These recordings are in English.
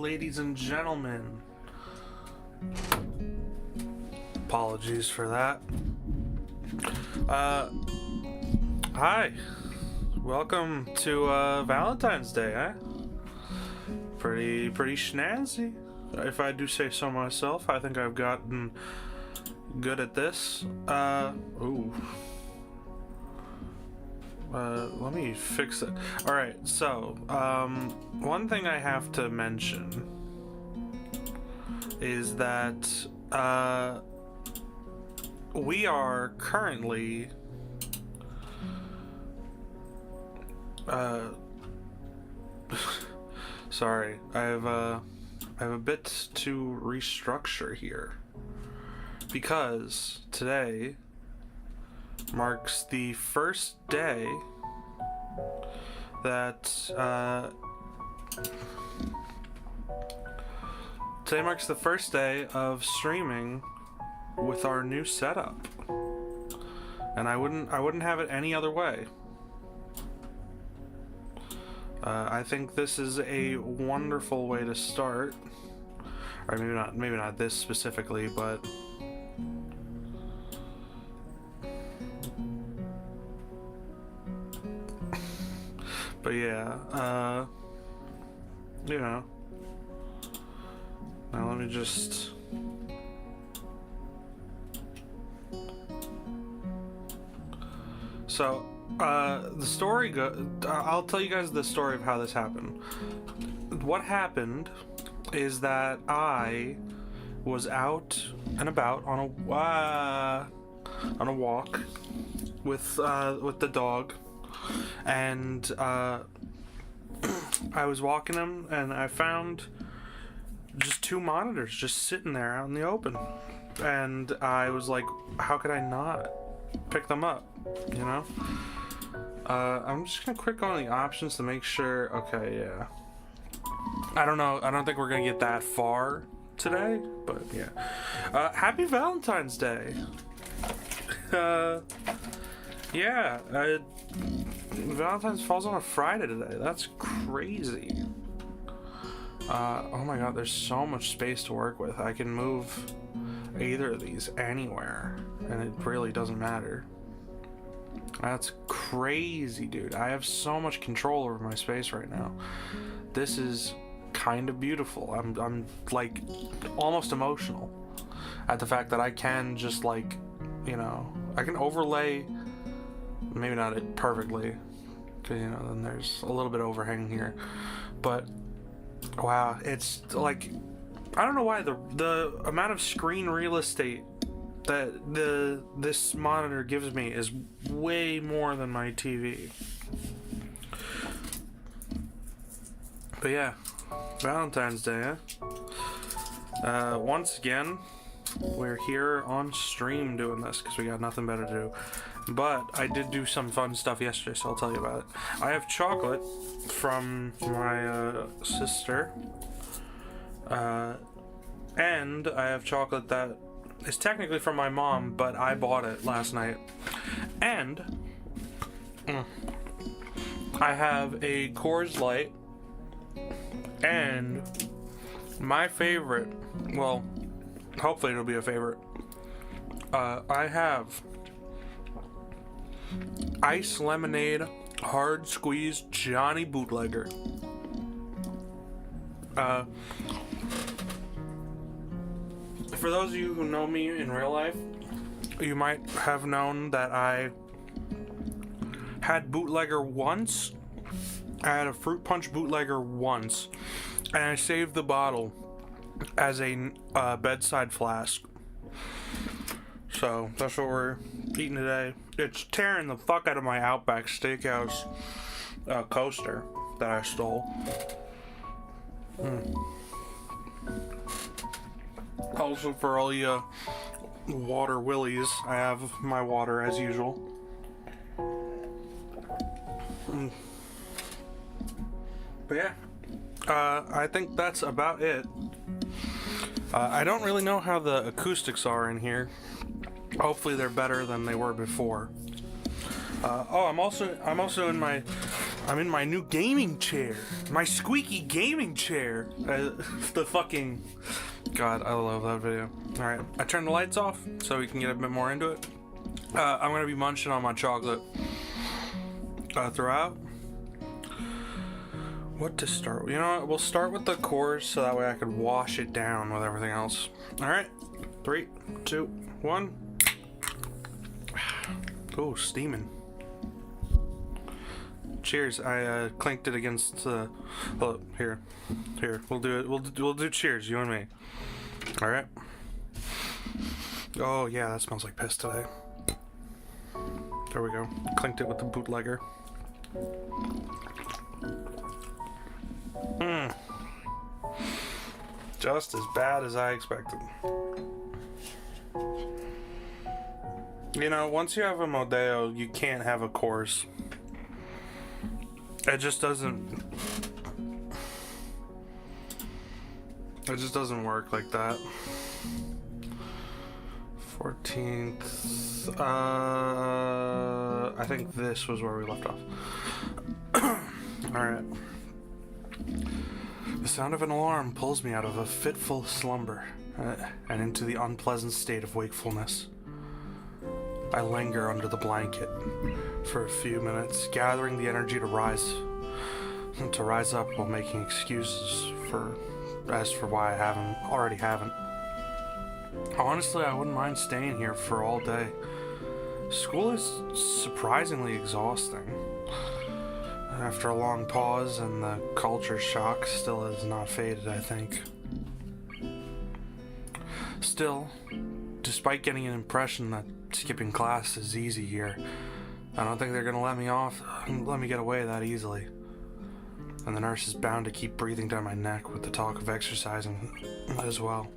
ladies and gentlemen. Apologies for that. Hi. Welcome to Valentine's Day, eh? Pretty snazzy, if I do say so myself. I think I've gotten good at this. Let me fix it. Alright, so, one thing I have to mention is that, we are currently, sorry, I have a bit to restructure here, because today marks the first day that of streaming with our new setup, and I wouldn't have it any other way. I think this is a wonderful way to start, or maybe not this specifically, but yeah, you know. Now let me just. So, the story I'll tell you guys the story of how this happened. What happened is that I was out and about on a walk with the dog, and I was walking him, and I found just two monitors just sitting there out in the open, and I was like, how could I not pick them up, you know? I'm just gonna click on the options to make sure. Okay, yeah, I don't think we're gonna get that far today, but yeah. Happy Valentine's Day. Yeah, Valentine's falls on a Friday today. That's crazy. Oh my god, there's so much space to work with. I can move either of these anywhere, and it really doesn't matter. That's crazy, dude. I have so much control over my space right now. This is kind of beautiful. I'm like almost emotional at the fact that I can just, like, you know, I can overlay, maybe not it perfectly, because, you know, then there's a little bit of overhang here, but wow, it's like, I don't know why the amount of screen real estate that this monitor gives me is way more than my TV. But yeah, Valentine's Day, eh? Once again, we're here on stream doing this because we got nothing better to do. But I did do some fun stuff yesterday, so I'll tell you about it. I have chocolate from my sister, and I have chocolate that is technically from my mom, but I bought it last night. And I have a Coors Light, and my favorite, well, hopefully it'll be a favorite, I have Ice Lemonade Hard Squeeze Johnny Bootlegger. For those of you who know me in real life, you might have known that I had Bootlegger once. I had a Fruit Punch Bootlegger once, and I saved the bottle as a bedside flask. So that's what we're eating today. It's tearing the fuck out of my Outback Steakhouse coaster that I stole. Also, for all you water willies, I have my water as usual. But yeah, I think that's about it. I don't really know how the acoustics are in here. Hopefully they're better than they were before. I'm also in my I'm in my new gaming chair. My squeaky gaming chair. The fucking... God, I love that video. Alright, I turned the lights off so we can get a bit more into it. I'm gonna be munching on my chocolate throughout. What to start with? You know what? We'll start with the cores so that way I can wash it down with everything else. Alright, 3, 2, 1. Oh, steaming. Cheers. I clinked it against the. Oh, here. We'll do it. We'll do cheers. You and me. All right. Oh yeah, that smells like piss today. There we go. Clinked it with the bootlegger. Just as bad as I expected. You know, once you have a Modeo, you can't have a course. It just doesn't work like that. 14th. I think this was where we left off. Alright. The sound of an alarm pulls me out of a fitful slumber and into the unpleasant state of wakefulness. I linger under the blanket for a few minutes, gathering the energy to rise up while making excuses for why I haven't. Honestly, I wouldn't mind staying here for all day. School is surprisingly exhausting. After a long pause, and the culture shock still has not faded, I think. Still, despite getting an impression that skipping class is easy here, I don't think they're gonna let me get away that easily. And the nurse is bound to keep breathing down my neck with the talk of exercising as well.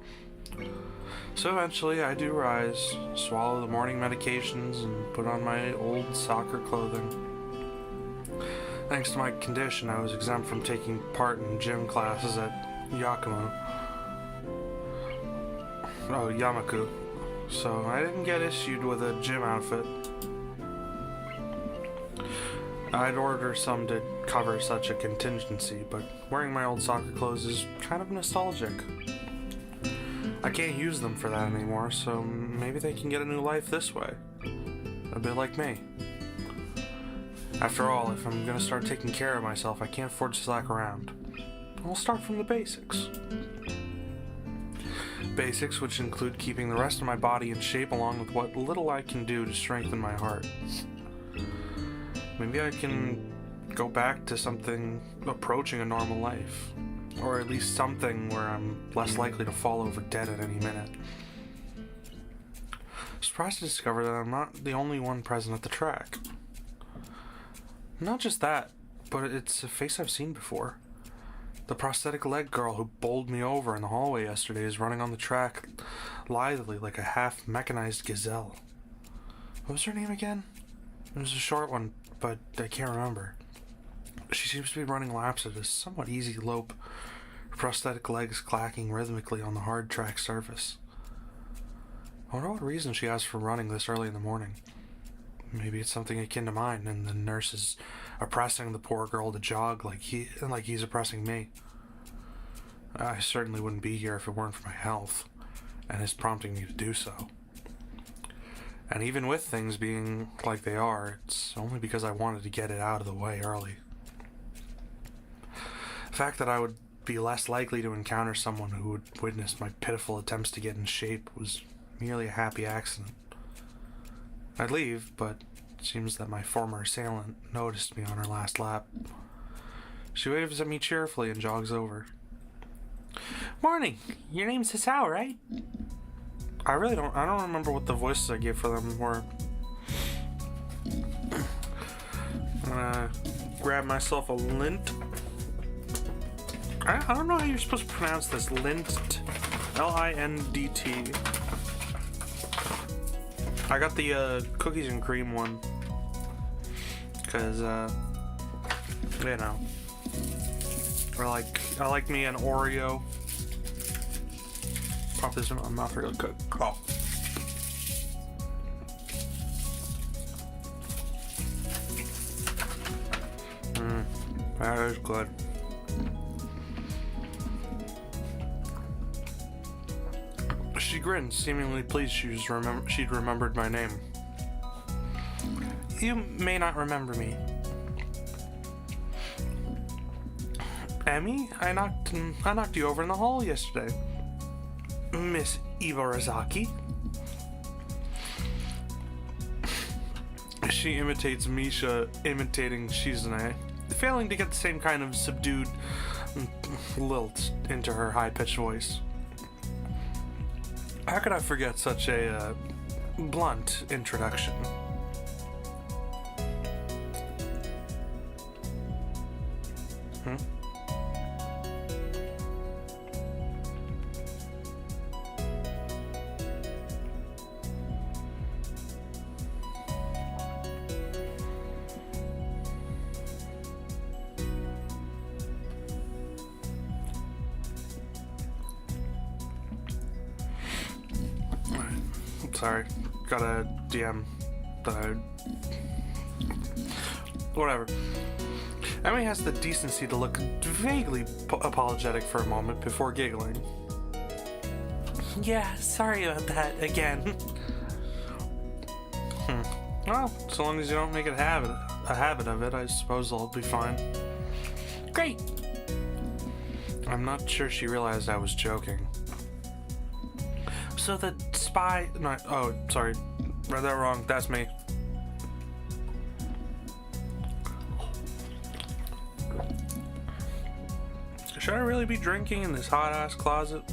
So eventually I do rise, swallow the morning medications, and put on my old soccer clothing. Thanks to my condition, I was exempt from taking part in gym classes at Yamaku. So I didn't get issued with a gym outfit. I'd order some to cover such a contingency, but wearing my old soccer clothes is kind of nostalgic. I can't use them for that anymore, so maybe they can get a new life this way. A bit like me. After all, if I'm gonna start taking care of myself, I can't afford to slack around. I'll start from the basics. Basics which include keeping the rest of my body in shape along with what little I can do to strengthen my heart. Maybe I can go back to something approaching a normal life. Or at least something where I'm less likely to fall over dead at any minute. Surprised to discover that I'm not the only one present at the track. Not just that, but it's a face I've seen before. The prosthetic leg girl who bowled me over in the hallway yesterday is running on the track lithely like a half-mechanized gazelle. What was her name again? It was a short one, but I can't remember. She seems to be running laps at a somewhat easy lope, her prosthetic legs clacking rhythmically on the hard track surface. I wonder what reason she has for running this early in the morning. Maybe it's something akin to mine, and the nurse is oppressing the poor girl to jog like he's oppressing me. I certainly wouldn't be here if it weren't for my health, and his prompting me to do so. And even with things being like they are, it's only because I wanted to get it out of the way early. The fact that I would be less likely to encounter someone who would witness my pitiful attempts to get in shape was merely a happy accident. I'd leave, but it seems that my former assailant noticed me on her last lap. She waves at me cheerfully and jogs over. Morning! Your name's Hisao, right? I don't remember what the voices I gave for them were. I'm gonna grab myself a lint. I don't know how you're supposed to pronounce this. Lint. L-I-N-D-T. I got the cookies and cream one. Because, you know. I like me an Oreo. Pop this in my mouth real quick. Oh. That is good. She grinned, seemingly pleased she'd remembered my name. You may not remember me. Emmy, I knocked you over in the hall yesterday. Miss Ibarazaki. She imitates Misha imitating Shizune, failing to get the same kind of subdued lilt into her high-pitched voice. How could I forget such a blunt introduction? Sorry, got a DM that I... Whatever. Emmy has the decency to look vaguely apologetic for a moment before giggling. Yeah, sorry about that again. Well, so long as you don't make it a habit of it, I suppose I'll be fine. Great! I'm not sure she realized I was joking. So the spy... No, oh, sorry. Read that wrong. That's me. Should I really be drinking in this hot-ass closet?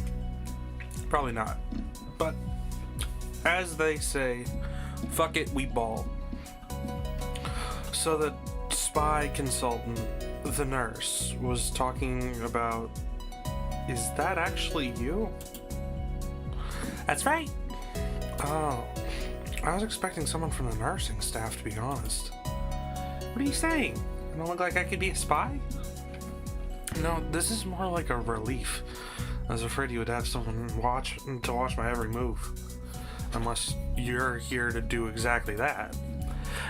Probably not. But, as they say, fuck it, we ball. So the spy consultant, the nurse, was talking about... Is that actually you? That's right. Oh, I was expecting someone from the nursing staff, to be honest. What are you saying? I don't look like I could be a spy? No, this is more like a relief. I was afraid you would have someone to watch my every move. Unless you're here to do exactly that.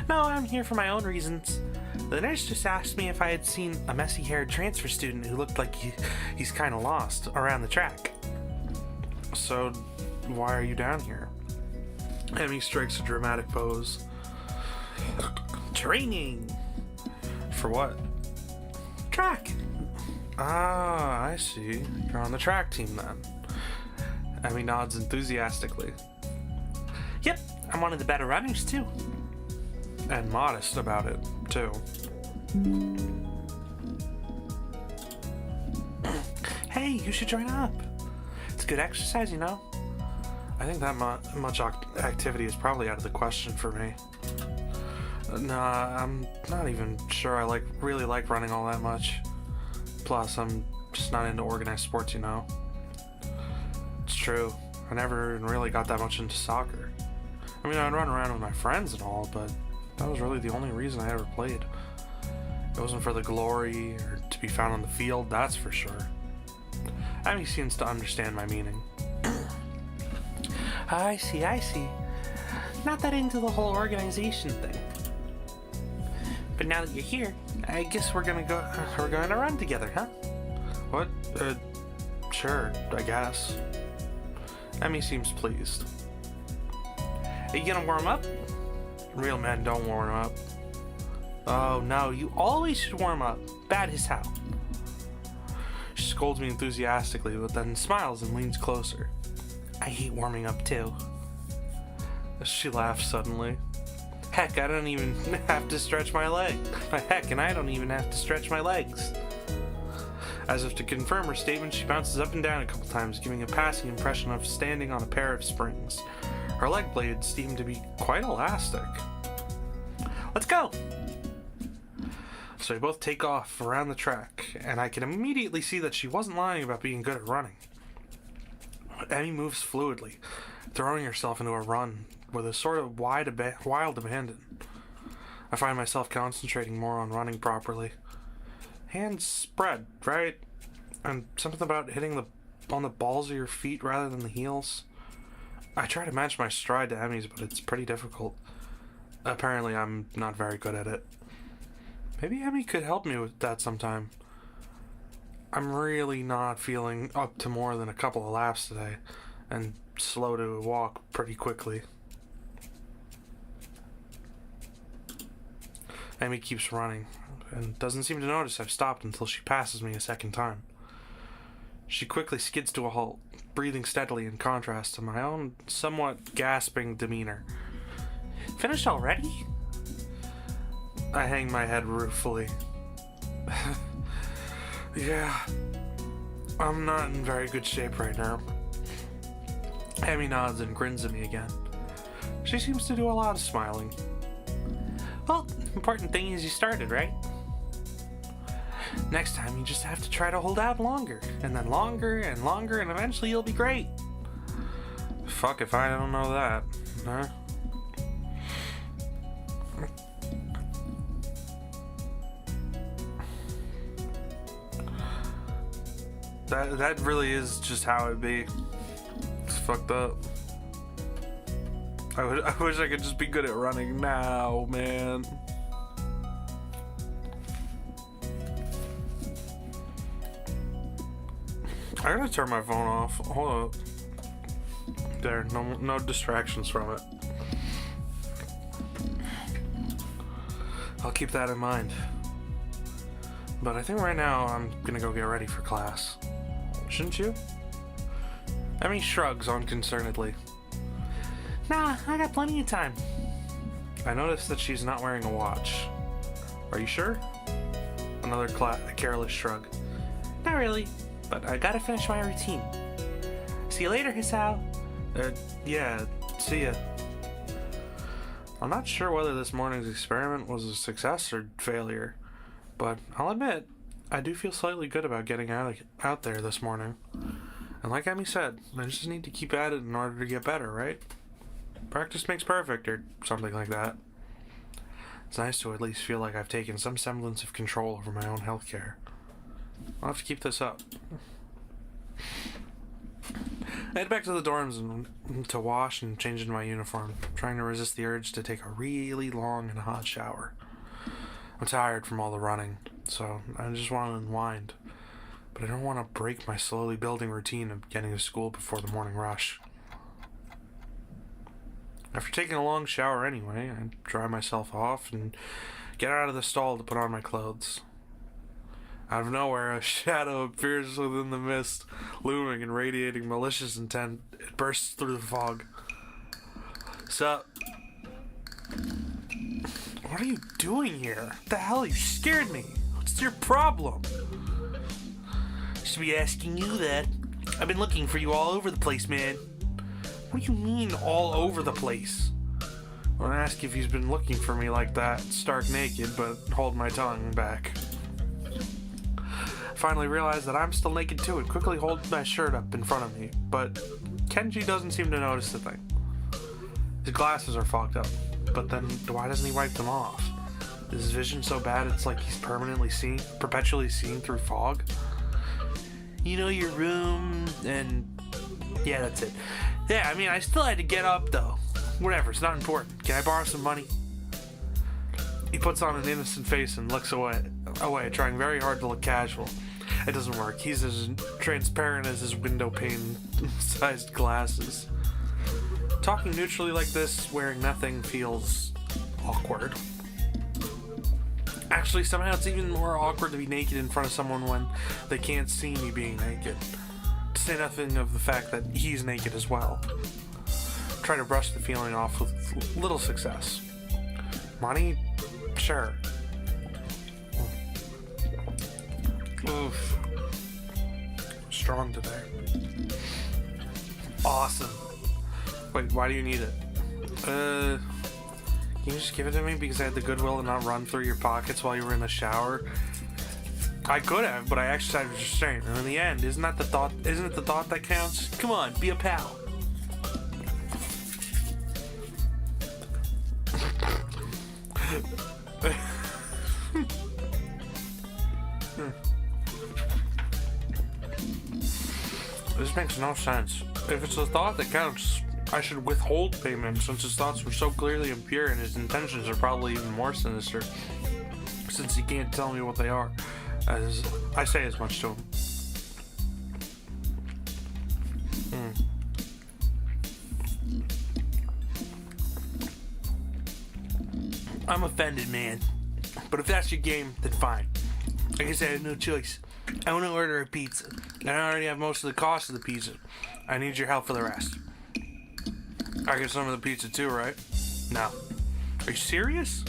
No, I'm here for my own reasons. The nurse just asked me if I had seen a messy-haired transfer student who looked like he's kind of lost around the track. So, why are you down here? Emmy strikes a dramatic pose. Training! For what? Track! Ah, I see. You're on the track team then. Emmy nods enthusiastically. Yep, I'm one of the better runners too. And modest about it, too. Hey, you should join up. It's good exercise, you know? I think that much activity is probably out of the question for me. Nah, I'm not even sure I really like running all that much. Plus, I'm just not into organized sports, you know? It's true. I never really got that much into soccer. I mean, I'd run around with my friends and all, but that was really the only reason I ever played. It wasn't for the glory or to be found on the field, that's for sure. Abby seems to understand my meaning. I see. Not that into the whole organization thing. But now that you're here, I guess we're gonna run together, huh? What? Sure, I guess. Emmy seems pleased. Are you gonna warm up? Real men don't warm up. Oh no, you always should warm up. Bad as how. She scolds me enthusiastically, but then smiles and leans closer. I hate warming up too. She laughs suddenly. Heck, I don't even have to stretch my leg. Heck, and I don't even have to stretch my legs. As if to confirm her statement, she bounces up and down a couple times, giving a passing impression of standing on a pair of springs. Her leg blades seem to be quite elastic. Let's go! So we both take off around the track, and I can immediately see that she wasn't lying about being good at running. Emmy moves fluidly, throwing herself into a run with a sort of wild abandon. I find myself concentrating more on running properly. Hands spread, right? And something about hitting on the balls of your feet rather than the heels. I try to match my stride to Emmy's, but it's pretty difficult. Apparently, I'm not very good at it. Maybe Emmy could help me with that sometime. I'm really not feeling up to more than a couple of laps today, and slow to walk pretty quickly. Emmy keeps running, and doesn't seem to notice I've stopped until she passes me a second time. She quickly skids to a halt, breathing steadily in contrast to my own somewhat gasping demeanor. Finished already? I hang my head ruefully. Yeah, I'm not in very good shape right now. Emmy nods and grins at me again. She seems to do a lot of smiling. Well, important thing is you started, right? Next time you just have to try to hold out longer, and then longer, and eventually you'll be great. Fuck if I don't know that, huh? That really is just how it be. It's fucked up. I wish I could just be good at running now, man. I gotta turn my phone off. Hold up. There, no distractions from it. I'll keep that in mind. But I think right now I'm gonna go get ready for class. Shouldn't you? Emmy shrugs unconcernedly. Nah, I got plenty of time. I noticed that she's not wearing a watch. Are you sure? Another careless shrug. Not really, but I gotta finish my routine. See you later, Hisao. Yeah, see ya. I'm not sure whether this morning's experiment was a success or failure, but I'll admit, I do feel slightly good about getting out there this morning. And like Emmy said, I just need to keep at it in order to get better, right? Practice makes perfect, or something like that. It's nice to at least feel like I've taken some semblance of control over my own healthcare. I'll have to keep this up. I head back to the dorms and to wash and change into my uniform, trying to resist the urge to take a really long and hot shower. I'm tired from all the running, so I just want to unwind. But I don't want to break my slowly building routine of getting to school before the morning rush. After taking a long shower anyway, I dry myself off and get out of the stall to put on my clothes. Out of nowhere, a shadow appears within the mist, looming and radiating malicious intent. It bursts through the fog. Sup? What are you doing here? What the hell? You scared me. What's your problem? Should be asking you that. I've been looking for you all over the place, man. What do you mean, all over the place? I want to ask if he's been looking for me like that, stark naked, but hold my tongue back. I finally realize that I'm still naked too and quickly hold my shirt up in front of me, but Kenji doesn't seem to notice the thing. His glasses are fogged up, but then why doesn't he wipe them off? Is his vision so bad it's like he's perpetually seeing through fog? You know your room, and yeah, that's it. Yeah, I mean, I still had to get up, though. Whatever, it's not important. Can I borrow some money? He puts on an innocent face and looks away, trying very hard to look casual. It doesn't work. He's as transparent as his window pane-sized glasses. Talking neutrally like this, wearing nothing, feels awkward. Actually, somehow it's even more awkward to be naked in front of someone when they can't see me being naked. To say nothing of the fact that he's naked as well. Try to brush the feeling off with little success. Money? Sure. Oof. Strong today. Awesome. Wait, why do you need it? Can you just give it to me because I had the goodwill to not run through your pockets while you were in the shower? I could have, but I exercised restraint, and in the end, isn't it the thought that counts? Come on, be a pal. This makes no sense. If it's the thought that counts, I should withhold payment since his thoughts were so clearly impure and his intentions are probably even more sinister. since he can't tell me what they are. As I say as much to him. I'm offended, man. But if that's your game, then fine. I guess I have no choice. I want to order a pizza. And I already have most of the cost of the pizza. I need your help for the rest. I get some of the pizza too, right? No. Are you serious?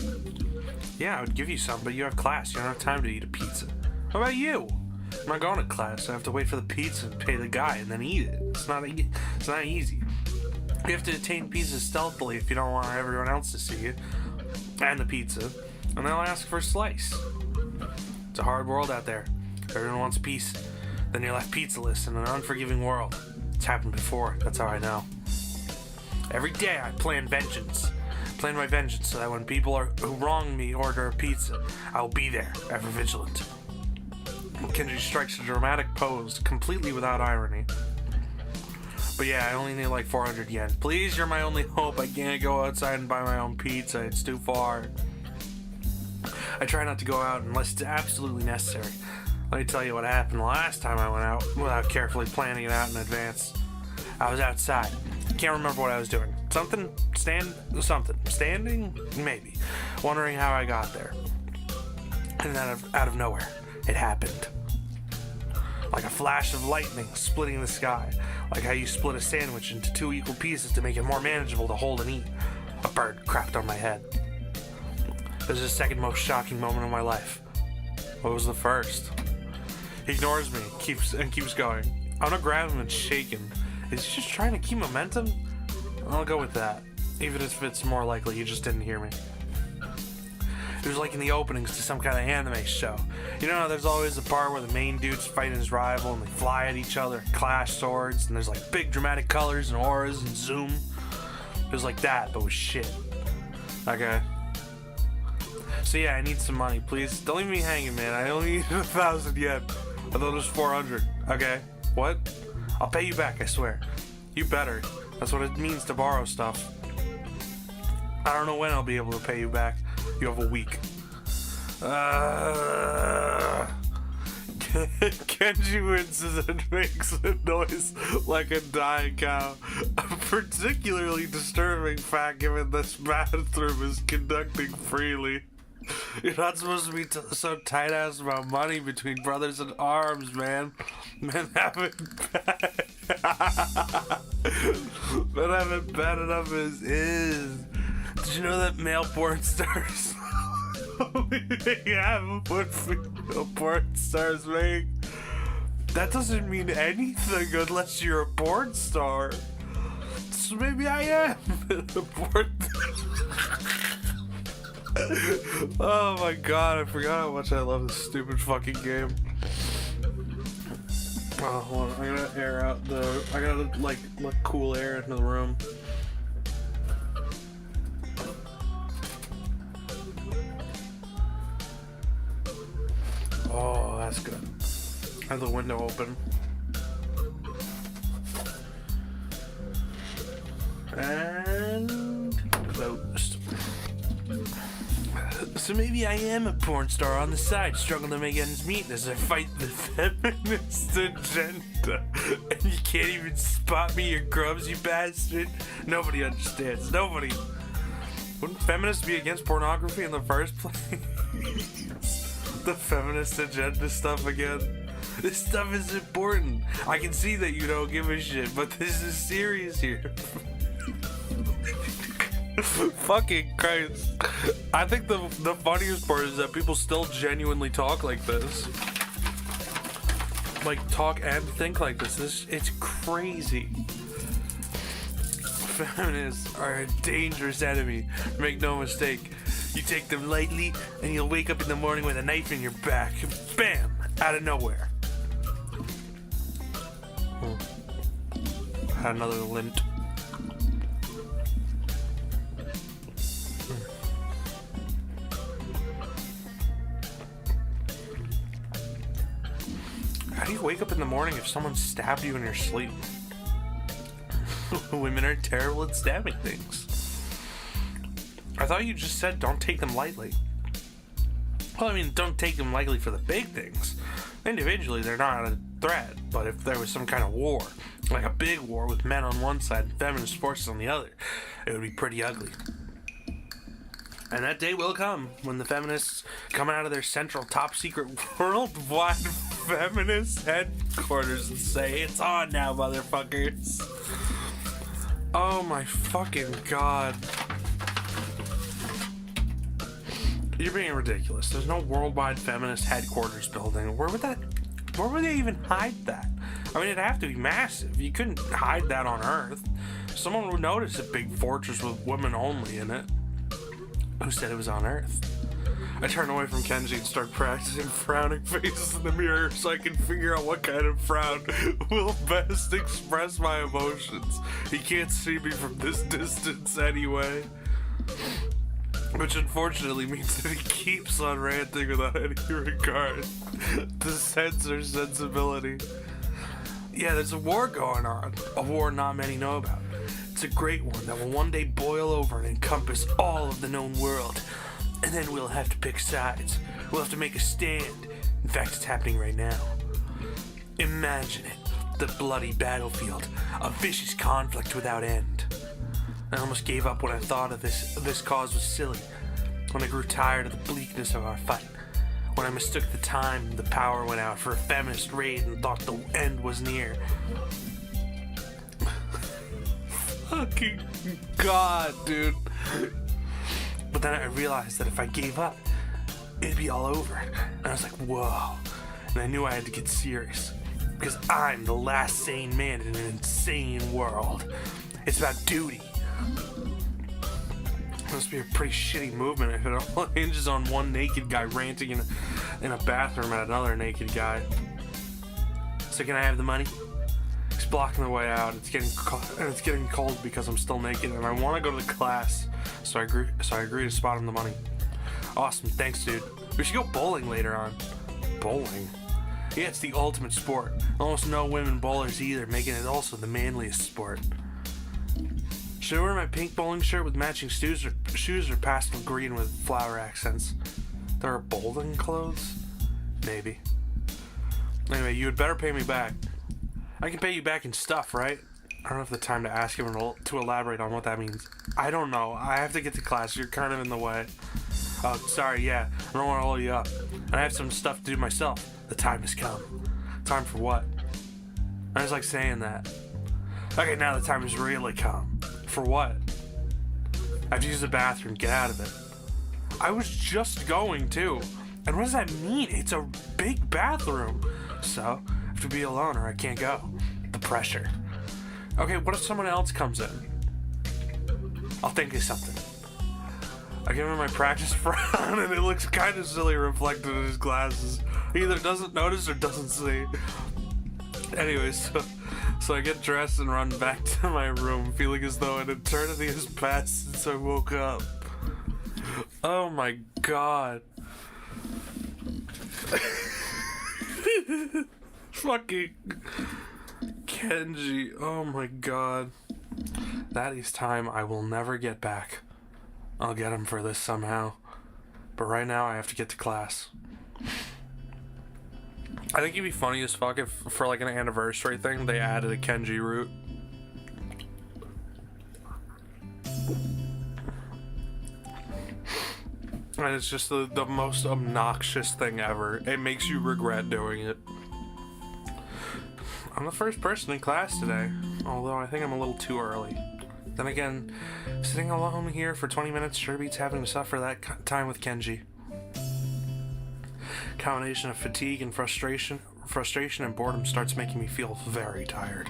Yeah, I would give you some, but you have class. You don't have time to eat a pizza. How about you? I'm not going to class. I have to wait for the pizza and pay the guy and then eat it. It's not easy. You have to attain pizza stealthily if you don't want everyone else to see you. And the pizza. And they'll ask for a slice. It's a hard world out there. Everyone wants a piece. Then you're left pizzaless in an unforgiving world. It's happened before. That's how I know. Every day I plan vengeance. Plan my vengeance so that when people who wrong me order a pizza, I will be there, ever vigilant. Kenji strikes a dramatic pose, completely without irony. But yeah, I only need like 400 yen. Please, you're my only hope. I can't go outside and buy my own pizza. It's too far. I try not to go out unless it's absolutely necessary. Let me tell you what happened the last time I went out without carefully planning it out in advance. I was outside. Can't remember what I was doing. Standing? Maybe. Wondering how I got there. And then out of nowhere, it happened. Like a flash of lightning splitting the sky. Like how you split a sandwich into 2 equal pieces to make it more manageable to hold and eat. A bird crapped on my head. This is the second most shocking moment of my life. What was the first? He ignores me, keeps going. I'm gonna grab him and shake him. Is he just trying to keep momentum? I'll go with that, even if it's more likely he just didn't hear me. It was like in the openings to some kind of anime show. You know, there's always the part where the main dude's fighting his rival and they fly at each other, clash swords, and there's like big dramatic colors and auras and zoom. It was like that, but with shit. Okay. So yeah, I need some money, please. Don't leave me hanging, man. I only need 1,000 yen. I thought it was 400. Okay. What? I'll pay you back, I swear. You better. That's what it means to borrow stuff. I don't know when I'll be able to pay you back. You have a week. Kenji winces and makes a noise like a dying cow. A particularly disturbing fact given this bathroom is conducting freely. You're not supposed to be so tight-ass about money between brothers in arms, man. Men haven't bad enough as is. Did you know that male porn stars only have what female porn stars make? That doesn't mean anything unless you're a porn star. So maybe I am a porn Oh my god, I forgot how much I love this stupid fucking game. Oh, hold on, I'm gonna air out I gotta like let cool air into the room. Oh, that's good. I have the window open. And closed. So maybe I am a porn star on the side, struggling to make ends meet as I fight the feminist agenda. And you can't even spot me, you grubs, you bastard. Nobody understands. Nobody. Wouldn't feminists be against pornography in the first place? The feminist agenda stuff again. This stuff is important. I can see that you don't give a shit, but this is serious here. Fucking Christ. I think the funniest part is that people still genuinely talk like this. Like, talk and think like this. It's crazy. Feminists are a dangerous enemy. Make no mistake. You take them lightly, and you'll wake up in the morning with a knife in your back. Bam! Out of nowhere. Had another lint. How do you wake up in the morning if someone stabbed you in your sleep? Women are terrible at stabbing things. I thought you just said don't take them lightly. Well, I mean, don't take them lightly for the big things. Individually, they're not a threat, but if there was some kind of war, like a big war with men on one side and feminist forces on the other, it would be pretty ugly. And that day will come when the feminists come out of their central top secret worldwide feminist headquarters and say, "It's on now, motherfuckers." Oh my fucking god. You're being ridiculous. There's no worldwide feminist headquarters building. Where would they even hide that? I mean, it'd have to be massive. You couldn't hide that on Earth. Someone would notice a big fortress with women only in it. Who said it was on Earth? I turn away from Kenji and start practicing frowning faces in the mirror so I can figure out what kind of frown will best express my emotions. He can't see me from this distance anyway. Which unfortunately means that he keeps on ranting without any regard to sense or sensibility. Yeah, there's a war going on. A war not many know about. It's a great one that will one day boil over and encompass all of the known world. And then we'll have to pick sides. We'll have to make a stand. In fact, it's happening right now. Imagine it. The bloody battlefield. A vicious conflict without end. I almost gave up when I thought of this cause was silly. When I grew tired of the bleakness of our fight. When I mistook the time the power went out for a feminist raid and thought the end was near. Fucking god, dude. But then I realized that if I gave up, it'd be all over. And I was like, whoa. And I knew I had to get serious. Because I'm the last sane man in an insane world. It's about duty. It must be a pretty shitty movement if it all hinges on one naked guy ranting in a bathroom at another naked guy. So can I have the money? It's blocking the way out. It's getting cold because I'm still naked and I want to go to the class. So I agree to spot him the money. Awesome, thanks, dude. We should go bowling later on. Bowling? Yeah, it's the ultimate sport. Almost no women bowlers either, making it also the manliest sport. Should I wear my pink bowling shirt with matching shoes or pastel green with flower accents? There are bowling clothes? Maybe. Anyway, you had better pay me back. I can pay you back in stuff, right? I don't have the time to ask him to elaborate on what that means. I don't know. I have to get to class. You're kind of in the way. Oh, sorry, yeah. I don't want to hold you up. I have some stuff to do myself. The time has come. Time for what? I just like saying that. Okay, now the time has really come. For what? I have to use the bathroom. Get out of it. I was just going to. And what does that mean? It's a big bathroom. So, I have to be alone or I can't go. The pressure. Okay, what if someone else comes in? I'll think of something. I give him my practice frown and it looks kind of silly reflected in his glasses. He either doesn't notice or doesn't see. Anyways, so I get dressed and run back to my room, feeling as though an eternity has passed since I woke up. Oh my god. Fucking Kenji. Oh my god. That is time I will never get back. I'll get him for this somehow. But right now I have to get to class. I think it'd be funny as fuck if for like an anniversary thing they added a Kenji route. And it's just the most obnoxious thing ever. It makes you regret doing it. I'm the first person in class today, although I think I'm a little too early. Then again, sitting alone here for 20 minutes sure beats having to suffer that time with Kenji. Combination of fatigue and frustration and boredom starts making me feel very tired.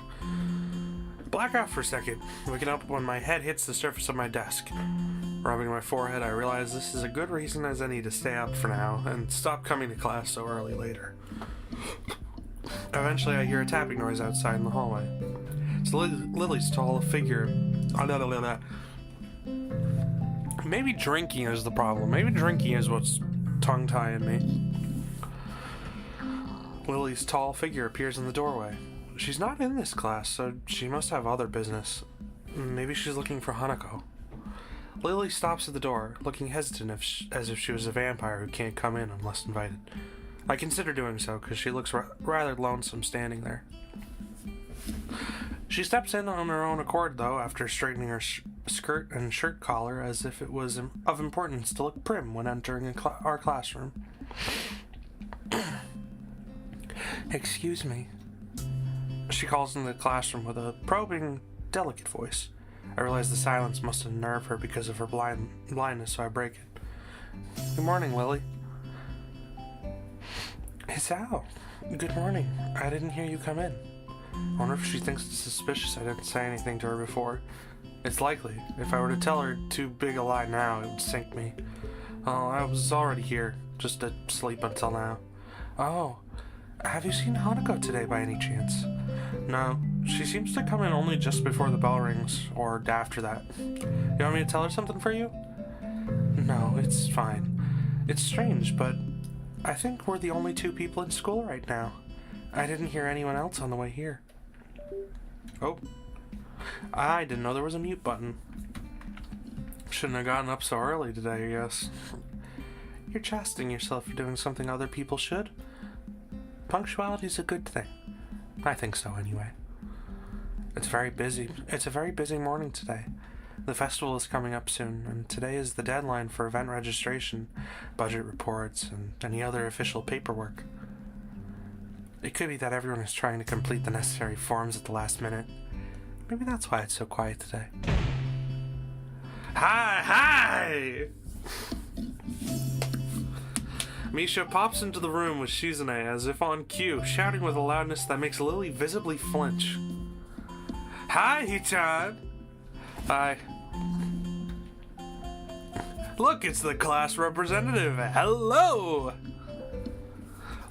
Black out for a second, waking up when my head hits the surface of my desk. Rubbing my forehead, I realize this is a good reason as I need to stay up for now and stop coming to class so early later. Eventually, I hear a tapping noise outside in the hallway. It's Lily's tall figure. Maybe drinking is the problem. Maybe drinking is what's tongue-tying me. Lily's tall figure appears in the doorway. She's not in this class, so she must have other business. Maybe she's looking for Hanako. Lily stops at the door, looking hesitant as if she was a vampire who can't come in unless invited. I consider doing so because she looks rather lonesome standing there. She steps in on her own accord, though, after straightening her skirt and shirt collar as if it was of importance to look prim when entering our classroom. Excuse me. She calls into the classroom with a probing, delicate voice. I realize the silence must unnerve her because of her blindness, so I break it. Good morning, Lily. It's Al. Good morning. I didn't hear you come in. I wonder if she thinks it's suspicious I didn't say anything to her before. It's likely. If I were to tell her too big a lie now, it would sink me. Oh, I was already here, just asleep until now. Oh, have you seen Hanako today by any chance? No, she seems to come in only just before the bell rings, or after that. You want me to tell her something for you? No, it's fine. It's strange, but I think we're the only two people in school right now. I didn't hear anyone else on the way here. Oh. I didn't know there was a mute button. Shouldn't have gotten up so early today, I guess. You're chastening yourself for doing something other people should. Punctuality's a good thing. I think so, anyway. It's very busy. It's a very busy morning today. The festival is coming up soon, and today is the deadline for event registration, budget reports, and any other official paperwork. It could be that everyone is trying to complete the necessary forms at the last minute. Maybe that's why it's so quiet today. Hi! Misha pops into the room with Shizune as if on cue, shouting with a loudness that makes Lily visibly flinch. Hi, Hichan! Hi. Look, it's the class representative. Hello!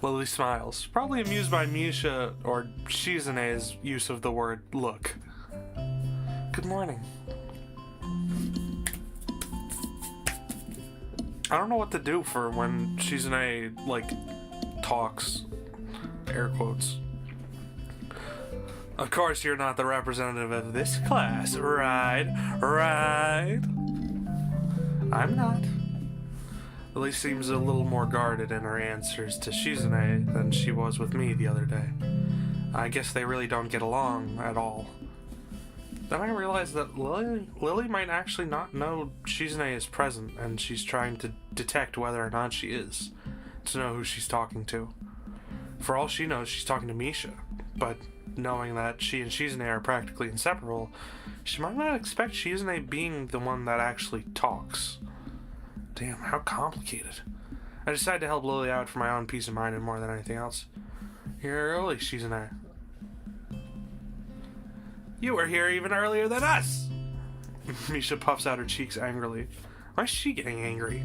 Lily smiles, probably amused by Misha or Shizune's use of the word look. Good morning. I don't know what to do for when Shizune, talks. Air quotes. Of course you're not the representative of this class, right? Right? I'm not. Lily seems a little more guarded in her answers to Shizune than she was with me the other day. I guess they really don't get along at all. Then I realized that Lily might actually not know Shizune is present, and she's trying to detect whether or not she is, to know who she's talking to. For all she knows, she's talking to Misha, but knowing that she and Shizune are practically inseparable, she might not expect Shizune being the one that actually talks. Damn, how complicated. I decided to help Lily out for my own peace of mind and more than anything else. You're early, Shizune. You were here even earlier than us! Misha puffs out her cheeks angrily. Why is she getting angry?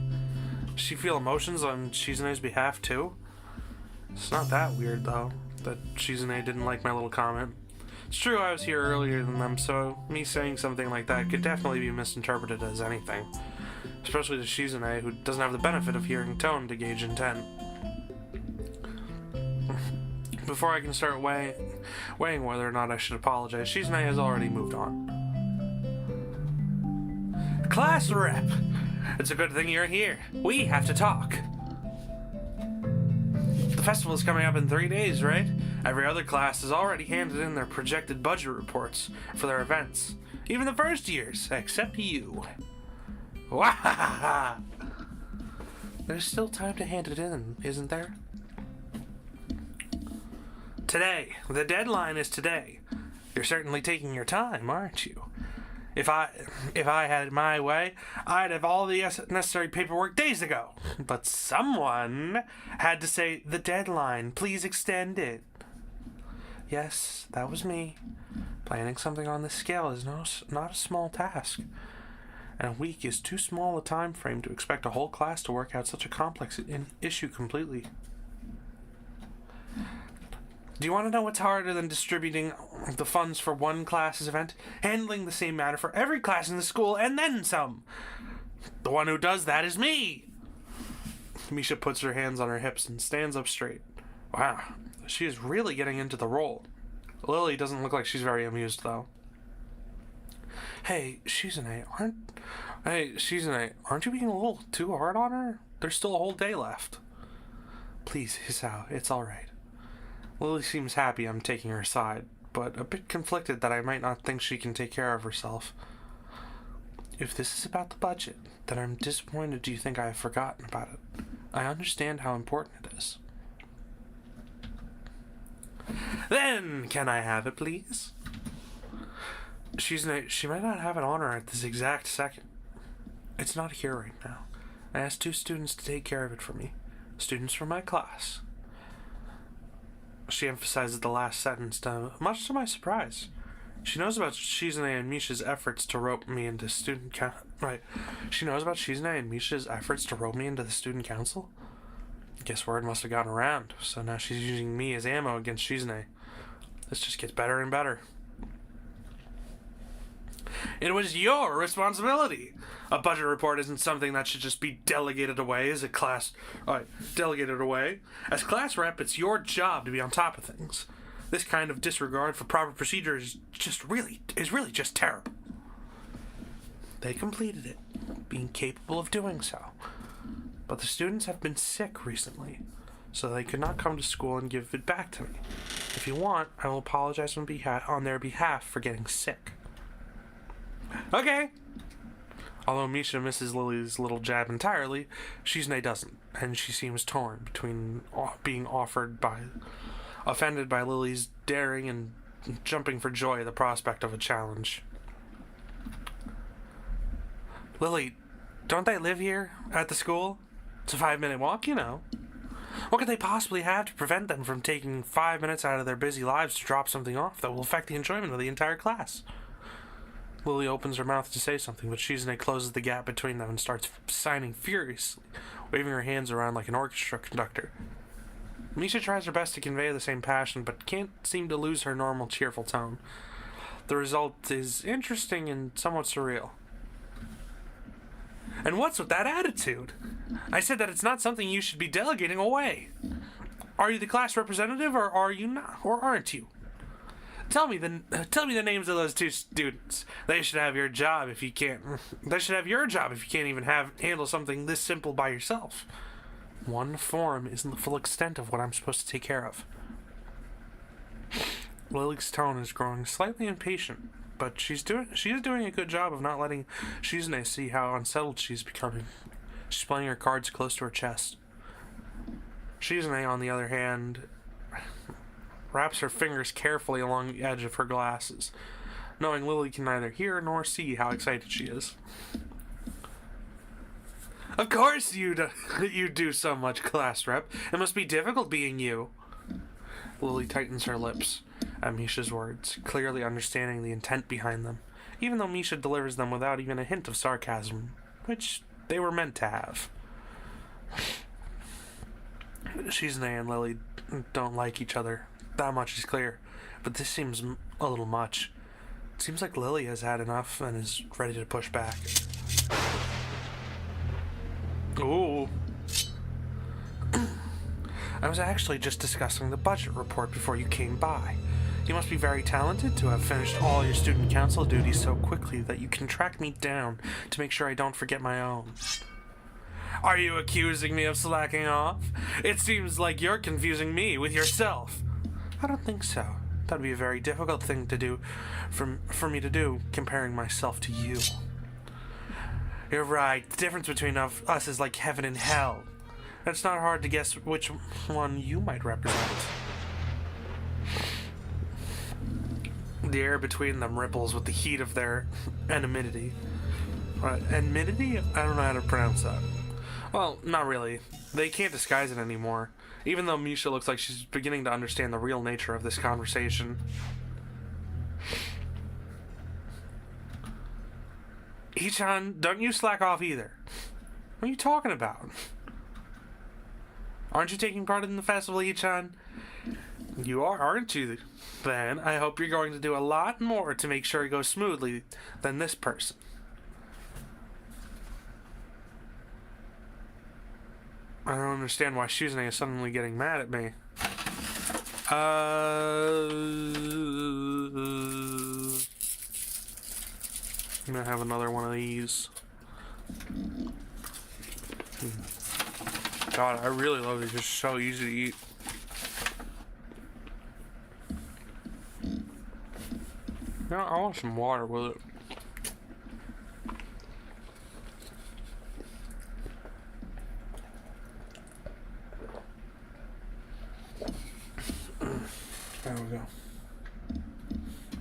Does she feel emotions on Shizune's behalf too? It's not that weird though, that Shizune didn't like my little comment. It's true I was here earlier than them, so me saying something like that could definitely be misinterpreted as anything. Especially to Shizune, who doesn't have the benefit of hearing tone to gauge intent. Before I can start weighing whether or not I should apologize, Shizune has already moved on. Class rep! It's a good thing you're here. We have to talk. The festival is coming up in 3 days, right? Every other class has already handed in their projected budget reports for their events. Even the first years, except you. Wahahaha! There's still time to hand it in, isn't there? Today. The deadline is today. You're certainly taking your time, aren't you? If I had it my way, I'd have all the necessary paperwork days ago. But someone had to say, the deadline, please extend it. Yes, that was me. Planning something on this scale is not a small task. And a week is too small a time frame to expect a whole class to work out such a complex issue completely. Do you want to know what's harder than distributing the funds for one class's event? Handling the same matter for every class in the school, and then some. The one who does that is me. Misha puts her hands on her hips and stands up straight. Wow, she is really getting into the role. Lily doesn't look like she's very amused, though. Hey, aren't you being a little too hard on her? There's still a whole day left. Please, Hisao, it's alright. Lily seems happy I'm taking her side, but a bit conflicted that I might not think she can take care of herself. If this is about the budget, then I'm disappointed you think I have forgotten about it. I understand how important it is. Then, can I have it, please? She might not have it on her at this exact second. It's not here right now. I asked 2 students to take care of it for me. Students from my class. She emphasizes the last sentence, much to my surprise. She knows about Shizune and Misha's efforts to rope me into student council. Right. She knows about Shizune and Misha's efforts to rope me into the student council? Guess word must have gotten around, so now she's using me as ammo against Shizune. This just gets better and better. It was your responsibility. A budget report isn't something that should just be delegated away as a class. Delegated away. As class rep, it's your job to be on top of things. This kind of disregard for proper procedure is really just terrible. They completed it, being capable of doing so. But the students have been sick recently, so they could not come to school and give it back to me. If you want, I will apologize on their behalf for getting sick. Okay. Although Misha misses Lily's little jab entirely, Shizune doesn't, and she seems torn between being offended by Lily's daring and jumping for joy at the prospect of a challenge. Lily, don't they live here at the school? It's a 5-minute walk, you know. What could they possibly have to prevent them from taking 5 minutes out of their busy lives to drop something off that will affect the enjoyment of the entire class? Lily opens her mouth to say something, but Shizune closes the gap between them and starts signing furiously, waving her hands around like an orchestra conductor. Misha tries her best to convey the same passion, but can't seem to lose her normal cheerful tone. The result is interesting and somewhat surreal. And what's with that attitude? I said that it's not something you should be delegating away. Are you the class representative, or are you not, or aren't you? Tell me the names of those 2 students. They should have your job if you can't. They should have your job if you can't even handle something this simple by yourself. One form isn't the full extent of what I'm supposed to take care of. Lily's tone is growing slightly impatient, but she is doing a good job of not letting Shizune see how unsettled she's becoming. She's playing her cards close to her chest. Shizune, on the other hand, wraps her fingers carefully along the edge of her glasses, knowing Lily can neither hear nor see how excited she is. Of course you do so much, class rep. It must be difficult being you. Lily tightens her lips at Misha's words, clearly understanding the intent behind them, even though Misha delivers them without even a hint of sarcasm, which they were meant to have. Shizune and Lily don't like each other. That much is clear, but this seems a little much. It seems like Lily has had enough and is ready to push back. Ooh. I was actually just discussing the budget report before you came by. You must be very talented to have finished all your student council duties so quickly that you can track me down to make sure I don't forget my own. Are you accusing me of slacking off? It seems like you're confusing me with yourself. I don't think so. That'd be a very difficult thing to do for me to do, comparing myself to you. You're right. The difference between us is like heaven and hell. It's not hard to guess which one you might represent. The air between them ripples with the heat of their enmity. Enmity? I don't know how to pronounce that. Well, not really. They can't disguise it anymore, even though Misha looks like she's beginning to understand the real nature of this conversation. Ichan, don't you slack off either. What are you talking about? Aren't you taking part in the festival, Ichan? You are, aren't you? Then I hope you're going to do a lot more to make sure it goes smoothly than this person. I don't understand why Shizune is suddenly getting mad at me. I'm gonna have another one of these. God, I really love it. It's just so easy to eat. Yeah, I want some water with it. There we go.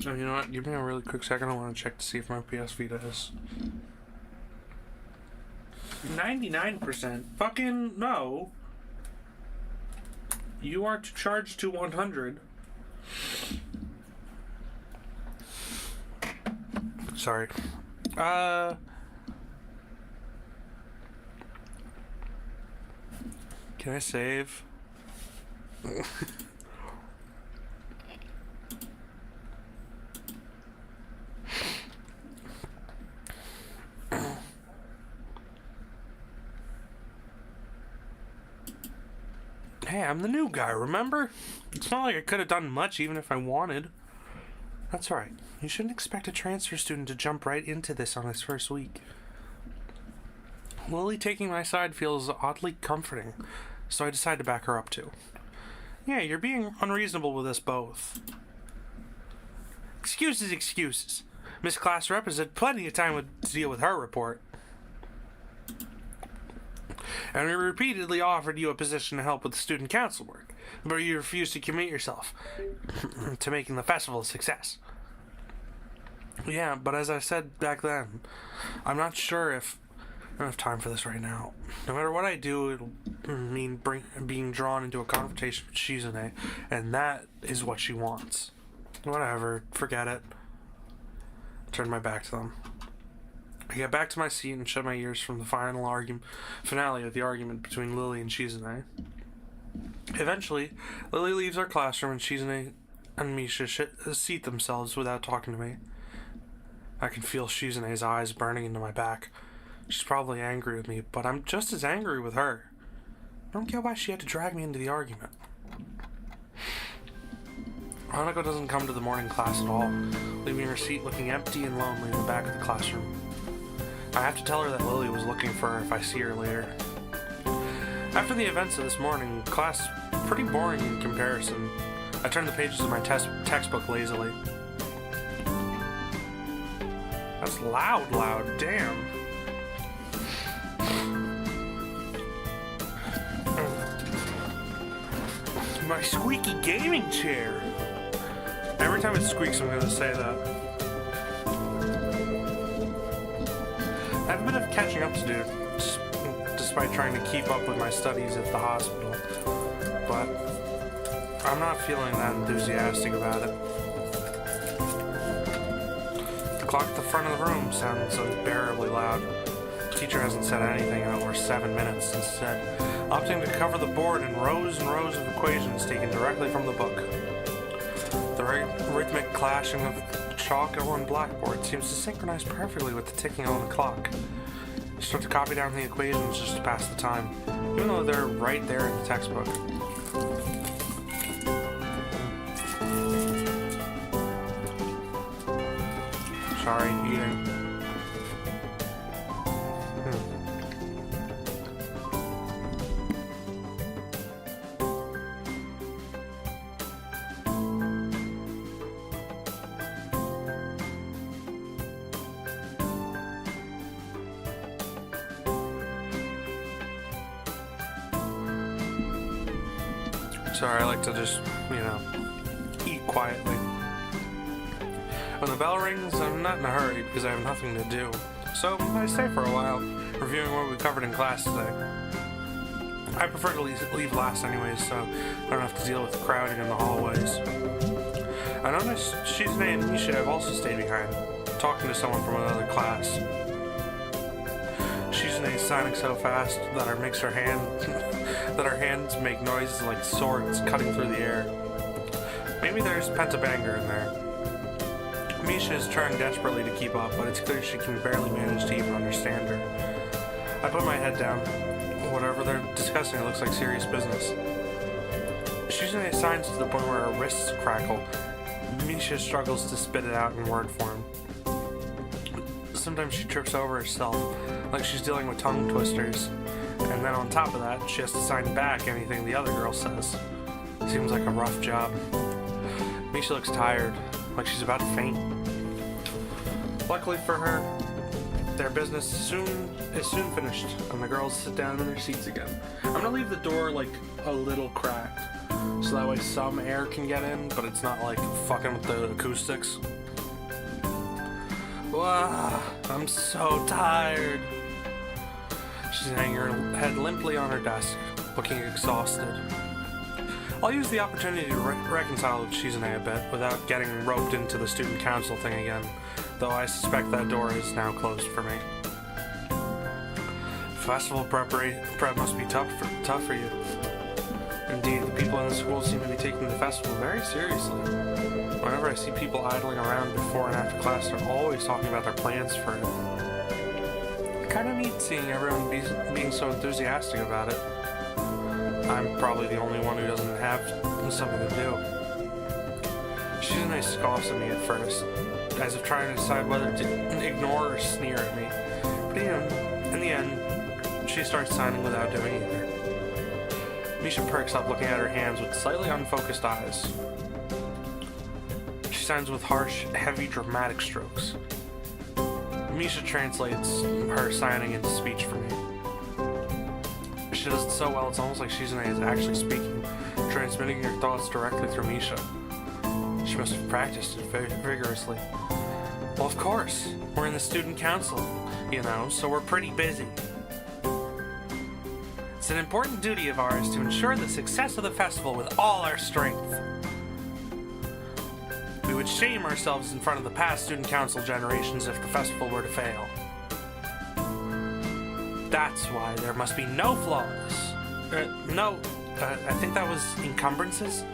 Oh, you know what? Give me a really quick second. I want to check to see if my PS Vita is 99%. Fucking no. You are charged to 100. Sorry. Can I save? Hey, I'm the new guy, remember? It's not like I could have done much even if I wanted. That's right. You shouldn't expect a transfer student to jump right into this on his first week. Lily taking my side feels oddly comforting, so I decide to back her up too. Yeah, you're being unreasonable with us both. Excuses, excuses. Miss Class Rep has had plenty of time to deal with her report. And we repeatedly offered you a position to help with student council work, but you refused to commit yourself to making the festival a success. Yeah, but as I said back then, I'm not sure if I don't have time for this right now. No matter what I do, it'll mean being drawn into a confrontation with Shizune, and that is what she wants. Whatever, forget it. Turn my back to them. I get back to my seat and shut my ears from the finale of the argument between Lily and Shizune. Eventually, Lily leaves our classroom and Shizune and Misha seat themselves without talking to me. I can feel Shizune's eyes burning into my back. She's probably angry with me, but I'm just as angry with her. I don't get why she had to drag me into the argument. Hanako doesn't come to the morning class at all, leaving her seat looking empty and lonely in the back of the classroom. I have to tell her that Lily was looking for her if I see her later. After the events of this morning, class pretty boring in comparison. I turn the pages of my textbook lazily. That's loud, damn. My squeaky gaming chair. Every time it squeaks, I'm gonna say that. I have a bit of catching up to do, despite trying to keep up with my studies at the hospital. But I'm not feeling that enthusiastic about it. The clock at the front of the room sounds unbearably loud. The teacher hasn't said anything in over 7 minutes, instead opting to cover the board in rows and rows of equations taken directly from the book. The rhythmic clashing of chalk on blackboard seems to synchronize perfectly with the ticking on the clock. I start to copy down the equations just to pass the time, even though they're right there in the textbook. Sorry, eating. Sorry, I like to just, eat quietly. When the bell rings, I'm not in a hurry because I have nothing to do. So I stay for a while, reviewing what we covered in class today. I prefer to leave last anyways, so I don't have to deal with the crowding in the hallways. I noticed Shizune and Misha have also stayed behind, talking to someone from another class. Shizune is signing so fast that her hands make noises like swords cutting through the air. Maybe there's pentabanger in there. Misha is trying desperately to keep up, but it's clear she can barely manage to even understand her. I put my head down. Whatever they're discussing looks like serious business. Shizune signs to the point where her wrists crackle. Misha struggles to spit it out in word form. sometimes she trips over herself, like she's dealing with tongue twisters. And then on top of that, she has to sign back anything the other girl says. Seems like a rough job. Misha looks tired, like she's about to faint. Luckily for her, their business is soon finished, and the girls sit down in their seats again. I'm gonna leave the door like a little cracked, so that way some air can get in, but it's not like fucking with the acoustics. Wow, I'm so tired. She's hanging her head limply on her desk, looking exhausted. I'll use the opportunity to reconcile with Shizune a bit without getting roped into the student council thing again, though I suspect that door is now closed for me. Festival prep must be tough for you. Indeed, the people in the school seem to be taking the festival very seriously. Whenever I see people idling around before and after class, they're always talking about their plans for it. Kind of neat seeing everyone being so enthusiastic about it. I'm probably the only one who doesn't have something to do. Shizune scoffs at me at first, as if trying to decide whether to ignore or sneer at me. But in the end, she starts signing without doing either. Misha perks up, looking at her hands with slightly unfocused eyes. She signs with harsh, heavy, dramatic strokes. Misha translates her signing into speech for me. She does it so well, it's almost like Shizune is actually speaking, transmitting her thoughts directly through Misha. She must have practiced it very vigorously. Well, of course. We're in the student council, so we're pretty busy. It's an important duty of ours to ensure the success of the festival with all our strength. We would shame ourselves in front of the past student council generations if the festival were to fail. That's why there must be no flaws. I think that was encumbrances?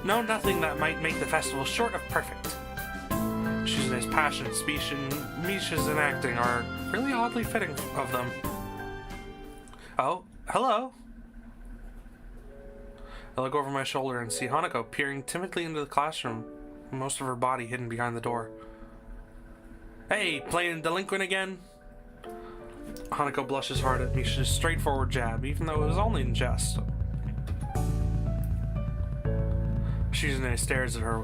No, nothing that might make the festival short of perfect. Shizune's passionate speech and Misha's enacting are really oddly fitting of them. Oh, hello. I look over my shoulder and see Hanako peering timidly into the classroom, most of her body hidden behind the door. Hey, playing delinquent again? Hanako blushes hard at Misha's straightforward jab, even though it was only in jest. Shizune stares at her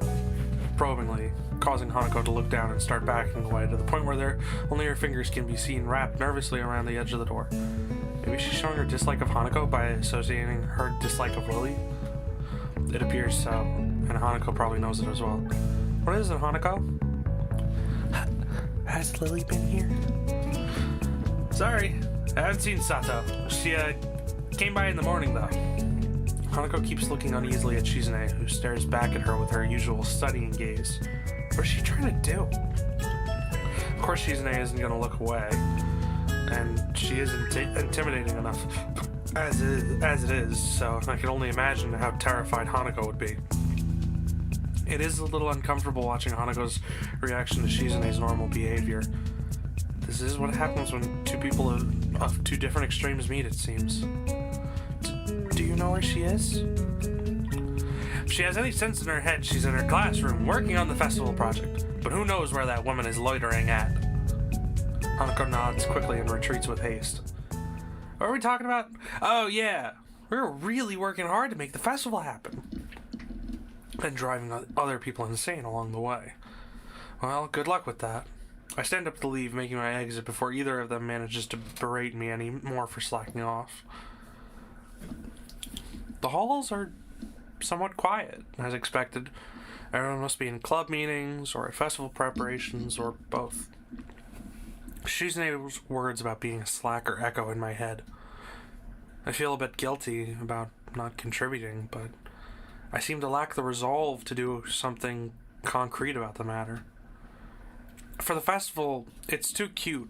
probingly, causing Hanako to look down and start backing away to the point where only her fingers can be seen wrapped nervously around the edge of the door. Maybe she's showing her dislike of Hanako by associating her dislike of Lily? It appears so, and Hanako probably knows it as well. What is it, Hanako? Has Lily been here? Sorry, I haven't seen Sato. She came by in the morning, though. Hanako keeps looking uneasily at Shizune, who stares back at her with her usual studying gaze. What's she trying to do? Of course, Shizune isn't going to look away, and she isn't intimidating enough as it is, so I can only imagine how terrified Hanako would be. It is a little uncomfortable watching Hanako's reaction to Shizune's normal behavior. This is what happens when two people of two different extremes meet, it seems. Do you know where she is? If she has any sense in her head, she's in her classroom working on the festival project. But who knows where that woman is loitering at? Hanako nods quickly and retreats with haste. What are we talking about? Oh yeah, we're really working hard to make the festival happen. And driving other people insane along the way. Well, good luck with that. I stand up to leave, making my exit before either of them manages to berate me any more for slacking off. The halls are somewhat quiet, as expected. Everyone must be in club meetings, or at festival preparations, or both. Shizune's words about being a slacker echo in my head. I feel a bit guilty about not contributing, but I seem to lack the resolve to do something concrete about the matter. For the festival, it's too cute.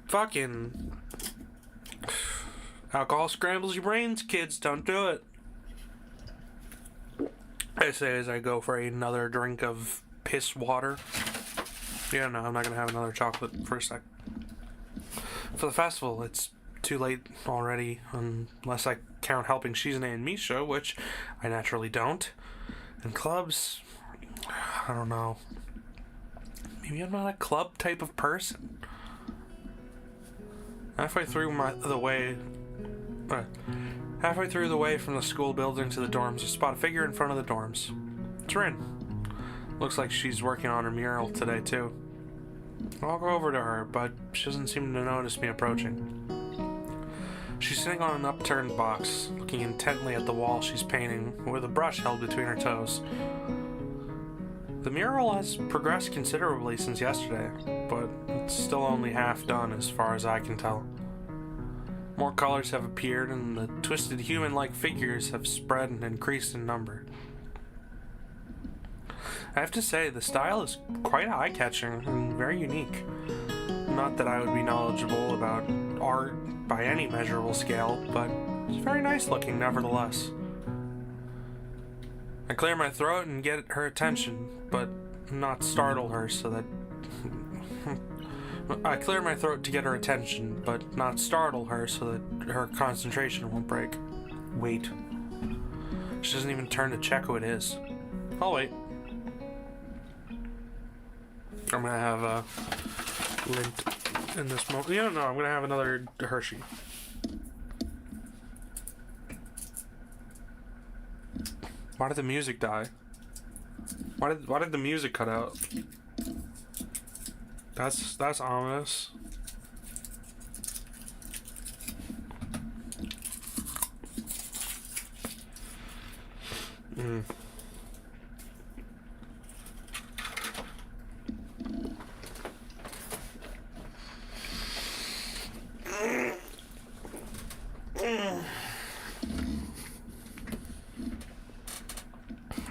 Fucking alcohol scrambles your brains, kids. Don't do it. I say as I go for another drink of piss water. Yeah, no, I'm not gonna have another chocolate for a sec. For the festival, it's too late already, unless I count helping Shizune and Misha, which I naturally don't. And clubs, I don't know. Maybe I'm not a club type of person. Halfway through the way from the school building to the dorms, I spot a figure in front of the dorms. It's Rin. Looks like she's working on her mural today too. I'll go over to her, but she doesn't seem to notice me approaching. She's sitting on an upturned box, looking intently at the wall she's painting, with a brush held between her toes. The mural has progressed considerably since yesterday, but it's still only half done as far as I can tell. More colors have appeared, and the twisted human-like figures have spread and increased in number. I have to say, the style is quite eye-catching and very unique. Not that I would be knowledgeable about art by any measurable scale, but it's very nice looking nevertheless. I clear my throat and get her attention, but not startle her so that... I clear my throat to get her attention, but not startle her so that her concentration won't break. Wait. She doesn't even turn to check who it is. I'll wait. I'm gonna have a lint in this moment. No, I'm gonna have another Hershey. Why did the music die? Why did the music cut out? That's ominous.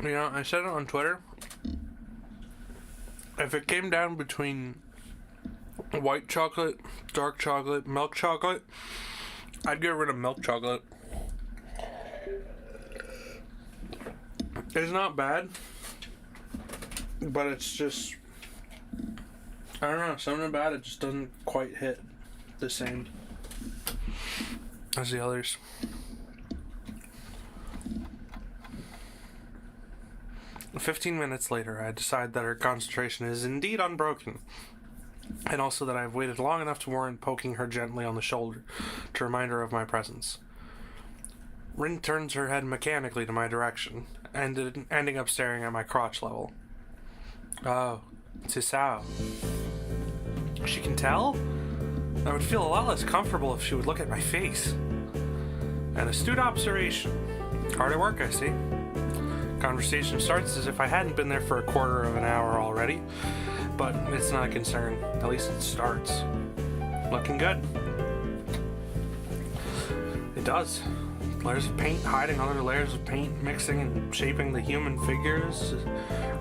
You know, I said it on Twitter. If it came down between white chocolate, dark chocolate, milk chocolate, I'd get rid of milk chocolate. It's not bad, but it's just, I don't know, something about it just doesn't quite hit the same as the others. "15 minutes later, I decide that her concentration is indeed unbroken, and also that I have waited long enough to warrant poking her gently on the shoulder to remind her of my presence. Rin turns her head mechanically to my direction, ending up staring at my crotch level. Oh, c'est ça. She can tell? I would feel a lot less comfortable if she would look at my face. An astute observation. Hard at work, I see. Conversation starts as if I hadn't been there for a quarter of an hour already, but it's not a concern. At least it starts. Looking good. It does. Layers of paint hiding other layers of paint, mixing and shaping the human figures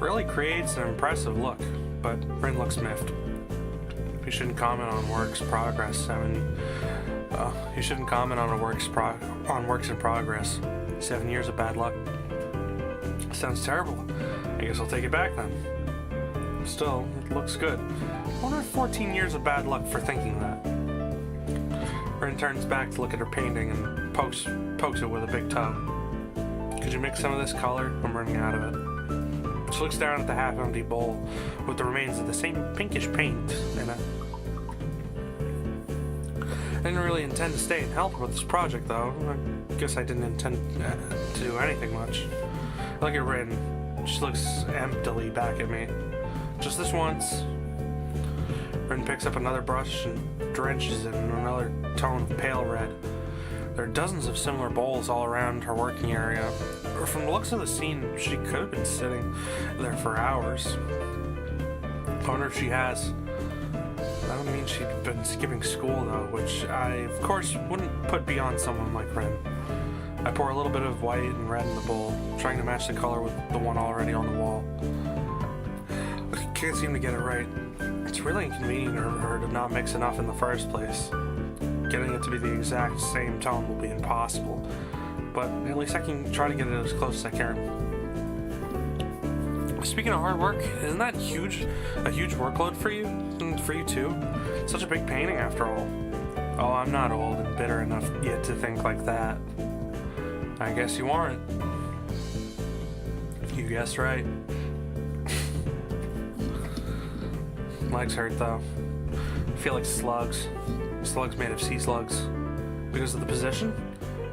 really creates an impressive look, but Rin looks miffed. You shouldn't comment on works progress. You shouldn't comment on works in progress. 7 years of bad luck. Sounds terrible. I guess I'll take it back then. Still, it looks good. I wonder if 14 years of bad luck for thinking that. Rin turns back to look at her painting and pokes it with a big toe. Could you mix some of this color? I'm running out of it. She looks down at the half-empty bowl with the remains of the same pinkish paint in it. I didn't really intend to stay and help her with this project, though. I guess I didn't intend to do anything much. I look at Rin. She looks emptily back at me. Just this once. Rin picks up another brush and drenches it in another tone of pale red. There are dozens of similar bowls all around her working area. From the looks of the scene, she could have been sitting there for hours. I wonder if she has. That would mean she'd been skipping school, though, which I, of course, wouldn't put beyond someone like Rin. I pour a little bit of white and red in the bowl, trying to match the color with the one already on the wall. I can't seem to get it right. It's really inconvenient for her to not mix enough in the first place. Getting it to be the exact same tone will be impossible, but at least I can try to get it as close as I can. Speaking of hard work, isn't that a huge workload for you? And for you too? Such a big painting after all. Oh, I'm not old and bitter enough yet to think like that. I guess you aren't. You guessed right. Legs hurt though. I feel like slugs. Slugs made of sea slugs. Because of the position?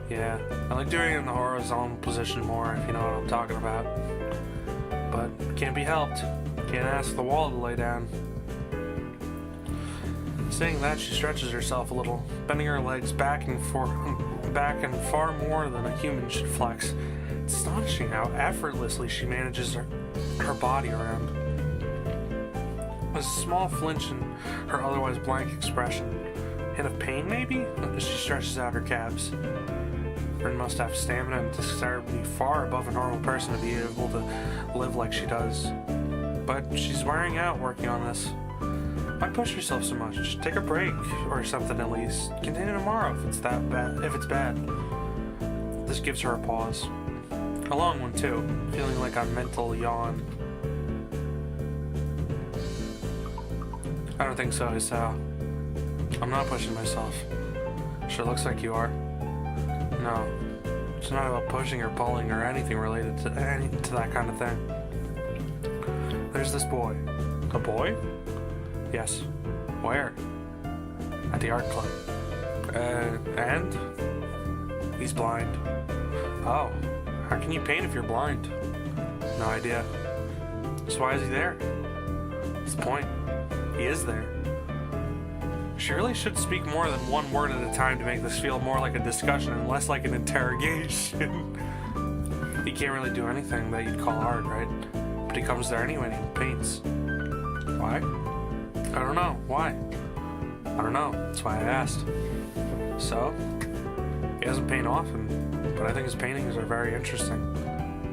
Yeah, I like doing it in the horizontal position more, if you know what I'm talking about. But can't be helped. Can't ask the wall to lay down. Saying that, she stretches herself a little, bending her legs back and far more than a human should flex. It's astonishing how effortlessly she manages her body around. A small flinch in her otherwise blank expression. Hint of pain, maybe? As she stretches out her calves. Rin must have stamina and dexterity far above a normal person to be able to live like she does. But she's wearing out working on this. Why push yourself so much? Take a break, or something at least. Continue tomorrow if it's bad. This gives her a pause. A long one too, feeling like a mental yawn. I don't think so, Hisao. I'm not pushing myself. Sure looks like you are. No, it's not about pushing or pulling or anything related to that kind of thing. There's this boy. A boy? Yes. Where? At the art club. And? He's blind. Oh, how can you paint if you're blind? No idea. So why is he there? What's the point? He is there. She really should speak more than one word at a time to make this feel more like a discussion and less like an interrogation. He can't really do anything that you'd call art, right? But he comes there anyway and he paints. Why? I don't know. Why? I don't know. That's why I asked. So? He doesn't paint often, but I think his paintings are very interesting.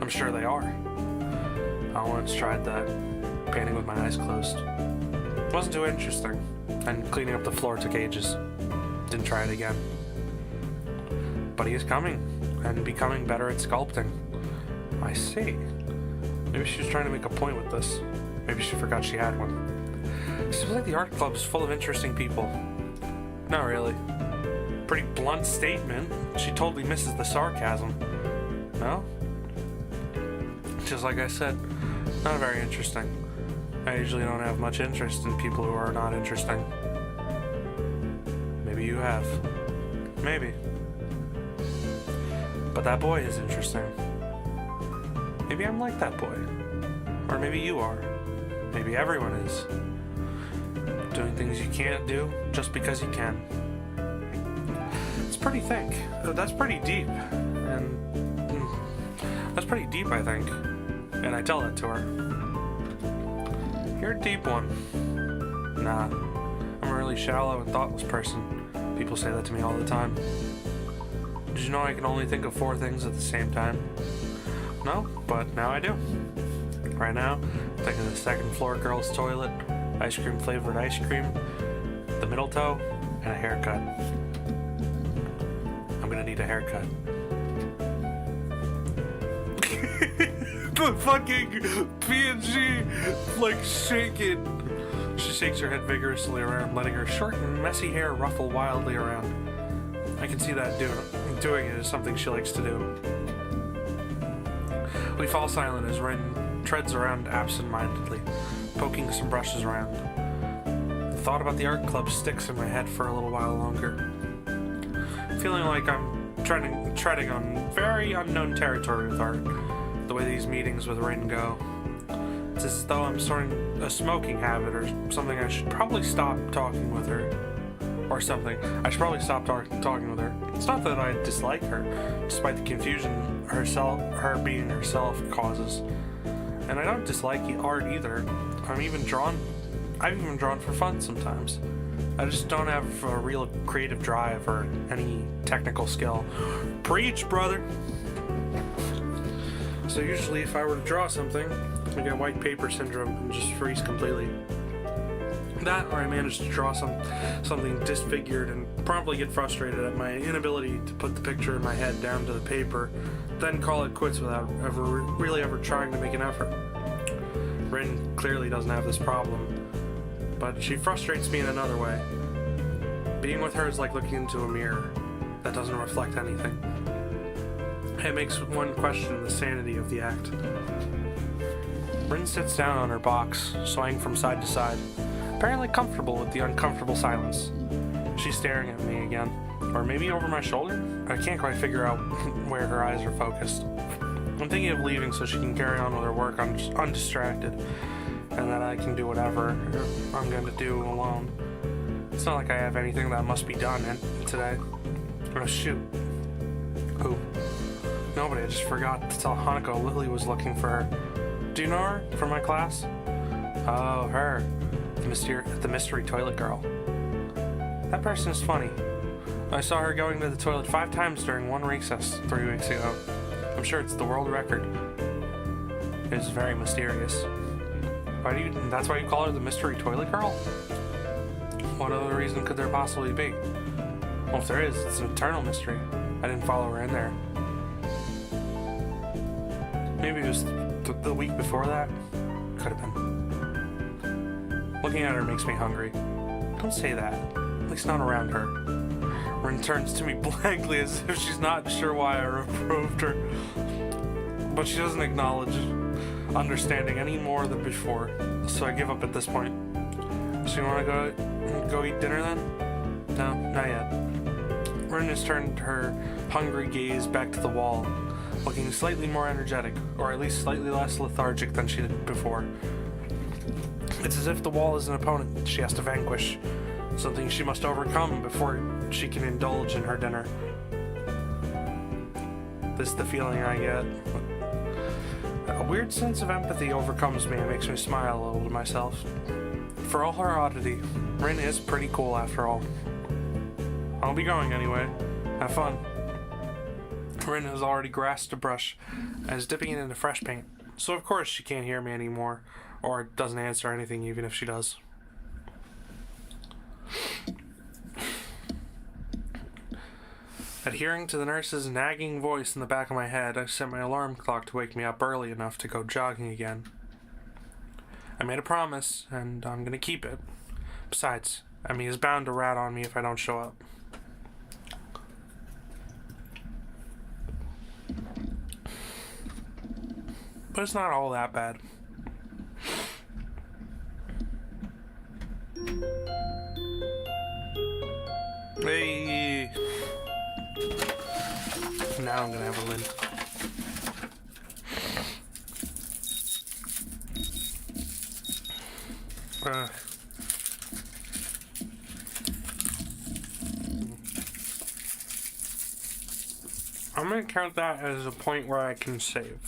I'm sure they are. I once tried that, painting with my eyes closed. It wasn't too interesting. And cleaning up the floor took ages. Didn't try it again. But he is coming, and becoming better at sculpting. I see. Maybe she was trying to make a point with this. Maybe she forgot she had one. It seems like the art club is full of interesting people. Not really. Pretty blunt statement. She totally misses the sarcasm. No? Just like I said, not very interesting. I usually don't have much interest in people who are not interesting. Maybe you have. Maybe. But that boy is interesting. Maybe I'm like that boy. Or maybe you are. Maybe everyone is. Doing things you can't do just because you can. It's pretty thick. That's pretty deep. And that's pretty deep, I think. And I tell that to her. You're a deep one. Nah, I'm a really shallow and thoughtless person. People say that to me all the time. Did you know I can only think of 4 things at the same time? No, but now I do. Right now, I'm thinking of the second floor girl's toilet, ice cream flavored ice cream, the middle toe, and a haircut. I'm gonna need a haircut. The fucking PNG, like, shaking. She shakes her head vigorously around, letting her short and messy hair ruffle wildly around. I can see that doing it is something she likes to do. We fall silent as Rin treads around absent-mindedly, poking some brushes around. The thought about the art club sticks in my head for a little while longer. Feeling like I'm treading on very unknown territory with art. The way these meetings with Rin go. It's as though I'm starting a smoking habit or something. I should probably stop talking with her. Or something. I should probably stop talking with her. It's not that I dislike her, despite the confusion her being herself causes. And I don't dislike art either. I've even drawn for fun sometimes. I just don't have a real creative drive or any technical skill. Preach, brother! So usually if I were to draw something, I get white paper syndrome and just freeze completely. That, or I manage to draw something disfigured and promptly get frustrated at my inability to put the picture in my head down to the paper, then call it quits without ever trying to make an effort. Rin clearly doesn't have this problem, but she frustrates me in another way. Being with her is like looking into a mirror that doesn't reflect anything. It makes one question the sanity of the act. Rin sits down on her box, swaying from side to side, apparently comfortable with the uncomfortable silence. She's staring at me again, or maybe over my shoulder? I can't quite figure out where her eyes are focused. I'm thinking of leaving so she can carry on with her work undistracted, and that I can do whatever I'm going to do alone. It's not like I have anything that must be done today. Oh shoot. Who? Nobody. I just forgot to tell Hanako Lily was looking for her. Do you know her from my class? Oh, her. The mystery toilet girl. That person is funny. I saw her going to the toilet 5 times during one recess 3 weeks ago. I'm sure it's the world record. It is very mysterious. That's why you call her the mystery toilet girl? What other reason could there possibly be? Well, if there is, it's an eternal mystery. I didn't follow her in there. Maybe it was the week before that? Could have been. Looking at her makes me hungry. Don't say that. At least not around her. Rin turns to me blankly as if she's not sure why I reproved her. But she doesn't acknowledge understanding any more than before, so I give up at this point. So you want to go eat dinner then? No, not yet. Rin has turned her hungry gaze back to the wall, looking slightly more energetic, or at least slightly less lethargic than she did before. It's as if the wall is an opponent she has to vanquish, something she must overcome before she can indulge in her dinner. This is the feeling I get. A weird sense of empathy overcomes me and makes me smile a little to myself. For all her oddity, Rin is pretty cool after all. I'll be going anyway. Have fun. Rin has already grasped a brush and is dipping it into fresh paint, so of course she can't hear me anymore, or doesn't answer anything even if she does. Adhering to the nurse's nagging voice in the back of my head, I set my alarm clock to wake me up early enough to go jogging again. I made a promise, and I'm gonna keep it. Besides, Emmy is bound to rat on me if I don't show up. But it's not all that bad. Hey! Now I'm gonna have a lint. I'm gonna count that as a point where I can save.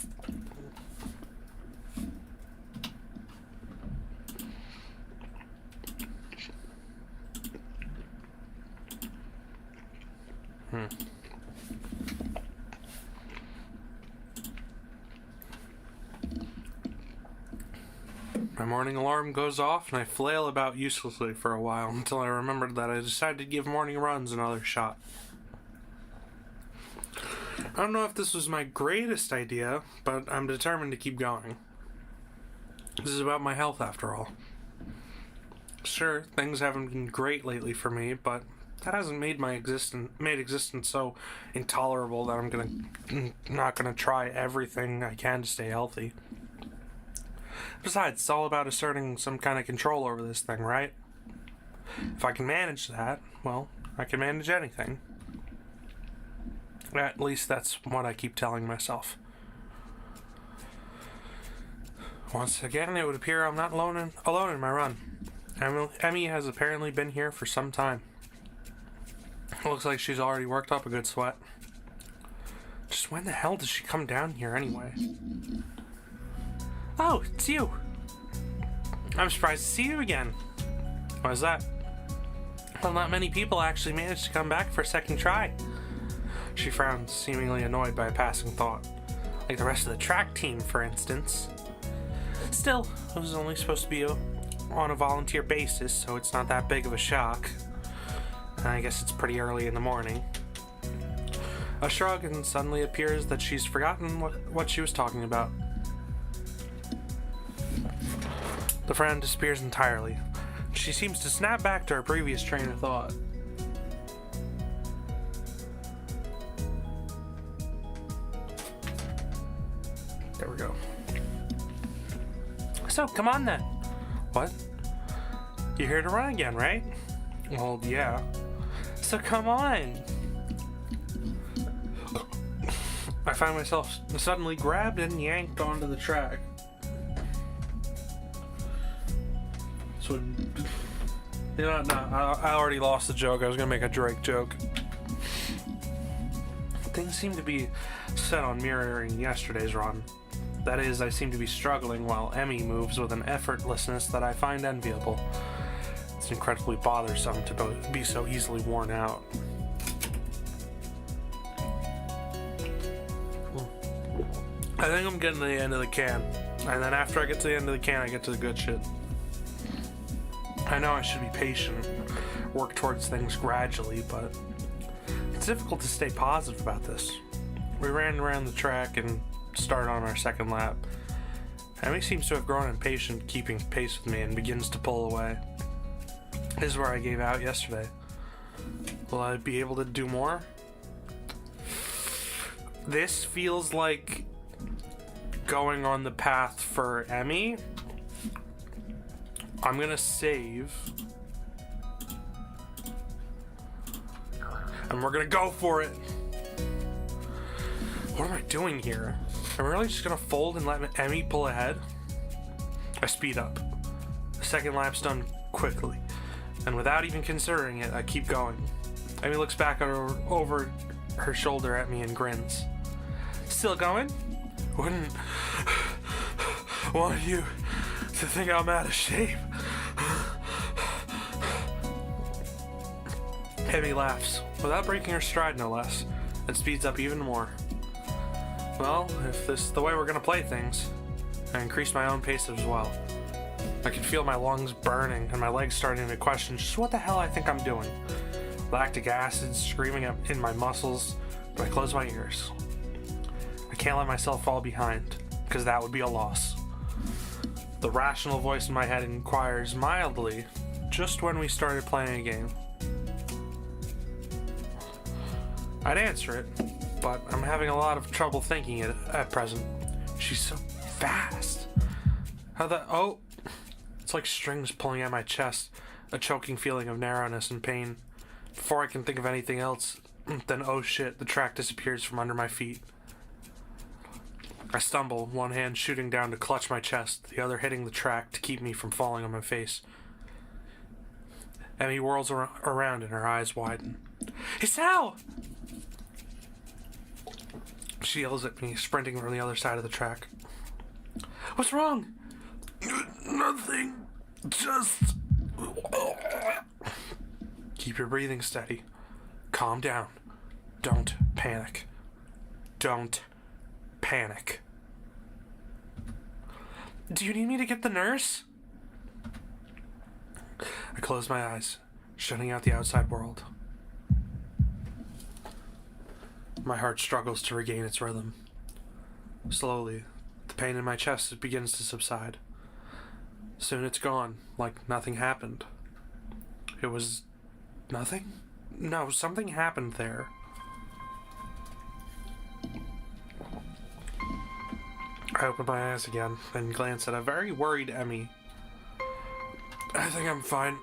My morning alarm goes off and I flail about uselessly for a while until I remembered that I decided to give morning runs another shot. I don't know if this was my greatest idea, but I'm determined to keep going. This is about my health after all. Sure, things haven't been great lately for me, but that hasn't made existence so intolerable that I'm not gonna try everything I can to stay healthy. Besides, it's all about asserting some kind of control over this thing, right? If I can manage that, well, I can manage anything. At least that's what I keep telling myself. Once again, it would appear I'm not alone in my run. Emmy has apparently been here for some time. It looks like she's already worked up a good sweat. Just when the hell does she come down here anyway? Oh, it's you. I'm surprised to see you again. Why is that? Well, not many people actually manage to come back for a second try. She frowned, seemingly annoyed by a passing thought. Like the rest of the track team, for instance. Still, it was only supposed to be on a volunteer basis, so it's not that big of a shock. And I guess it's pretty early in the morning. A shrug, and suddenly appears that she's forgotten what she was talking about. The frown disappears entirely. She seems to snap back to her previous train of thought. There we go. So, come on then. What? You're here to run again, right? Well, yeah. So come on. I find myself suddenly grabbed and yanked onto the track. So, you know, no, I already lost the joke. I was gonna make a Drake joke. Things seem to be set on mirroring yesterday's run. That is, I seem to be struggling while Emmy moves with an effortlessness that I find enviable. It's incredibly bothersome to be so easily worn out. I think I'm getting to the end of the can, and then after I get to the end of the can, I get to the good shit. I know I should be patient, work towards things gradually, but it's difficult to stay positive about this. We ran around the track and started on our second lap. Emmy seems to have grown impatient, keeping pace with me, and begins to pull away. This is where I gave out yesterday. Will I be able to do more? This feels like going on the path for Emmy. I'm gonna save. And we're gonna go for it. What am I doing here? I'm really just gonna fold and let Emmy pull ahead? I speed up. The second lap's done quickly, and without even considering it, I keep going. Emmy looks back over her shoulder at me and grins. Still going? Wouldn't want you to think I'm out of shape. Emmy laughs, without breaking her stride no less, and speeds up even more. Well, if this is the way we're gonna play things, I increase my own pace as well. I can feel my lungs burning and my legs starting to question just what the hell I think I'm doing. Lactic acid screaming up in my muscles, but I close my ears. I can't let myself fall behind, because that would be a loss. The rational voice in my head inquires mildly just when we started playing a game. I'd answer it, but I'm having a lot of trouble thinking it at present. She's so fast. It's like strings pulling at my chest, a choking feeling of narrowness and pain. Before I can think of anything else, then oh shit, the track disappears from under my feet. I stumble, one hand shooting down to clutch my chest, the other hitting the track to keep me from falling on my face. Emmy whirls around and her eyes widen. Isao! She yells at me, sprinting from the other side of the track. What's wrong? Nothing. Just... Keep your breathing steady. Calm down. Don't panic. Don't panic. Do you need me to get the nurse? I close my eyes, shutting out the outside world. My heart struggles to regain its rhythm. Slowly, the pain in my chest begins to subside. Soon it's gone, like nothing happened. It was nothing? No, something happened there. I open my eyes again and glance at a very worried Emmy. I think I'm fine.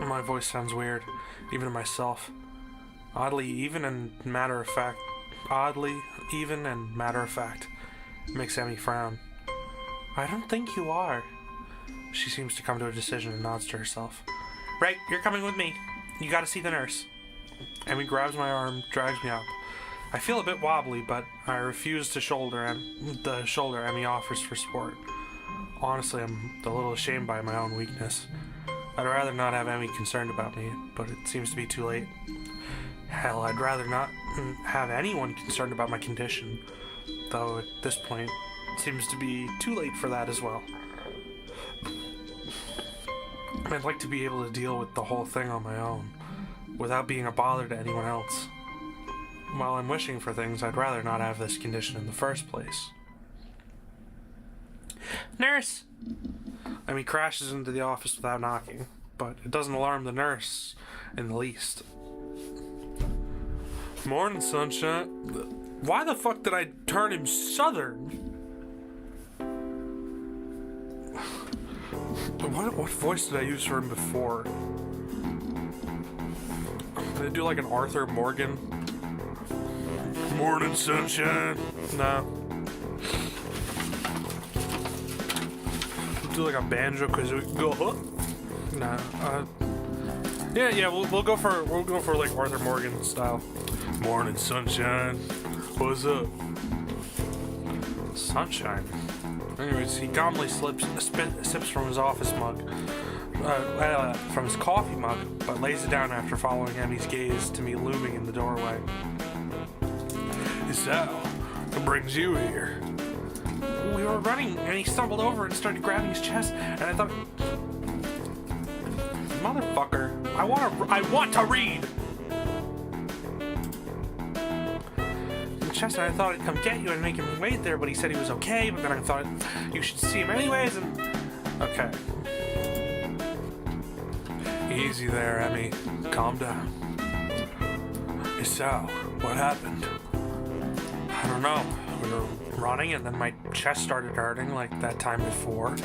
My voice sounds weird, even to myself. Oddly even and matter of fact, makes Emmy frown. I don't think you are. She seems to come to a decision and nods to herself. Right, you're coming with me. You gotta see the nurse. Emmy grabs my arm, drags me up. I feel a bit wobbly, but I refuse the shoulder Emmy offers for support. Honestly, I'm a little ashamed by my own weakness. I'd rather not have Emmy concerned about me, but it seems to be too late. Hell, I'd rather not have anyone concerned about my condition, though at this point, it seems to be too late for that as well. I'd like to be able to deal with the whole thing on my own, without being a bother to anyone else. While I'm wishing for things, I'd rather not have this condition in the first place. Nurse! Emmy crashes into the office without knocking, but it doesn't alarm the nurse in the least. Morning, sunshine. Why the fuck did I turn him southern? What voice did I use for him before? Did I do like an Arthur Morgan? Morning sunshine. No. Do like a banjo because we go. Nah. Yeah. We'll go for like Arthur Morgan style. Morning sunshine. What's up? Sunshine. Anyways, he calmly sips from his office mug, from his coffee mug, but lays it down after following Emmy's gaze to me looming in the doorway. So, what brings you here? We were running, and he stumbled over and started grabbing his chest, and I thought, motherfucker, I want to read. Chest, and I thought I'd come get you and make him wait there, but he said he was okay, but then I thought you should see him anyways, and... Okay. Easy there, Emmy. Calm down. So, what happened? I don't know. We were running, and then my chest started hurting like that time before,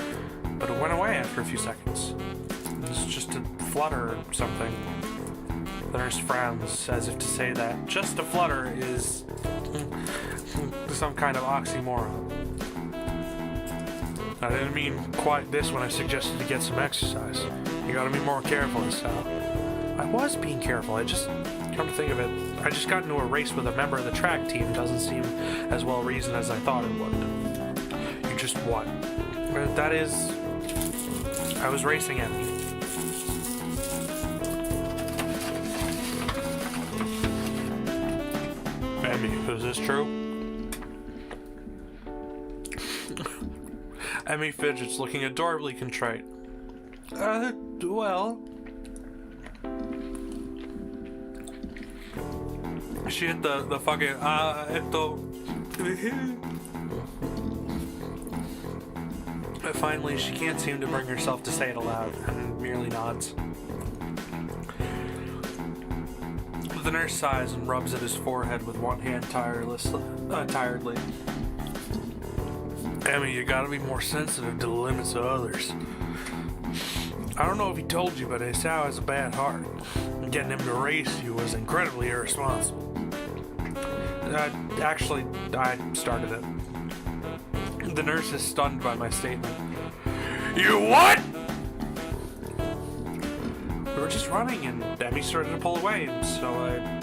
but it went away after a few seconds. It was just a flutter or something. The nurse frowns, as if to say that just a flutter is some kind of oxymoron. I didn't mean quite this when I suggested to get some exercise. You gotta be more careful, Sal. I was being careful, I just... Come to think of it, I just got into a race with a member of the track team. Doesn't seem as well reasoned as I thought it would. You just what? That is... I was racing Emmy. Emmy, is this true? Emmy fidgets, looking adorably contrite. Well... She hit the fucking, Finally, she can't seem to bring herself to say it aloud, and merely nods. The nurse sighs and rubs at his forehead with one hand tiredly. Emmy, you gotta be more sensitive to the limits of others. I don't know if he told you, but Esau has a bad heart. Getting him to race you was incredibly irresponsible. Actually, I started it. The nurse is stunned by my statement. You what? We were just running, and Emmy started to pull away, so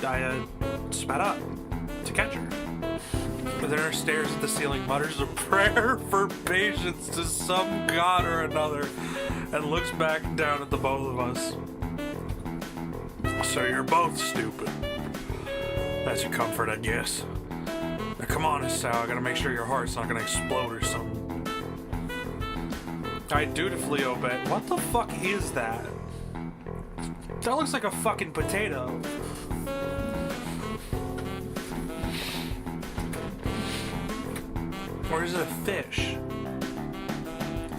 I sped up to catch her. The nurse stares at the ceiling, mutters a prayer for patience to some god or another, and looks back down at the both of us. So you're both stupid. That's your comfort, I guess. Now come on, Sal, I gotta make sure your heart's not gonna explode or something. I dutifully obey. What the fuck is that? That looks like a fucking potato. Or is it a fish?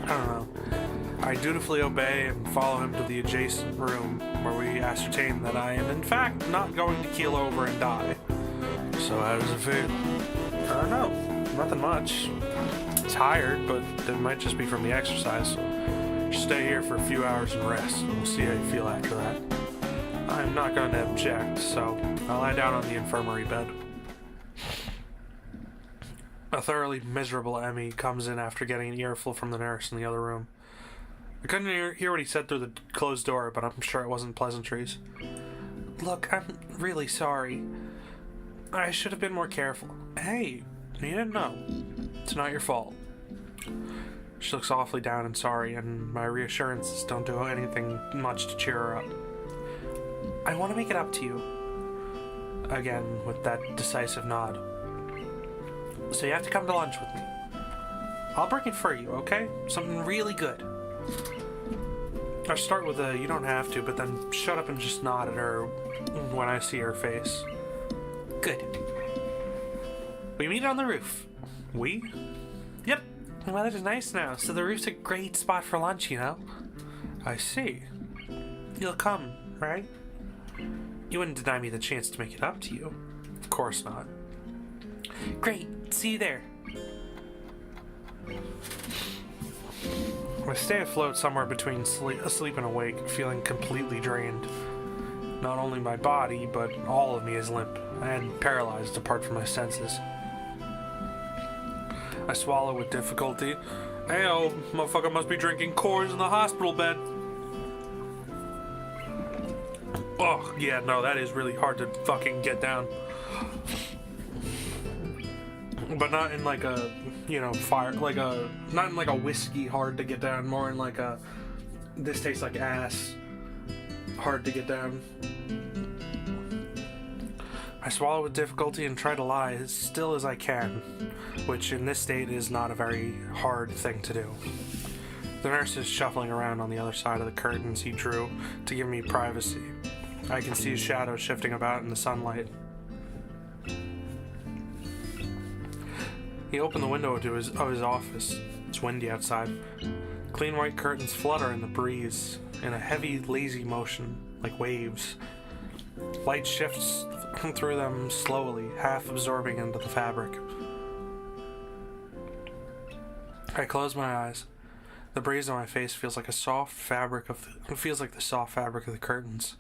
I don't know. I dutifully obey and follow him to the adjacent room where we ascertain that I am in fact not going to keel over and die. So how does it feel? I don't know. Nothing much. Tired, but it might just be from the exercise. Just stay here for a few hours and rest, and we'll see how you feel after that. I'm not going to object, so I'll lie down on the infirmary bed. A thoroughly miserable Emmy comes in after getting an earful from the nurse in the other room. I couldn't hear what he said through the closed door, but I'm sure it wasn't pleasantries. Look, I'm really sorry. I should have been more careful. Hey, you didn't know. It's not your fault. She looks awfully down and sorry, and my reassurances don't do anything much to cheer her up. I want to make it up to you. Again, with that decisive nod. So you have to come to lunch with me. I'll bring it for you, okay? Something really good. I'll start with a you don't have to, but then shut up and just nod at her when I see her face. Good. We meet on the roof. We? Yep. The weather's nice now, so the roof's a great spot for lunch, you know? I see. You'll come, right? You wouldn't deny me the chance to make it up to you. Of course not. Great. See you there. I stay afloat somewhere between asleep and awake, feeling completely drained. Not only my body, but all of me is limp and paralyzed apart from my senses. I swallow with difficulty. Hey-oh, motherfucker must be drinking Coors in the hospital bed. Oh, yeah, no, that is really hard to fucking get down. But not in like a, not in like a whiskey hard to get down, more in like a, this tastes like ass hard to get down. I swallow with difficulty and try to lie as still as I can, which in this state is not a very hard thing to do. The nurse is shuffling around on the other side of the curtains he drew to give me privacy. I can see his shadow shifting about in the sunlight. He opened the window of his office. It's windy outside. Clean white curtains flutter in the breeze, in a heavy, lazy motion, like waves. Light shifts through them slowly, half absorbing into the fabric. I close my eyes. The breeze on my face feels like the soft fabric of the curtains.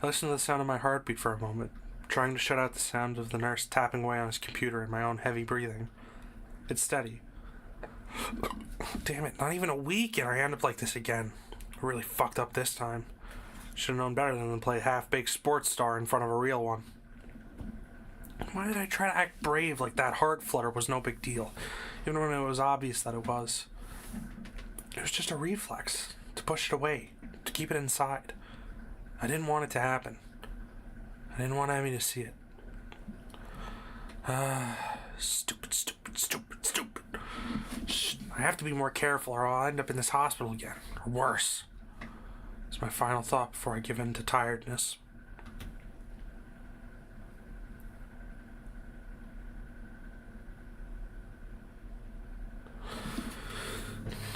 I listen to the sound of my heartbeat for a moment, trying to shut out the sound of the nurse tapping away on his computer and my own heavy breathing. It's steady. Damn it, not even a week and I end up like this again. I really fucked up this time. Should have known better than to play half-baked sports star in front of a real one. Why did I try to act brave like that heart flutter was no big deal, even when it was obvious that it was? It was just a reflex, to push it away, to keep it inside. I didn't want it to happen. I didn't want Amy to see it. Stupid. Shh, I have to be more careful or I'll end up in this hospital again, or worse. It's my final thought before I give in to tiredness.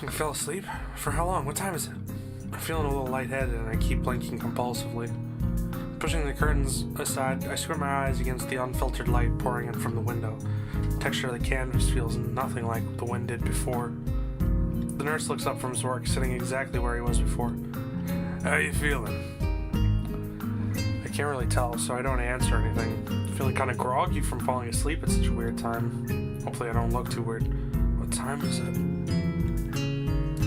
I fell asleep? For how long? What time is it? I'm feeling a little lightheaded and I keep blinking compulsively. Pushing the curtains aside, I squint my eyes against the unfiltered light pouring in from the window. The texture of the canvas feels nothing like what the wind did before. The nurse looks up from his work, sitting exactly where he was before. How you feeling? I can't really tell, so I don't answer anything. I'm feeling kind of groggy from falling asleep at such a weird time. Hopefully I don't look too weird. What time is it?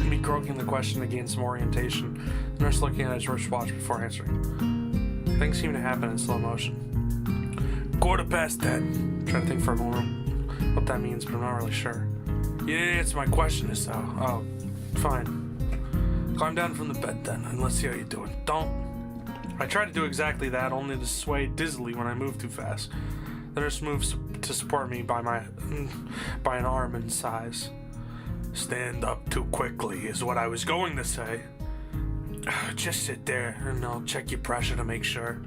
Me croaking the question to gain some orientation. The nurse looking at his wristwatch before answering. Things seem to happen in slow motion. 10:15. I'm trying to think for a moment what that means, but I'm not really sure. You didn't answer my question this though. Oh, fine. Climb down from the bed then, and let's see how you're doing. Don't. I try to do exactly that, only to sway dizzily when I move too fast. The nurse moves to support me by an arm and sighs. Stand up too quickly is what I was going to say. Just sit there and I'll check your pressure to make sure.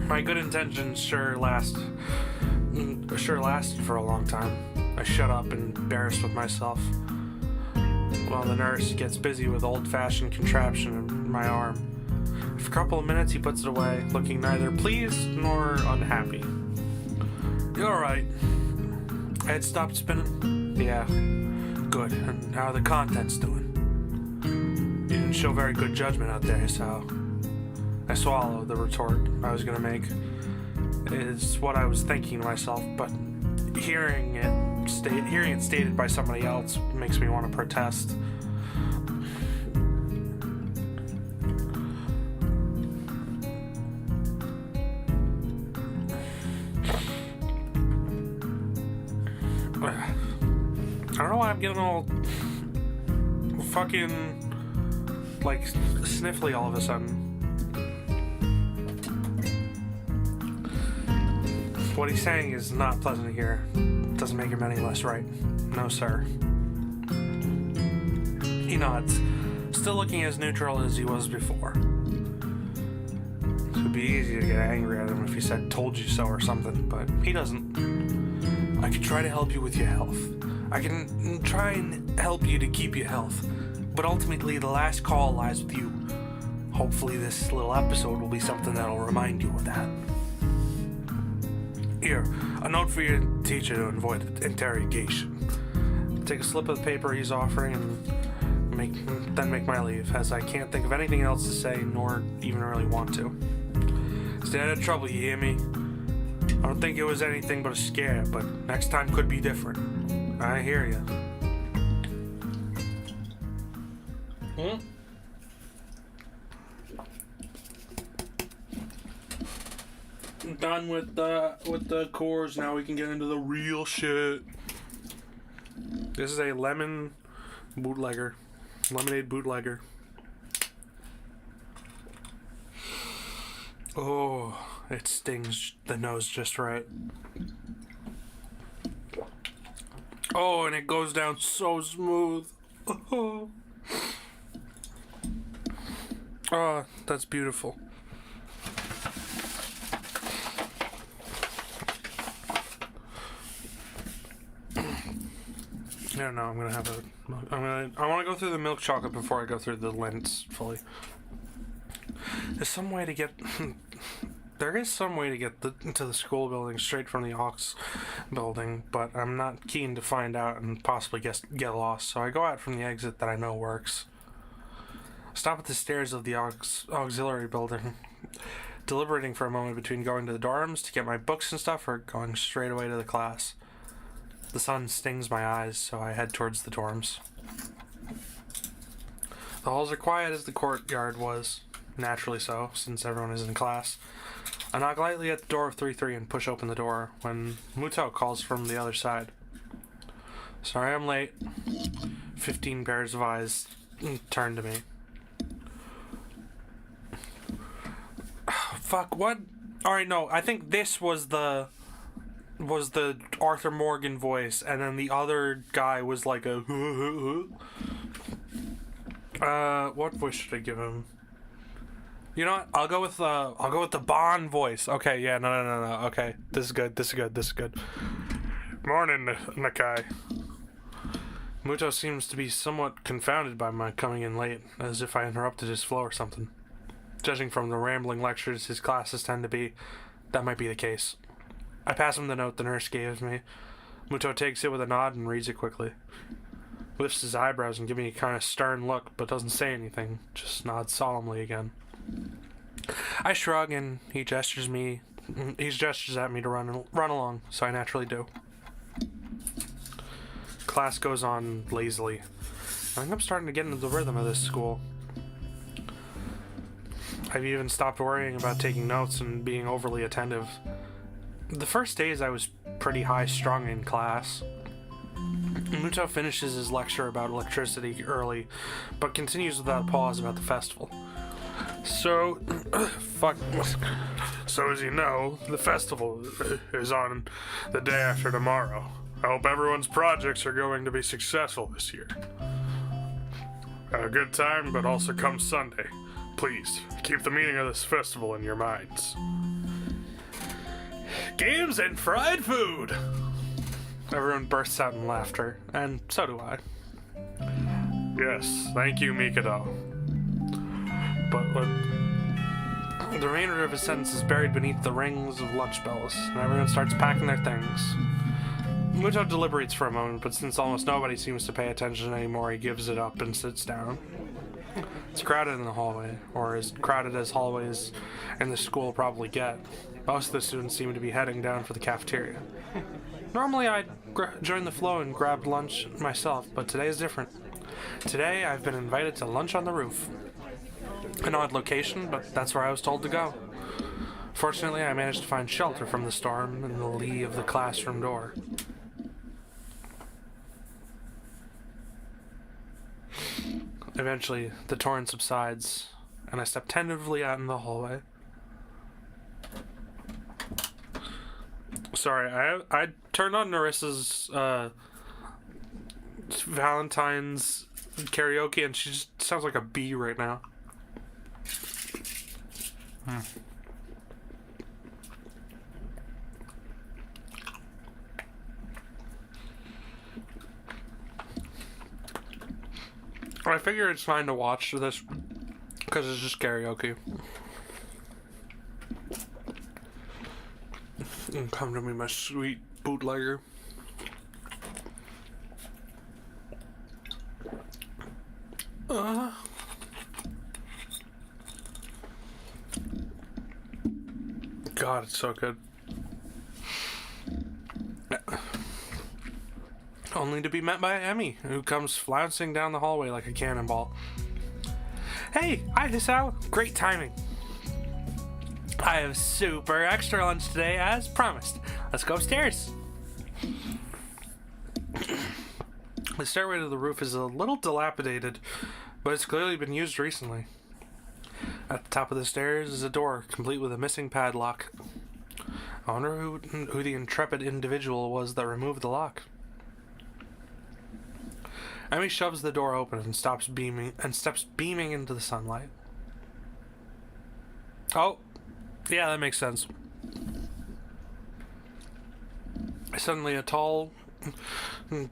My good intentions sure lasted for a long time. I shut up, embarrassed with myself, while the nurse gets busy with old-fashioned contraption in my arm. For a couple of minutes he puts it away, looking neither pleased nor unhappy. You alright? I had stopped spinning. Yeah, good. And how are the contents doing? You didn't show very good judgment out there, so... I swallowed the retort I was gonna make. It's what I was thinking to myself, but hearing it stated by somebody else makes me want to protest. I don't know why I'm getting all fucking like sniffly all of a sudden. What he's saying is not pleasant to hear. It doesn't make him any less right. No, sir. He nods, still looking as neutral as he was before. It would be easy to get angry at him if he said told you so or something, but he doesn't. I can try to help you with your health. I can try and help you to keep your health, but ultimately the last call lies with you. Hopefully this little episode will be something that'll remind you of that. Here, a note for your teacher to avoid interrogation. take a slip of the paper he's offering and then make my leave, as I can't think of anything else to say, nor even really want to. Stay out of trouble, you hear me? I don't think it was anything but a scare, but next time could be different. I hear ya. Done with the cores. Now we can get into the real shit. This is a lemonade bootlegger. Oh, it stings the nose just right. Oh, and it goes down so smooth. Oh, that's beautiful. I don't know. I want to go through the milk chocolate before I go through the Lindt fully. There's some way to get. There is some way to get into the school building straight from the Aux building, but I'm not keen to find out and possibly get lost. So I go out from the exit that I know works. Stop at the stairs of the auxiliary building, deliberating for a moment between going to the dorms to get my books and stuff or going straight away to the class. The sun stings my eyes, so I head towards the dorms. The halls are quiet as the courtyard was, naturally so, since everyone is in class. I knock lightly at the door of 3-3 and push open the door when Muto calls from the other side. Sorry I'm late. 15 pairs of eyes turn to me. Fuck, what? Alright, no, I think this was the Arthur Morgan voice, and then the other guy was like a what voice should I give him? You know what? I'll go with the Bond voice. Okay, yeah, no. Okay, this is good. Morning, Nakai. Muto seems to be somewhat confounded by my coming in late, as if I interrupted his flow or something. Judging from the rambling lectures his classes tend to be, that might be the case. I pass him the note the nurse gave me. Muto takes it with a nod and reads it quickly. Lifts his eyebrows and gives me a kind of stern look, but doesn't say anything, just nods solemnly again. I shrug and he gestures at me to run along, so I naturally do. Class goes on lazily. I think I'm starting to get into the rhythm of this school. I've even stopped worrying about taking notes and being overly attentive. The first days I was pretty high-strung in class. Muto finishes his lecture about electricity early, but continues without pause about the festival. So, So as you know, the festival is on the day after tomorrow. I hope everyone's projects are going to be successful this year. Have a good time, but also come Sunday. Please, keep the meaning of this festival in your minds. Games and fried food! Everyone bursts out in laughter, and so do I. Yes, thank you, Mikado. But the remainder of his sentence is buried beneath the rings of lunch bells, and everyone starts packing their things. Muto deliberates for a moment, but since almost nobody seems to pay attention anymore, he gives it up and sits down. It's crowded in the hallway, or as crowded as hallways in the school probably get. Most of the students seem to be heading down for the cafeteria. Normally I'd join the flow and grab lunch myself, but today is different. Today I've been invited to lunch on the roof. An odd location, but that's where I was told to go. Fortunately, I managed to find shelter from the storm in the lee of the classroom door. Eventually, the torrent subsides, and I step tentatively out in the hallway. Sorry, I turned on Narissa's Valentine's karaoke, and she just sounds like a bee right now. I figure it's fine to watch this because it's just karaoke. And come to me, my sweet bootlegger. God, it's so good. Only to be met by Emmy, who comes flouncing down the hallway like a cannonball. Hey, hi Hisao. Great timing. I have super extra lunch today, as promised. Let's go upstairs. The stairway to the roof is a little dilapidated, but it's clearly been used recently. At the top of the stairs is a door, complete with a missing padlock. I wonder who the intrepid individual was that removed the lock. Emmy shoves the door open and steps beaming into the sunlight. Oh, yeah, that makes sense. Suddenly, a tall,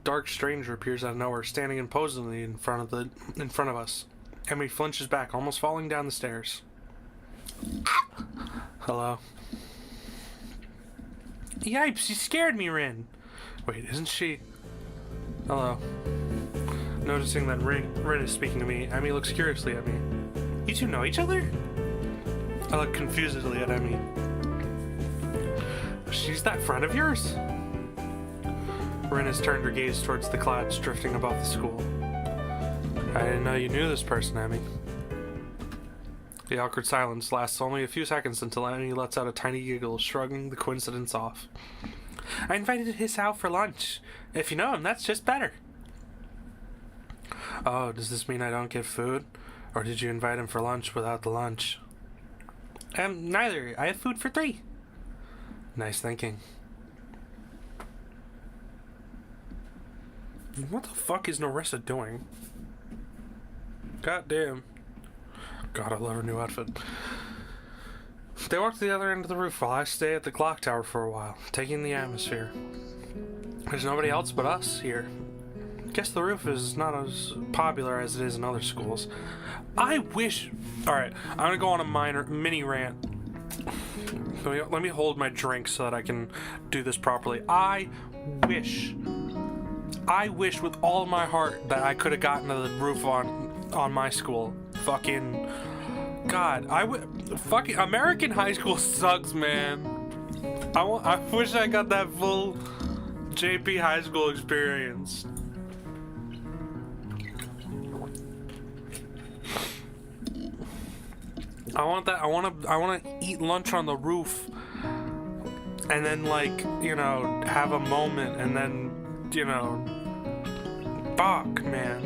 dark stranger appears out of nowhere, standing imposingly in front of us. Emmy flinches back, almost falling down the stairs. Hello. Yipes, you scared me, Rin. Wait, isn't she? Hello. Noticing that Rin is speaking to me, Emmy looks curiously at me. You two know each other? I look confusedly at Emmy. She's that friend of yours? Rin has turned her gaze towards the clouds drifting above the school. I didn't know you knew this person, Emmy. The awkward silence lasts only a few seconds until Emmy lets out a tiny giggle, shrugging the coincidence off. I invited Hisao for lunch. If you know him, that's just better. Oh, does this mean I don't get food? Or did you invite him for lunch without the lunch? Neither. I have food for 3. Nice thinking. What the fuck is Narissa doing? God damn. God, I love her new outfit. They walk to the other end of the roof while I stay at the clock tower for a while, taking the atmosphere. There's nobody else but us here. Guess the roof is not as popular as it is in other schools. I wish... Alright, I'm gonna go on a mini rant. Let me hold my drink so that I can do this properly. I wish with all my heart that I could have gotten to the roof on my school. Fucking... God, fucking... American high school sucks, man. I wish I got that full JP high school experience. I want that. I want to eat lunch on the roof, and then, like, you know, have a moment, and then, you know, fuck, man.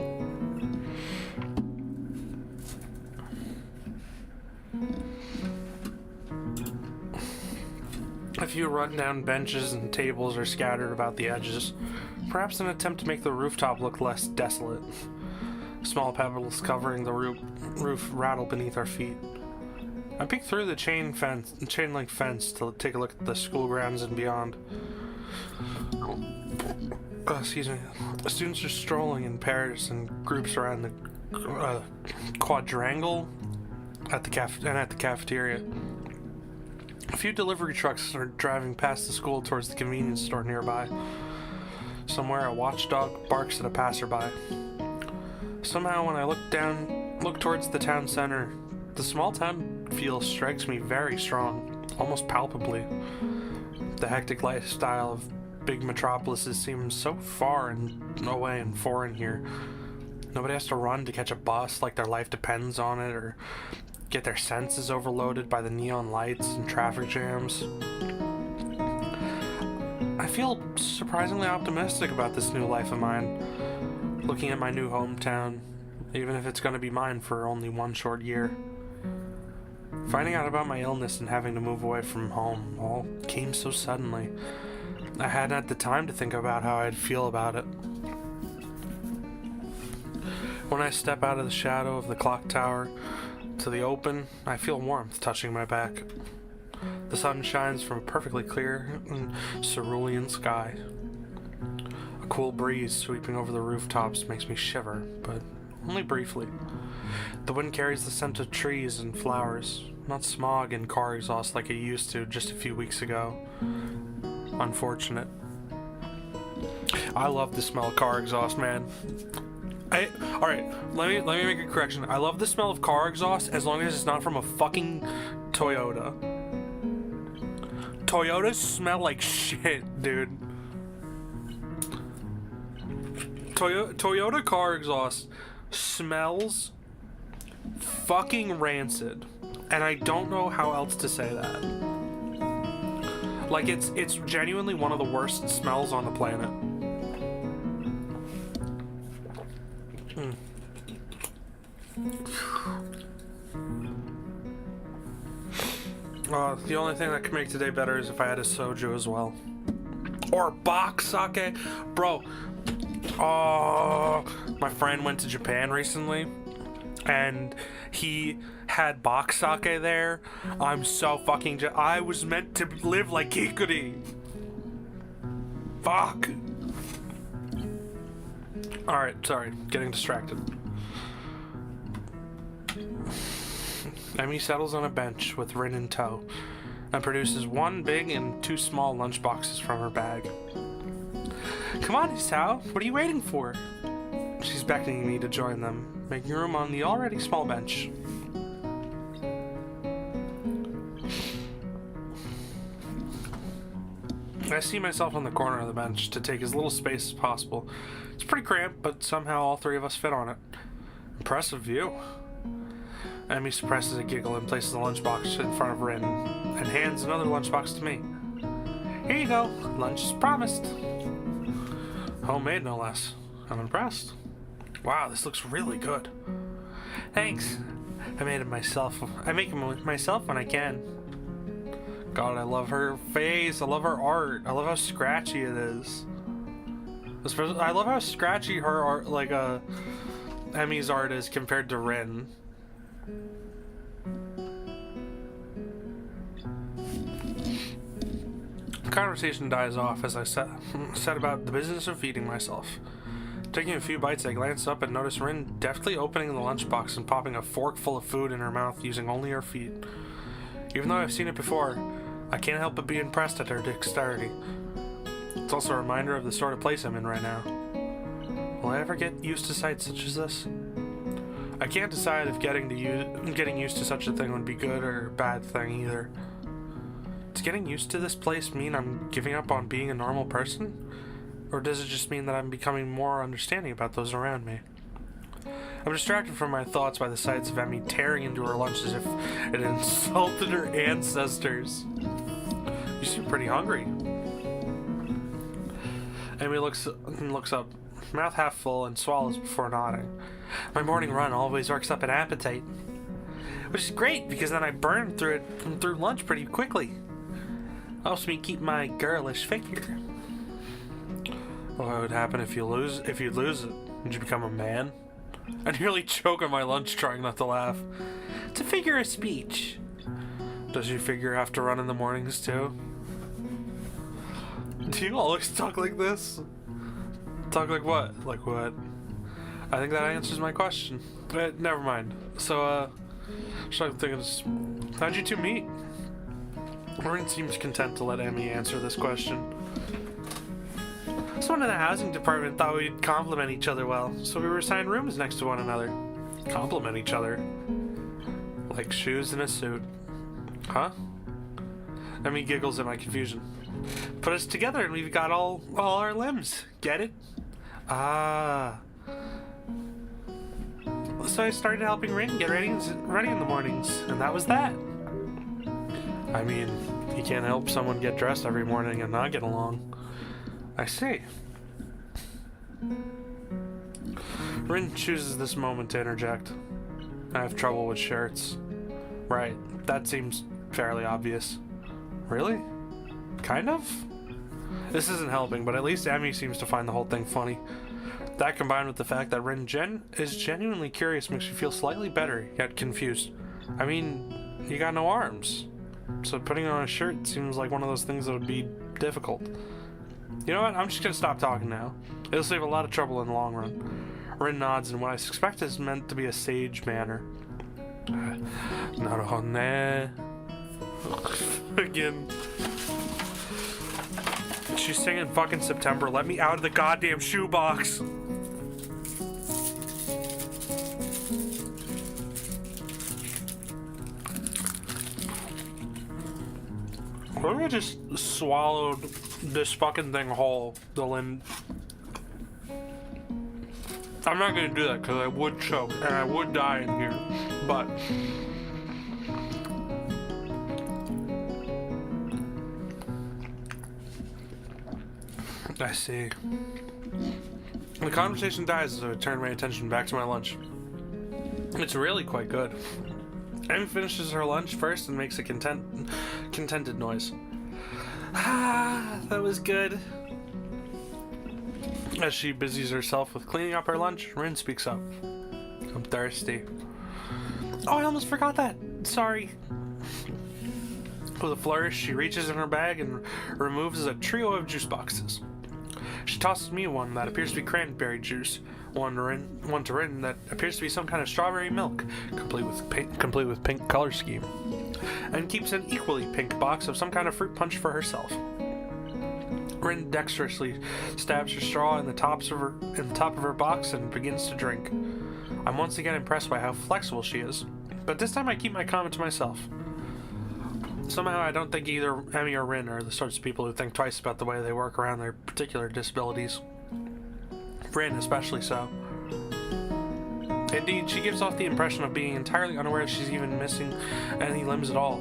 A few run-down benches and tables are scattered about the edges, perhaps an attempt to make the rooftop look less desolate. Small pebbles covering the roof rattle beneath our feet. I peek through the chain-link fence to take a look at the school grounds and beyond. Excuse me. Students are strolling in pairs and groups around the quadrangle at the cafeteria. A few delivery trucks are driving past the school towards the convenience store nearby. Somewhere a watchdog barks at a passerby. Somehow when I look towards the town center, the small town feel strikes me very strong, almost palpably. The hectic lifestyle of big metropolises seems so far and away and foreign here. Nobody has to run to catch a bus like their life depends on it, or get their senses overloaded by the neon lights and traffic jams. I feel surprisingly optimistic about this new life of mine, looking at my new hometown, even if it's going to be mine for only one short year. Finding out about my illness and having to move away from home all came so suddenly. I hadn't had the time to think about how I'd feel about it. When I step out of the shadow of the clock tower to the open, I feel warmth touching my back. The sun shines from a perfectly clear and cerulean sky. A cool breeze sweeping over the rooftops makes me shiver, but only briefly. The wind carries the scent of trees and flowers, not smog and car exhaust like it used to just a few weeks ago. Unfortunate. I love the smell of car exhaust, man. All right. Let me make a correction. I love the smell of car exhaust as long as it's not from a fucking Toyota. Toyotas smell like shit, dude. Toyota car exhaust smells fucking rancid, and I don't know how else to say that. Like it's genuinely one of the worst smells on the planet. The only thing that could make today better is if I had a soju as well. Or box sake. Bro, my friend went to Japan recently, and he had box sake there. I'm so fucking I was meant to live like Kikuri. Fuck. Alright, sorry. Getting distracted. Emmy settles on a bench with Rin in tow and produces one big and two small lunchboxes from her bag. Come on, Isao. What are you waiting for? She's beckoning me to join them, making room on the already small bench. I see myself on the corner of the bench to take as little space as possible. It's pretty cramped, but somehow all three of us fit on it. Impressive view. Emmy suppresses a giggle and places a lunchbox in front of Rin and hands another lunchbox to me. Here you go. Lunch is promised. Homemade, no less. I'm impressed. Wow, this looks really good. Thanks. I made it myself. I make them myself when I can. God, I love her face. I love her art. I love how scratchy it is. I love how scratchy her art, like Emmy's art is compared to Rin. The conversation dies off as I set about the business of feeding myself. Taking a few bites, I glance up and notice Rin deftly opening the lunchbox and popping a fork full of food in her mouth using only her feet. Even though I've seen it before, I can't help but be impressed at her dexterity. It's also a reminder of the sort of place I'm in right now. Will I ever get used to sights such as this? I can't decide if getting used to such a thing would be good or a bad thing either. Does getting used to this place mean I'm giving up on being a normal person? Or does it just mean that I'm becoming more understanding about those around me? I'm distracted from my thoughts by the sights of Emmy tearing into her lunch as if it insulted her ancestors. You seem pretty hungry. Emmy looks up, mouth half full, and swallows before nodding. My morning run always works up an appetite. Which is great, because then I burn through lunch pretty quickly. Helps me keep my girlish figure. What would happen if you lose it? Would you become a man? I nearly choke on my lunch trying not to laugh. It's a figure of speech. Does your figure have to run in the mornings too? Do you always talk like this? Talk like what? Like what? I think that answers my question. Never mind. So, how'd you two meet? Rin seems content to let Emmy answer this question. Someone in the housing department thought we'd complement each other well, so we were assigned rooms next to one another. Complement each other? Like shoes in a suit. Huh? Emmy giggles at my confusion. Put us together and we've got all our limbs. Get it? Ah. So I started helping Rin get ready in the mornings, and that was that. I mean, you can't help someone get dressed every morning and not get along. I see. Rin chooses this moment to interject. I have trouble with shirts. Right, that seems fairly obvious. Really? Kind of? This isn't helping, but at least Emmy seems to find the whole thing funny. That combined with the fact that Rin is genuinely curious makes me feel slightly better, yet confused. I mean, you got no arms. So putting on a shirt seems like one of those things that would be difficult. You know what? I'm just gonna stop talking now. It'll save a lot of trouble in the long run. Rin nods in what I suspect is meant to be a sage manner. Naruhone. Again. She's singing fucking September. Let me out of the goddamn shoebox. What if I just swallowed this fucking thing whole? The Lin. I'm not gonna do that because I would choke and I would die in here. But I see. The conversation dies as I turn my attention back to my lunch. It's really quite good. Amy finishes her lunch first and makes a contented noise. Ah, that was good. As she busies herself with cleaning up her lunch, Rin speaks up. I'm thirsty. Oh, I almost forgot that. Sorry. With a flourish, she reaches in her bag and removes a trio of juice boxes. She tosses me one that appears to be cranberry juice, one to Rin that appears to be some kind of strawberry milk, complete with pink color scheme, and keeps an equally pink box of some kind of fruit punch for herself. Rin dexterously stabs her straw in the top of her box and begins to drink. I'm once again impressed by how flexible she is, but this time I keep my comment to myself. Somehow I don't think either Emmy or Rin are the sorts of people who think twice about the way they work around their particular disabilities. Rin especially so. Indeed, she gives off the impression of being entirely unaware she's even missing any limbs at all.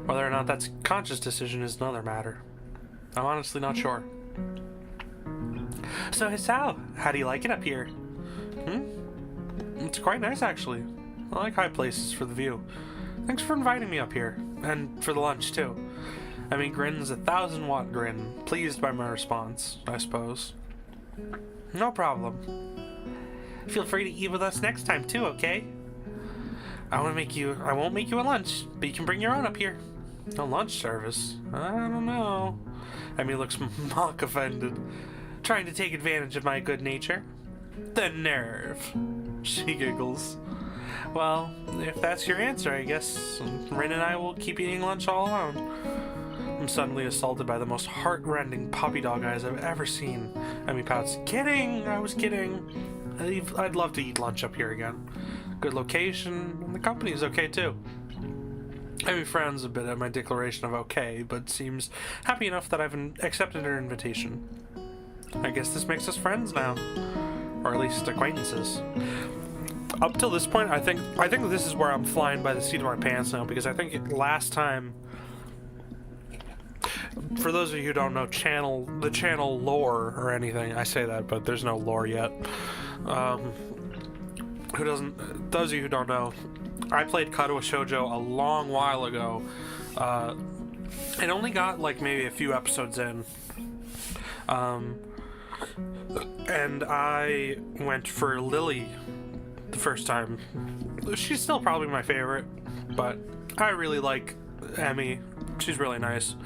Whether or not that's a conscious decision is another matter. I'm honestly not sure. So Hisao, how do you like it up here? It's quite nice actually. I like high places for the view. Thanks for inviting me up here. And for the lunch too. Emmy grins a 1,000-watt grin, pleased by my response, I suppose. No problem. Feel free to eat with us next time too, okay? I won't make you a lunch, but you can bring your own up here. No lunch service? I don't know. Emmy looks mock offended, trying to take advantage of my good nature. The nerve. She giggles. Well, if that's your answer, I guess Rin and I will keep eating lunch all alone. I'm suddenly assaulted by the most heart-rending puppy dog eyes I've ever seen. Emmy pouts. Kidding! I was kidding. I'd love to eat lunch up here again. Good location, and the company's okay too. Emmy frowns a bit at my declaration of okay, but seems happy enough that I've accepted her invitation. I guess this makes us friends now. Or at least acquaintances. Up till this point, I think this is where I'm flying by the seat of my pants now, because I think last time, for those of you who don't know the channel lore or anything, I say that, but there's no lore yet. Those of you who don't know, I played Katawa Shojou a long while ago. It only got like maybe a few episodes in. And I went for Lily the first time. She's still probably my favorite, but I really like Emmy. She's really nice.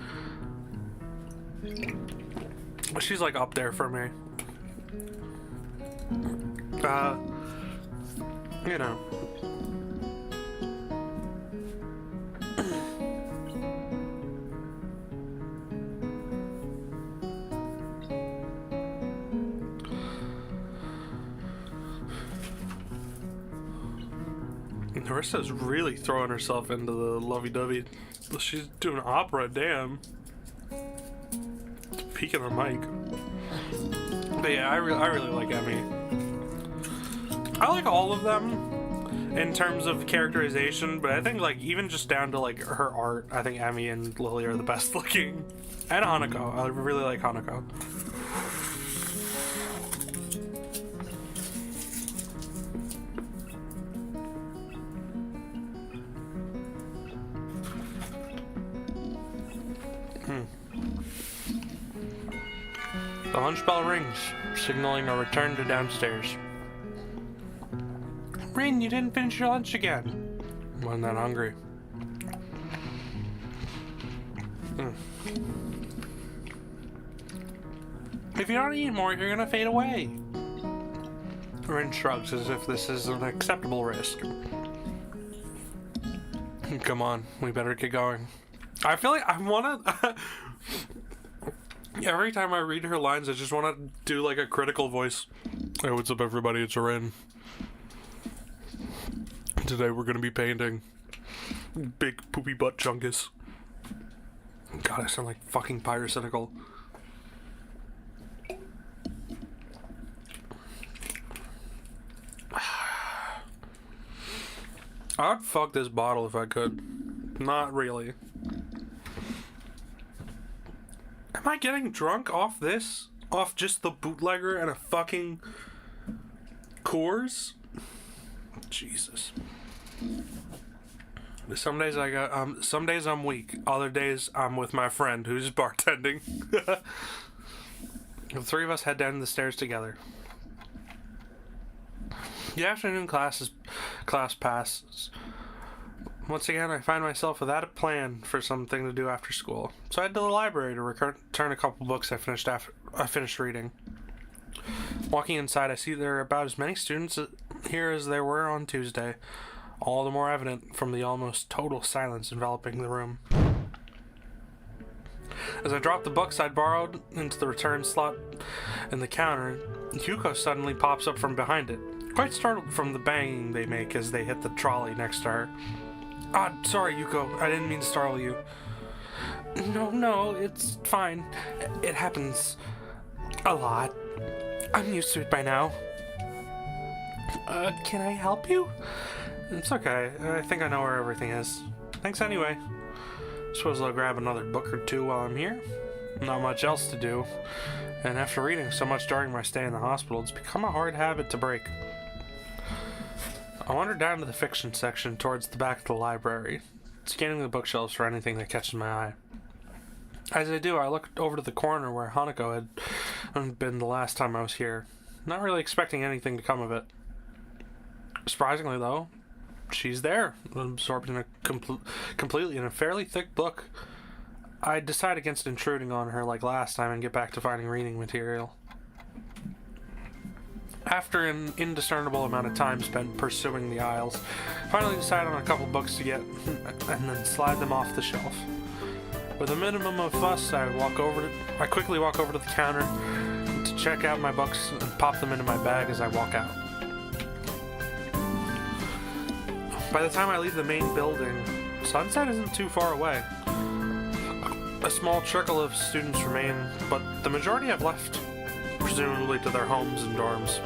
She's like up there for me. You know. Narissa's really throwing herself into the lovey-dovey. She's doing opera, damn. Peeking the mic. But yeah, I really like Emmy. I like all of them in terms of characterization, but I think like even just down to like her art, I think Emmy and Lily are the best looking. And Hanako. I really like Hanako. The lunch bell rings, signaling a return to downstairs. Rin, you didn't finish your lunch again. I wasn't that hungry. If you don't eat more, you're gonna fade away. Rin shrugs as if this is an acceptable risk. Come on, we better get going. I feel like I wanna... Every time I read her lines, I just want to do like a critical voice. Hey, what's up everybody, it's Rin. Today we're going to be painting Big Poopy Butt Chungus. God, I sound like fucking pyrocynical. I would fuck this bottle if I could. Not really. Am I getting drunk off this? Off just the bootlegger and a fucking Coors? Jesus. Some days some days I'm weak. Other days I'm with my friend who's bartending. The three of us head down the stairs together. The afternoon class passes. Once again, I find myself without a plan for something to do after school. So I head to the library to return a couple books I finished reading. Walking inside, I see there are about as many students here as there were on Tuesday. All the more evident from the almost total silence enveloping the room. As I drop the books I'd borrowed into the return slot in the counter, Yuko suddenly pops up from behind it, quite startled from the banging they make as they hit the trolley next to her. Sorry, Yuko. I didn't mean to startle you. No, it's fine. It happens a lot. I'm used to it by now. Can I help you? It's okay. I think I know where everything is. Thanks anyway. Suppose I'll grab another book or two while I'm here. Not much else to do. And after reading so much during my stay in the hospital, it's become a hard habit to break. I wander down to the fiction section towards the back of the library, scanning the bookshelves for anything that catches my eye. As I do, I look over to the corner where Hanako had been the last time I was here, not really expecting anything to come of it. Surprisingly, though, she's there, absorbed in completely in a fairly thick book. I decide against intruding on her like last time and get back to finding reading material. After an indiscernible amount of time spent pursuing the aisles, finally decide on a couple books to get and then slide them off the shelf. With a minimum of fuss, I quickly walk over to the counter to check out my books and pop them into my bag as I walk out. By the time I leave the main building, sunset isn't too far away. A small trickle of students remain, but the majority have left, presumably to their homes and dorms.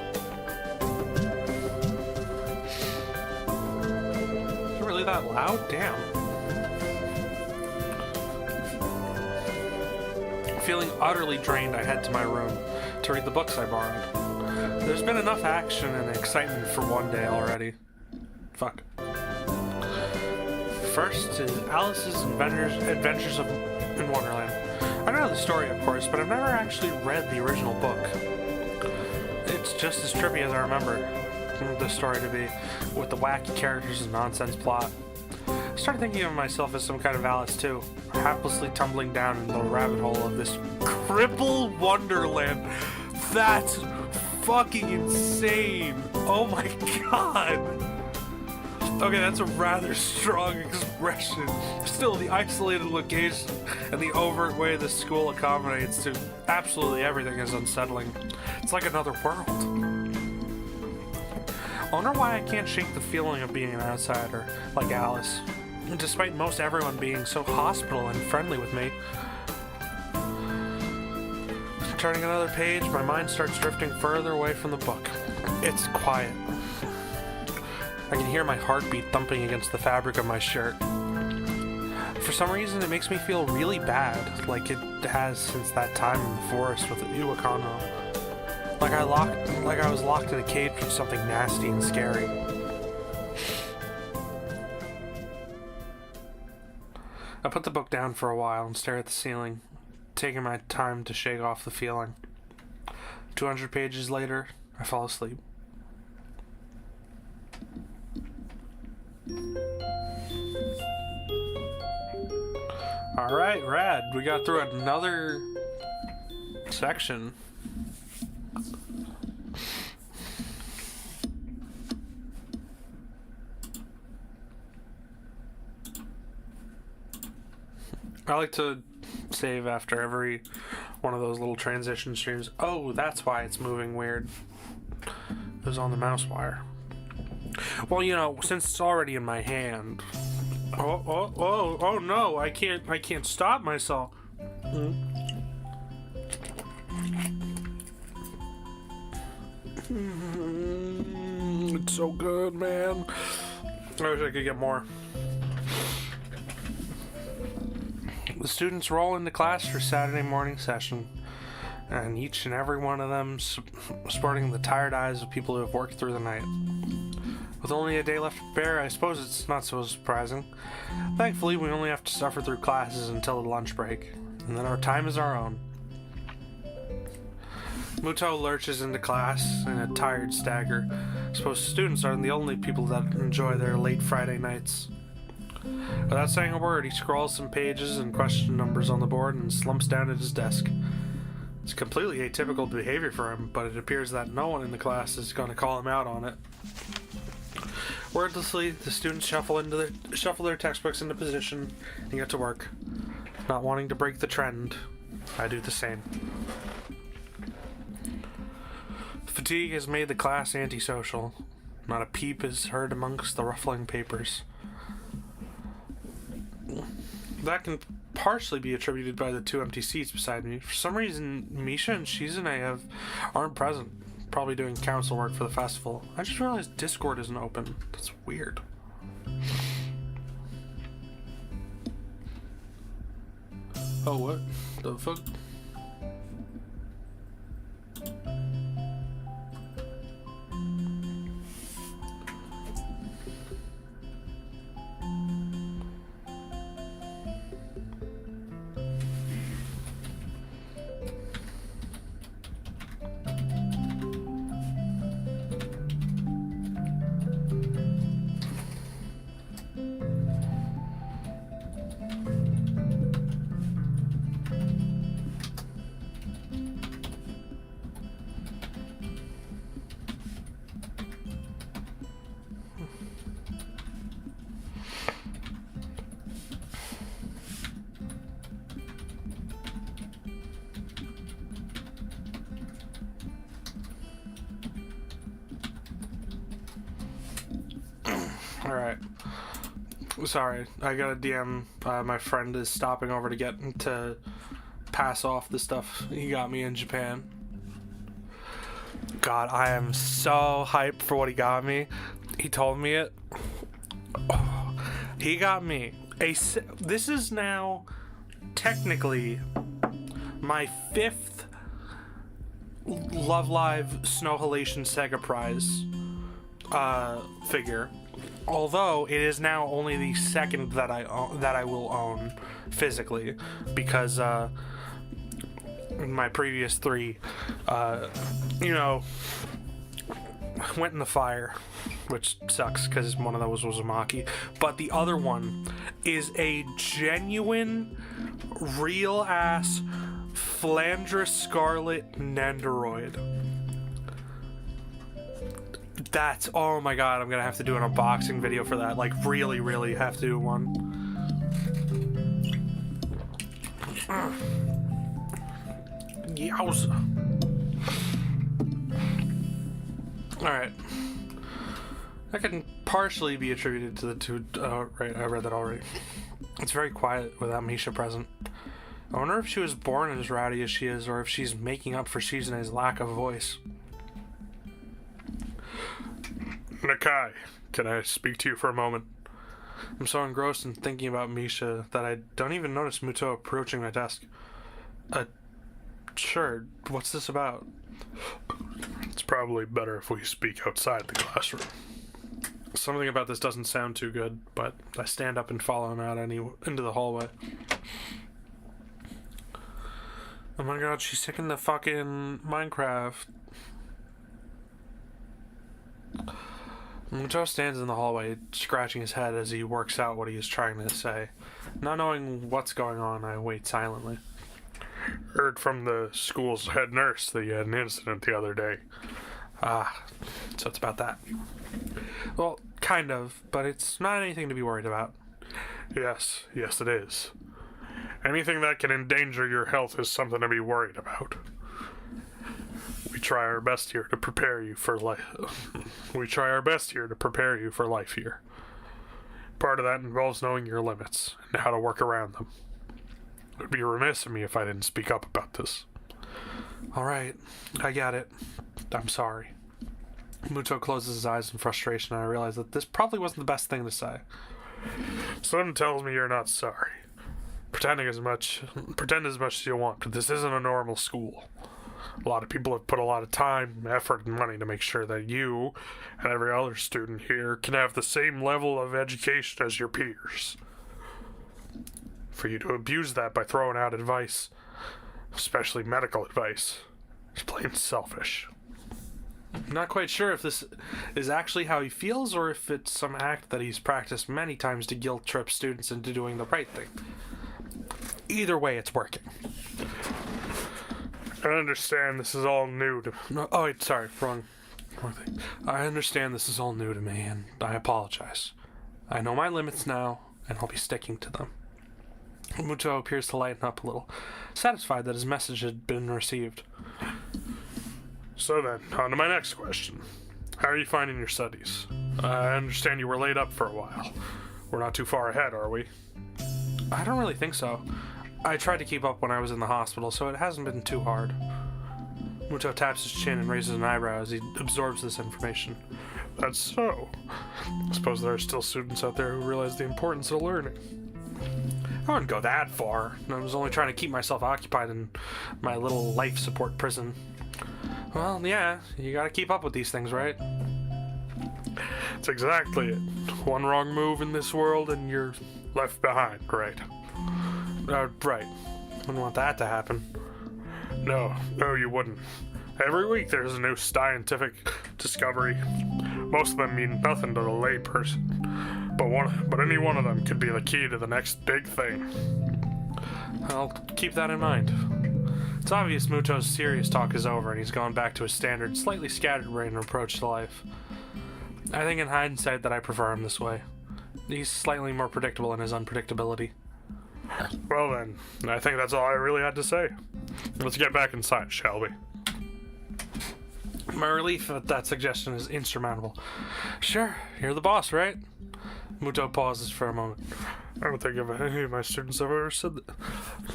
Is it really that loud? Damn. Feeling utterly drained, I head to my room to read the books I borrowed. There's been enough action and excitement for one day already. Fuck. First is Alice's Adventures in Wonderland. I know the story, of course, but I've never actually read the original book. It's just as trippy as I remember the story to be, with the wacky characters and nonsense plot. I started thinking of myself as some kind of Alice too, haplessly tumbling down into the rabbit hole of this cripple wonderland. That's fucking insane. Oh my god. Okay, that's a rather strong expression. Still, the isolated location and the overt way the school accommodates to absolutely everything is unsettling. It's like another world. I wonder why I can't shake the feeling of being an outsider, like Alice, despite most everyone being so hospitable and friendly with me. Turning another page, my mind starts drifting further away from the book. It's quiet. I can hear my heartbeat thumping against the fabric of my shirt. For some reason, it makes me feel really bad, like it has since that time in the forest with Iwakano. Like I was locked in a cage with something nasty and scary. I put the book down for a while and stare at the ceiling, taking my time to shake off the feeling. 200 pages later, I fall asleep. Alright, rad. We got through another section. I like to save after every one of those little transition streams. Oh, that's why it's moving weird. It was on the mouse wire. Well, you know, since it's already in my hand, Oh no, I can't stop myself. It's so good, man. I wish I could get more. The students roll into class for Saturday morning session, and each and every one of them sporting the tired eyes of people who have worked through the night. With only a day left to prepare, I suppose it's not so surprising. Thankfully, we only have to suffer through classes until the lunch break, and then our time is our own. Muto lurches into class in a tired stagger. I suppose students aren't the only people that enjoy their late Friday nights. Without saying a word, he scrawls some pages and question numbers on the board and slumps down at his desk. It's completely atypical behavior for him, but it appears that no one in the class is going to call him out on it. Wordlessly, the students shuffle their textbooks into position and get to work. Not wanting to break the trend, I do the same. Fatigue has made the class antisocial. Not a peep is heard amongst the ruffling papers. That can partially be attributed by the 2 empty seats beside me. For some reason, Misha and Shizune aren't present. Probably doing council work for the festival. I just realized Discord isn't open. That's weird. Oh, what the fuck? Alright. Sorry, I got a DM. My friend is stopping over to pass off the stuff he got me in Japan. God, I am so hyped for what he got me. He told me it. Oh, he got me this is now technically my 5th Love Live Snow Halation Sega Prize figure. Although it is now only the 2nd that I will own physically, because my previous 3, went in the fire, which sucks because one of those was a Maki. But the other one is a genuine, real-ass Flandre Scarlet Nendoroid. That's, oh my god, I'm gonna have to do an unboxing video for that. Like, really, really have to do one. Yowza. Alright. That can partially be attributed to the 2, right, I read that already. It's very quiet without Misha present. I wonder if she was born as rowdy as she is, or if she's making up for Shizune's lack of voice. Nakai, can I speak to you for a moment? I'm so engrossed in thinking about Misha that I don't even notice Muto approaching my desk. Sure, what's this about? It's probably better if we speak outside the classroom. Something about this doesn't sound too good, but I stand up and follow him out into the hallway. Oh my god, she's taking the fucking Minecraft. Muto stands in the hallway, scratching his head as he works out what he is trying to say. Not knowing what's going on, I wait silently. Heard from the school's head nurse that you had an incident the other day. So it's about that. Well, kind of, but it's not anything to be worried about. Yes it is. Anything that can endanger your health is something to be worried about. We try our best here to prepare you for life. We try our best here to prepare you for life here. Part of that involves knowing your limits and how to work around them. It would be remiss of me if I didn't speak up about this. All right, I get it. I'm sorry. Muto closes his eyes in frustration, and I realize that this probably wasn't the best thing to say. Something tells me you're not sorry. Pretend as much as you want, but this isn't a normal school. A lot of people have put a lot of time, effort, and money to make sure that you and every other student here can have the same level of education as your peers. For you to abuse that by throwing out advice, especially medical advice, is plain selfish. I'm not quite sure if this is actually how he feels or if it's some act that he's practiced many times to guilt trip students into doing the right thing. Either way, it's working. I understand this is all new to me. No, oh, wait, sorry, wrong thing. I understand this is all new to me, and I apologize. I know my limits now, and I'll be sticking to them. Muto appears to lighten up a little, satisfied that his message had been received. So then, on to my next question. How are you finding your studies? I understand you were laid up for a while. We're not too far ahead, are we? I don't really think so. I tried to keep up when I was in the hospital, so it hasn't been too hard. Muto taps his chin and raises an eyebrow as he absorbs this information. That's so. I suppose there are still students out there who realize the importance of learning. I wouldn't go that far. I was only trying to keep myself occupied in my little life support prison. Well, yeah, you gotta keep up with these things, right? That's exactly it. One wrong move in this world and you're left behind, right? Right. Wouldn't want that to happen. No, you wouldn't. Every week there's a new scientific discovery. Most of them mean nothing to the lay person. But any one of them could be the key to the next big thing. I'll keep that in mind. It's obvious Muto's serious talk is over and he's gone back to his standard, slightly scatterbrained approach to life. I think in hindsight that I prefer him this way. He's slightly more predictable in his unpredictability. Well then, I think that's all I really had to say. Let's get back inside, shall we? My relief at that suggestion is insurmountable. Sure, you're the boss, right? Muto pauses for a moment. I don't think any of my students have ever said that.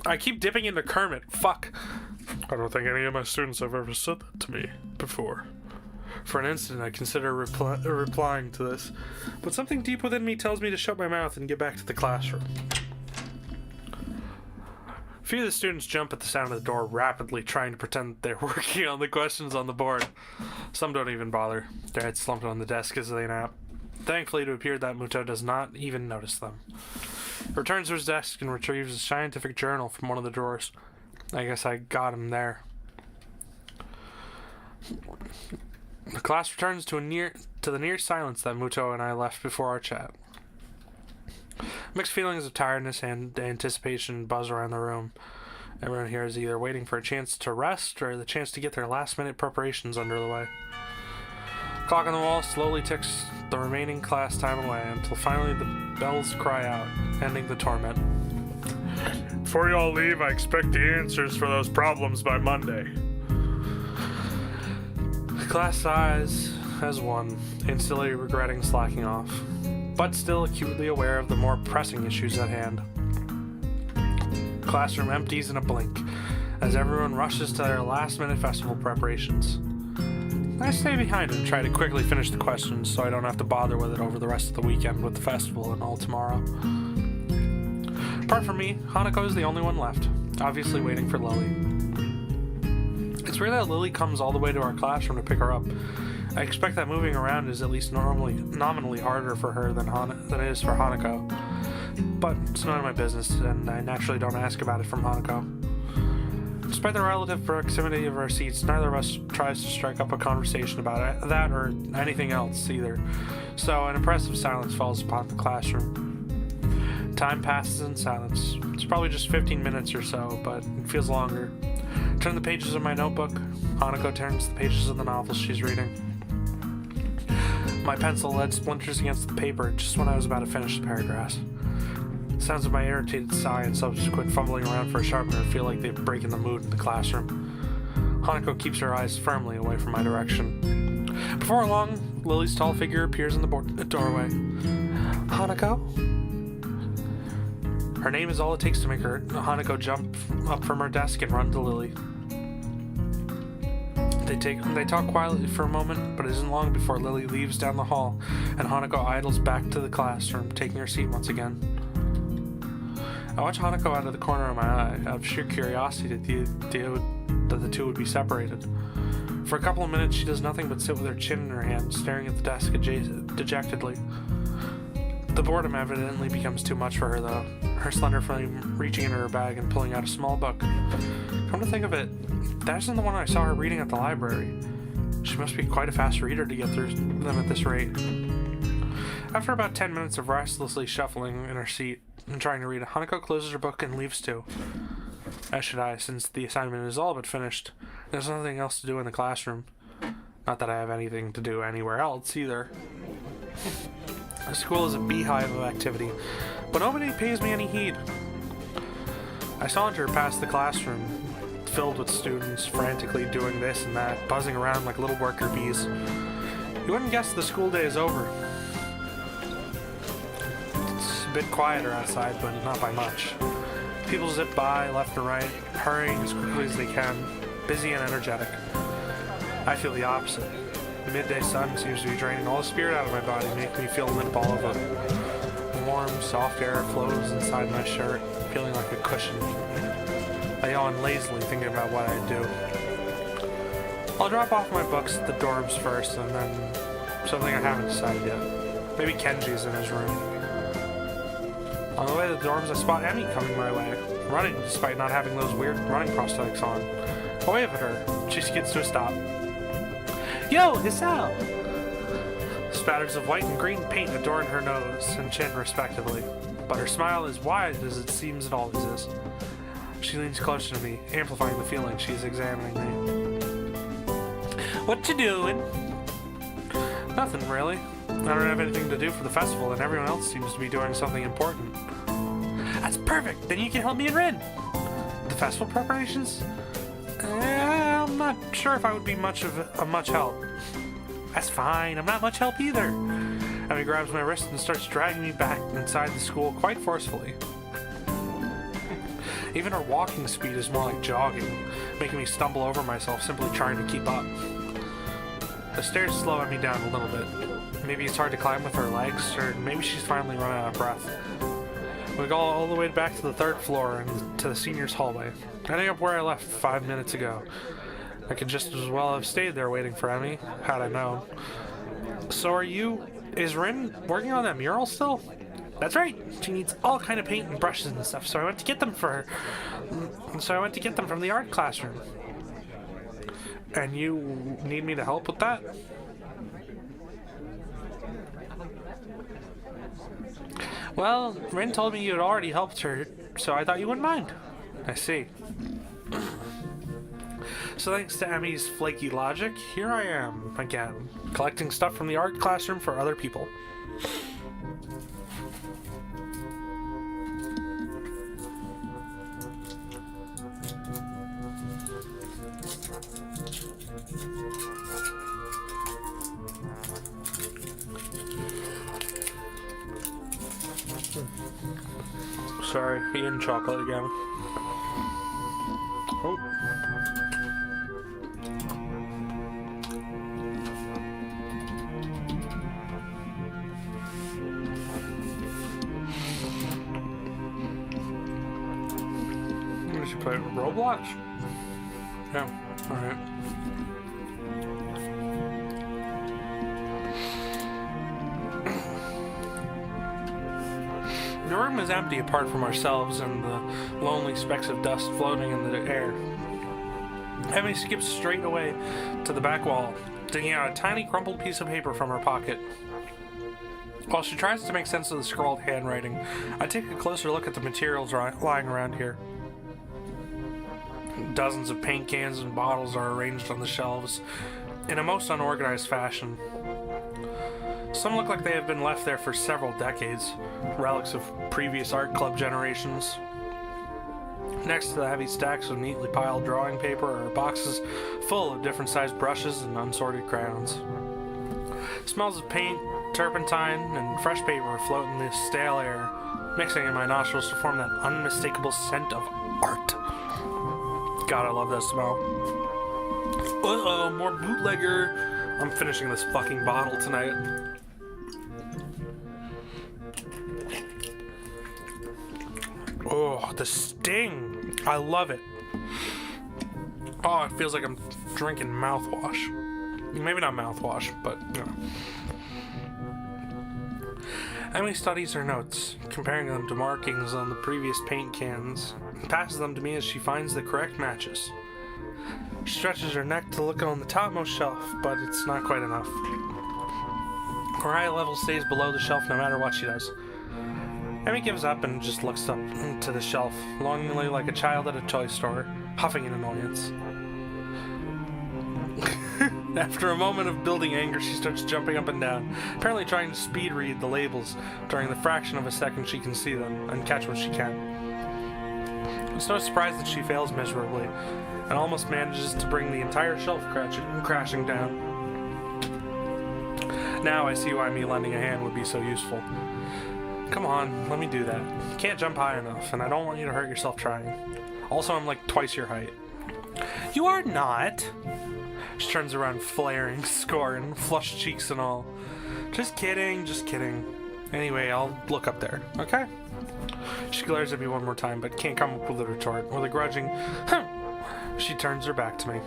I keep dipping into Kermit. Fuck. I don't think any of my students have ever said that to me before. For an instant, I consider replying to this, but something deep within me tells me to shut my mouth and get back to the classroom. A few of the students jump at the sound of the door, rapidly trying to pretend that they're working on the questions on the board. Some don't even bother, their heads slumped on the desk as they nap. Thankfully, it appeared that Muto does not even notice them. He returns to his desk and retrieves a scientific journal from one of the drawers. I guess I got him there. The class returns to the near silence that Muto and I left before our chat. Mixed feelings of tiredness and anticipation buzz around the room. Everyone here is either waiting for a chance to rest or the chance to get their last-minute preparations under the way. Clock on the wall slowly ticks the remaining class time away until finally the bells cry out, ending the torment. Before you all leave, I expect the answers for those problems by Monday. The class sighs as one, instantly regretting slacking off, but still acutely aware of the more pressing issues at hand. The classroom empties in a blink as everyone rushes to their last-minute festival preparations. I stay behind and try to quickly finish the questions so I don't have to bother with it over the rest of the weekend with the festival and all tomorrow. Apart from me, Hanako is the only one left, obviously waiting for Lily. It's rare that Lily comes all the way to our classroom to pick her up. I expect that moving around is at least nominally harder for her than it is for Hanako. But it's none of my business, and I naturally don't ask about it from Hanako. Despite the relative proximity of our seats, neither of us tries to strike up a conversation about that or anything else either, so an impressive silence falls upon the classroom. Time passes in silence. It's probably just 15 minutes or so, but it feels longer. I turn the pages of my notebook. Hanako turns the pages of the novel she's reading. My pencil lead splinters against the paper just when I was about to finish the paragraphs. Sounds of my irritated sigh and subsequent fumbling around for a sharpener feel like they break in the mood in the classroom. Hanako keeps her eyes firmly away from my direction. Before long, Lily's tall figure appears in the doorway. Hanako? Her name is all it takes to make Hanako jump up from her desk and run to Lily. They talk quietly for a moment, but it isn't long before Lily leaves down the hall and Hanako idles back to the classroom, taking her seat once again. I watch Hanako out of the corner of my eye, out of sheer curiosity at the idea that the two would be separated. For a couple of minutes, she does nothing but sit with her chin in her hand, staring at the desk dejectedly. The boredom evidently becomes too much for her, though, her slender frame reaching into her bag and pulling out a small book. Come to think of it, that isn't the one I saw her reading at the library. She must be quite a fast reader to get through them at this rate. After about 10 minutes of restlessly shuffling in her seat and trying to read, Hanako closes her book and leaves too. As should I, since the assignment is all but finished. There's nothing else to do in the classroom. Not that I have anything to do anywhere else, either. The school is a beehive of activity, but nobody pays me any heed. I saunter past the classroom, filled with students frantically doing this and that, buzzing around like little worker bees. You wouldn't guess the school day is over. It's a bit quieter outside, but not by much. People zip by left and right, hurrying as quickly as they can, busy and energetic. I feel the opposite. The midday sun seems to be draining all the spirit out of my body, making me feel limp all over. Warm, soft air flows inside my shirt, feeling like a cushion. I yawn lazily, thinking about what I'd do. I'll drop off my books at the dorms first, and then something I haven't decided yet. Maybe Kenji's in his room. On the way to the dorms, I spot Emmy coming my way, running despite not having those weird running prosthetics on. I wave at her. She skids to a stop. Yo, Hisao! Spatters of white and green paint adorn her nose and chin respectively, but her smile is wide as it seems it always is. She leans closer to me, amplifying the feeling she's examining me. What you doing? Nothing, really. I don't have anything to do for the festival, and everyone else seems to be doing something important. That's perfect! Then you can help me and Rin! The festival preparations? I'm not sure if I would be much help. That's fine, I'm not much help either. Emmy grabs my wrist and starts dragging me back inside the school quite forcefully. Even her walking speed is more like jogging, making me stumble over myself simply trying to keep up. The stairs slow Emmy down a little bit. Maybe it's hard to climb with her legs, or maybe she's finally run out of breath. We go all the way back to the third floor and to the seniors' hallway, ending up where I left 5 minutes ago. I could just as well have stayed there waiting for Emmy, had I known. So is Rin working on that mural still? That's right. She needs all kind of paint and brushes and stuff, so I went to get them for her. So I went to get them from the art classroom. And you need me to help with that? Well, Rin told me you had already helped her, so I thought you wouldn't mind. I see. So thanks to Emmy's flaky logic, here I am, again, collecting stuff from the art classroom for other people. Sorry, eating chocolate again. Oh. We should play Roblox? Yeah, alright. The room is empty apart from ourselves and the lonely specks of dust floating in the air. Emmy skips straight away to the back wall, digging out a tiny crumpled piece of paper from her pocket. While she tries to make sense of the scrawled handwriting, I take a closer look at the materials lying around here. Dozens of paint cans and bottles are arranged on the shelves in a most unorganized fashion. Some look like they have been left there for several decades, relics of previous art club generations. Next to the heavy stacks of neatly piled drawing paper are boxes full of different sized brushes and unsorted crayons. Smells of paint, turpentine and fresh paper float in the stale air, mixing in my nostrils to form that unmistakable scent of art. God, I love that smell. Uh-oh, more bootlegger. I'm finishing this fucking bottle tonight. Oh, the sting. I love it. Oh, it feels like I'm drinking mouthwash. Maybe not mouthwash, but, you know. Emily studies her notes, comparing them to markings on the previous paint cans, and passes them to me as she finds the correct matches. She stretches her neck to look on the topmost shelf, but it's not quite enough. Her eye level stays below the shelf no matter what she does. Emmy gives up and just looks up to the shelf, longingly like a child at a toy store, huffing in annoyance. After a moment of building anger, she starts jumping up and down, apparently trying to speed read the labels during the fraction of a second she can see them and catch what she can. It's no surprise that she fails miserably and almost manages to bring the entire shelf crashing down. Now I see why me lending a hand would be so useful. Come on, let me do that. You can't jump high enough, and I don't want you to hurt yourself trying. Also, I'm like twice your height. You are not! She turns around flaring, scorn, flushed cheeks and all. Just kidding, just kidding. Anyway, I'll look up there, okay? She glares at me one more time, but can't come up with a retort. With a grudging, she turns her back to me.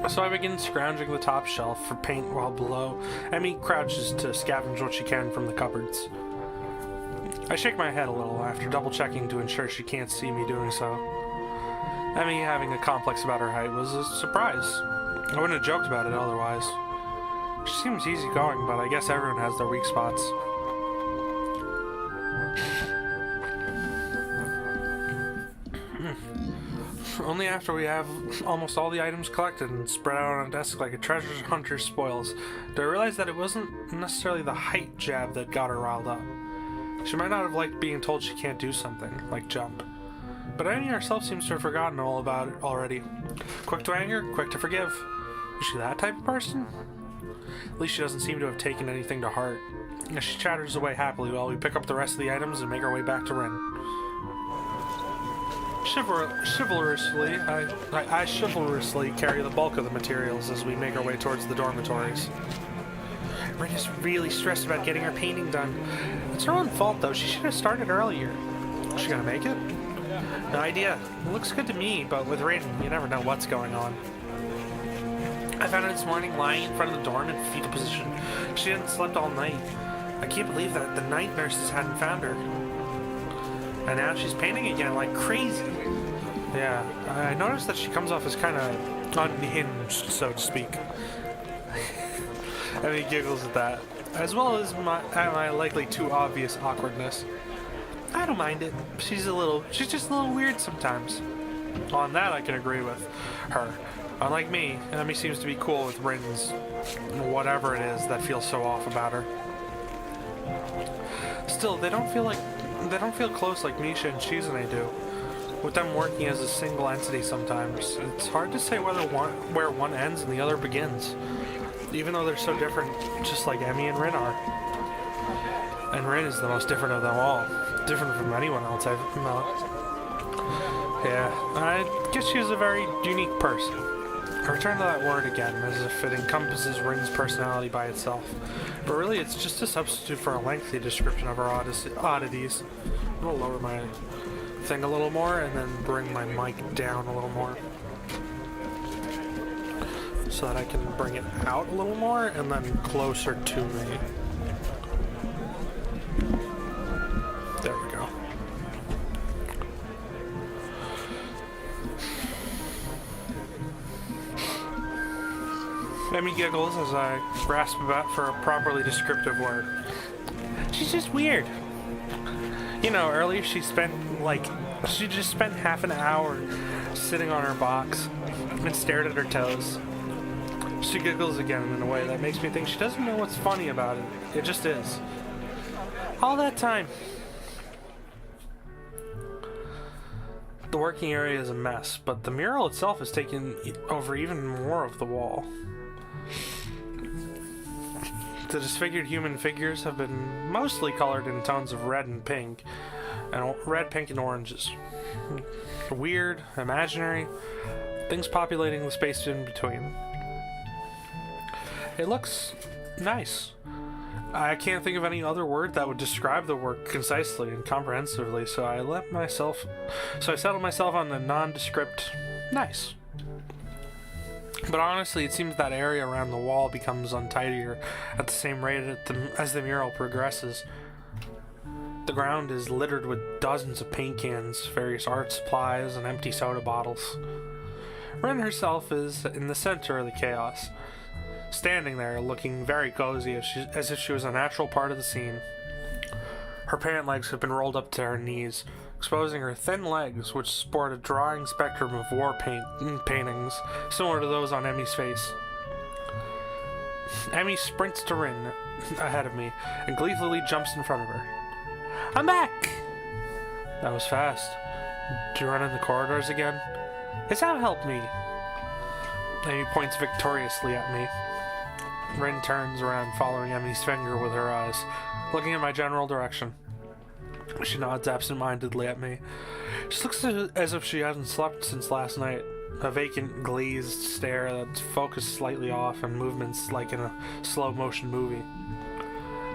So I begin scrounging the top shelf for paint while below, Emmy crouches to scavenge what she can from the cupboards. I shake my head a little after double-checking to ensure she can't see me doing so. Emmy having a complex about her height was a surprise. I wouldn't have joked about it otherwise. She seems easygoing, but I guess everyone has their weak spots. Only after we have almost all the items collected and spread out on a desk like a treasure hunter's spoils do I realize that it wasn't necessarily the height jab that got her riled up. She might not have liked being told she can't do something, like jump. But Annie herself seems to have forgotten all about it already. Quick to anger, quick to forgive. Is she that type of person? At least she doesn't seem to have taken anything to heart. As she chatters away happily while we pick up the rest of the items and make our way back to Rin. Chivalrously, I chivalrously carry the bulk of the materials as we make our way towards the dormitories. Rin is really stressed about getting her painting done. It's her own fault, though. She should have started earlier. Is she gonna make it? No idea. It looks good to me, but with Rin, you never know what's going on. I found her this morning lying in front of the dorm in fetal position. She hadn't slept all night. I can't believe that the night nurses hadn't found her. And now she's painting again like crazy. Yeah, I noticed that she comes off as kind of unhinged, so to speak. And he giggles at that, as well as my likely too obvious awkwardness. I don't mind it. She's just a little weird sometimes. On that I can agree with her. Unlike me, Emmy seems to be cool with Rin's whatever it is that feels so off about her. Still, they don't feel close like Misha and Shizune do. With them working as a single entity sometimes, it's hard to say where one ends and the other begins. Even though they're so different, just like Emmy and Rin are. And Rin is the most different of them all. Different from anyone else I've met. Yeah, I guess she is a very unique person. I return to that word again, as if it encompasses Rin's personality by itself. But really, it's just a substitute for a lengthy description of her oddities. I'm gonna lower my thing a little more, and then bring my mic down a little more. So that I can bring it out a little more, and then closer to me. There we go. Emmy giggles as I grasp about for a properly descriptive word. She's just weird. You know, earlier she just spent half an hour sitting on her box and stared at her toes. She giggles again in a way that makes me think she doesn't know what's funny about it. It just is. All that time. The working area is a mess, but the mural itself has taken over even more of the wall. The disfigured human figures have been mostly colored in tones of red and pink, red, pink, and oranges. Weird, imaginary, things populating the space in between. It looks nice. I can't think of any other word that would describe the work concisely and comprehensively, so I settled myself on the nondescript nice. But honestly, it seems that area around the wall becomes untidier at the same rate as the mural progresses. The ground is littered with dozens of paint cans, various art supplies, and empty soda bottles. Ren herself is in the center of the chaos, standing there looking very cozy as if she was a natural part of the scene. Her pant legs have been rolled up to her knees, exposing her thin legs, which sport a drawing spectrum of war paintings, similar to those on Emmy's face. Emmy sprints to Rin ahead of me and gleefully jumps in front of her. I'm back! That was fast. Did you run in the corridors again? It's how help me. Emmy points victoriously at me. Rin turns around, following Emmy's finger with her eyes, looking in my general direction. She nods absent-mindedly at me. She looks as if she hasn't slept since last night. A vacant, glazed stare that's focused slightly off and movements like in a slow-motion movie.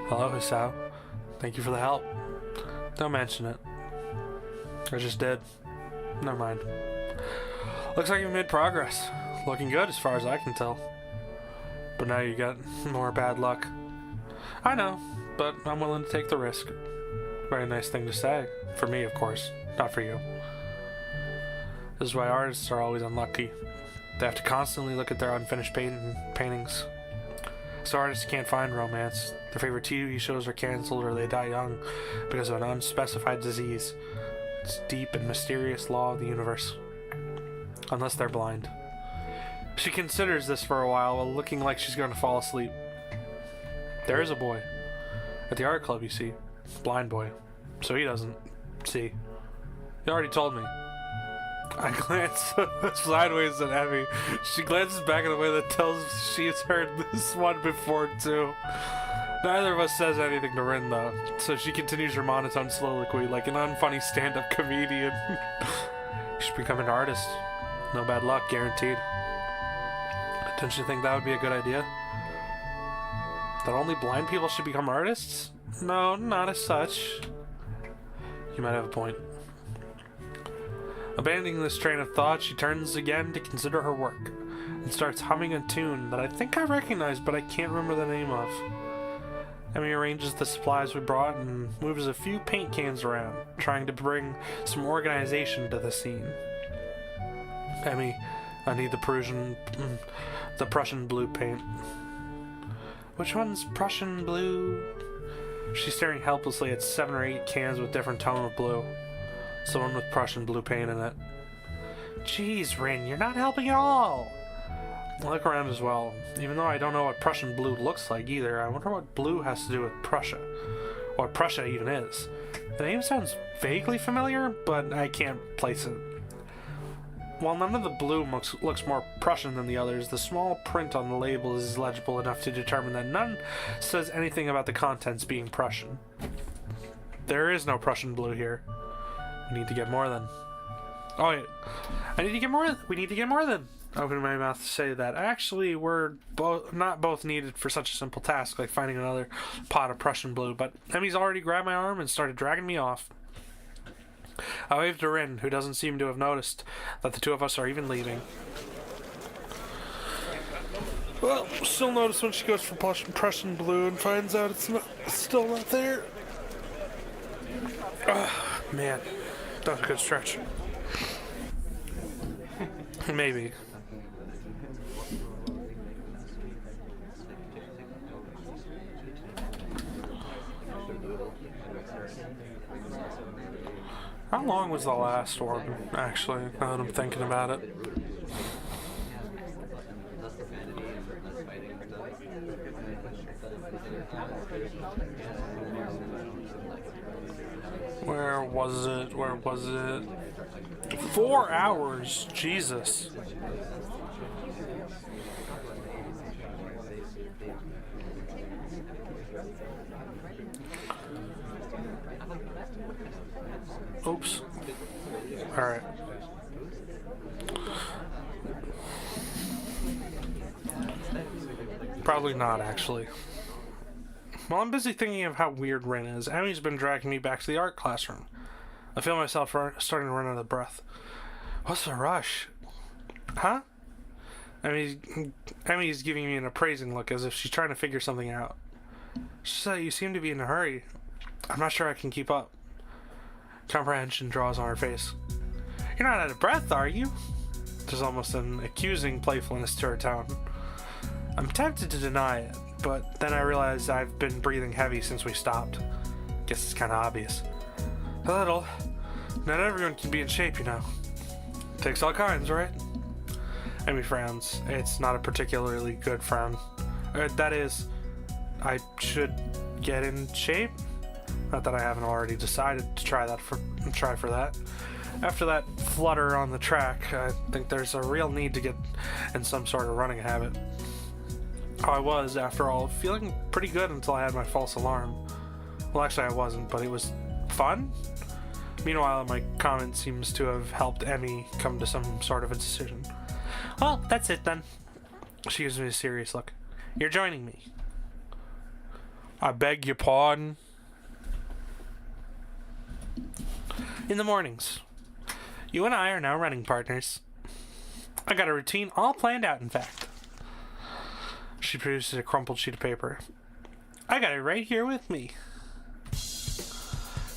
Hello, Hisao. Thank you for the help. Don't mention it. I just did. Never mind. Looks like you've made progress. Looking good as far as I can tell. But now you got more bad luck. I know, but I'm willing to take the risk. Very nice thing to say. For me, of course. Not for you. This is why artists are always unlucky. They have to constantly look at their unfinished paintings. So artists can't find romance. Their favorite TV shows are cancelled or they die young because of an unspecified disease. It's a deep and mysterious law of the universe. Unless they're blind. She considers this for a while looking like she's going to fall asleep. There is a boy. At the art club, you see. Blind boy. So he doesn't see. He already told me. I glance sideways at Emmy. She glances back in a way that tells she has heard this one before too. Neither of us says anything to Rin though, so she continues her monotone soliloquy like an unfunny stand-up comedian. You should become an artist. No bad luck, guaranteed. Don't you think that would be a good idea? That only blind people should become artists? No, not as such. You might have a point. Abandoning this train of thought, she turns again to consider her work, and starts humming a tune that I think I recognize, but I can't remember the name of. Emmy arranges the supplies we brought and moves a few paint cans around, trying to bring some organization to the scene. Emmy, I need the Prussian blue paint. Which one's Prussian blue? She's staring helplessly at 7 or 8 cans with different tone of blue. Someone with Prussian blue paint in it. Jeez, Rin, you're not helping at all! I look around as well. Even though I don't know what Prussian blue looks like either, I wonder what blue has to do with Prussia. What Prussia even is. The name sounds vaguely familiar, but I can't place it. While none of the blue looks more Prussian than the others, the small print on the label is legible enough to determine that none says anything about the contents being Prussian. There is no Prussian blue here. We need to get more then. Oh wait, I need to get more. We need to get more then. Opening my mouth to say that actually we're not both needed for such a simple task like finding another pot of Prussian blue. But Emmy's already grabbed my arm and started dragging me off. I waved to Rin, who doesn't seem to have noticed that the two of us are even leaving. Well, she'll notice when she goes for Prussian blue and finds out it's still not there. Man, that was a good stretch. Maybe. How long was the last one, actually, now that I'm thinking about it? Where was it? Where was it? 4 hours! Jesus. Probably not, actually. While I'm busy thinking of how weird Rin is, Emmy's been dragging me back to the art classroom. I feel myself starting to run out of breath. What's the rush? Huh? Emmy's giving me an appraising look as if she's trying to figure something out. She said, you seem to be in a hurry. I'm not sure I can keep up. Comprehension draws on her face. You're not out of breath, are you? There's almost an accusing playfulness to her tone. I'm tempted to deny it, but then I realize I've been breathing heavy since we stopped. Guess it's kind of obvious. A little. Not everyone can be in shape, you know. Takes all kinds, right? Emmy frowns. It's not a particularly good frown. That is, I should get in shape? Not that I haven't already decided to try for that. After that flutter on the track, I think there's a real need to get in some sort of running habit. I was, after all, feeling pretty good until I had my false alarm. Well, actually I wasn't, but it was fun? Meanwhile, my comment seems to have helped Emmy come to some sort of a decision. Well, that's it then. She gives me a serious look. You're joining me. I beg your pardon? In the mornings. You and I are now running partners. I got a routine all planned out, in fact. She produces a crumpled sheet of paper. I got it right here with me.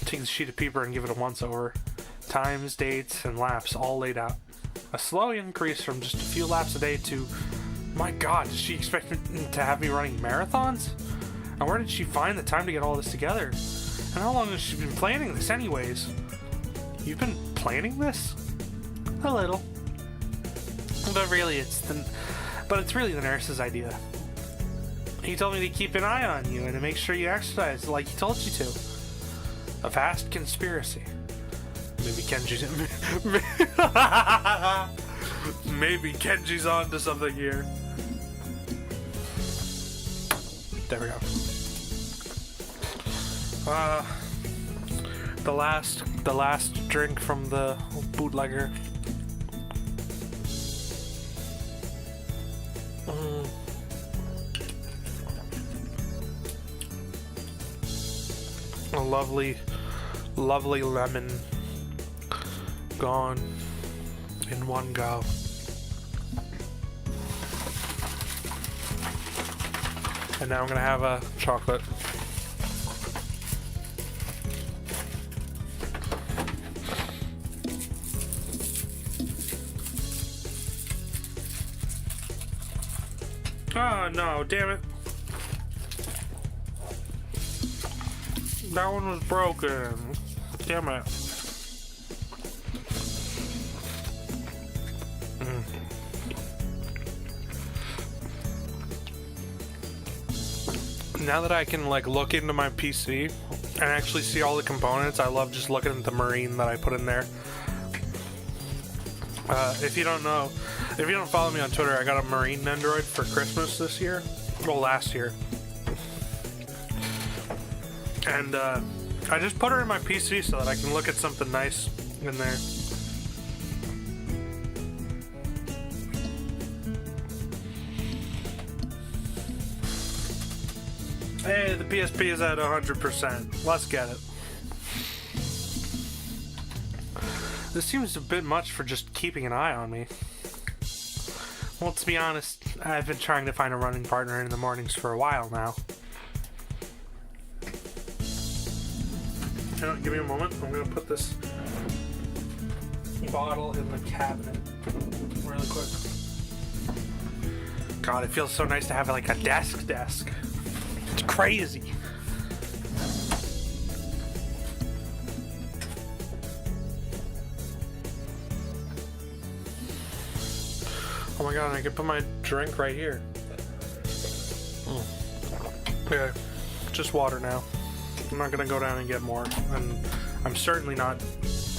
Take the sheet of paper and give it a once-over. Times, dates, and laps all laid out. A slow increase from just a few laps a day to... My God, does she expect to have me running marathons? And where did she find the time to get all this together? And how long has she been planning this anyways? You've been planning this? A little. But really, it's really the nurse's idea. He told me to keep an eye on you and to make sure you exercise like he told you to. A vast conspiracy. Maybe Kenji's on to something here. There we go. The last drink from the bootlegger. A lovely lemon gone in one go. And now I'm gonna have a chocolate. Oh no, damn it. That one was broken. Damn it. Now that I can look into my PC and actually see all the components, I love just looking at the marine that I put in there. If you don't follow me on Twitter, I got a marine Android for Christmas this year. Well, last year. And I just put her in my PC so that I can look at something nice in there. Hey, the PSP is at 100%. Let's get it. This seems a bit much for just keeping an eye on me. Well, to be honest, I've been trying to find a running partner in the mornings for a while now. Give me a moment. I'm going to put this bottle in the cabinet really quick. God, it feels so nice to have a desk. It's crazy. Oh my God, I can put my drink right here. Okay, just water now. I'm not gonna go down and get more, and I'm certainly not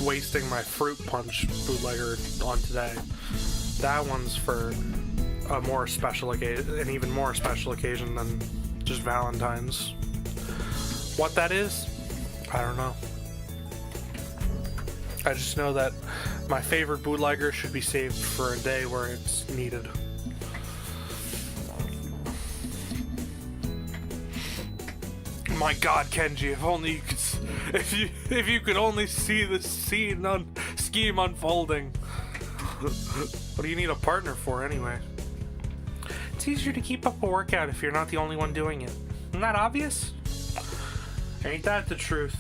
wasting my fruit punch bootlegger on today. That one's for a more special occasion, an even more special occasion than just Valentine's. What that is, I don't know. I just know that my favorite bootlegger should be saved for a day where it's needed. my God, Kenji! If only you could, if you could only see the scheme unfolding. What do you need a partner for, anyway? It's easier to keep up a workout if you're not the only one doing it. Isn't that obvious? Ain't that the truth?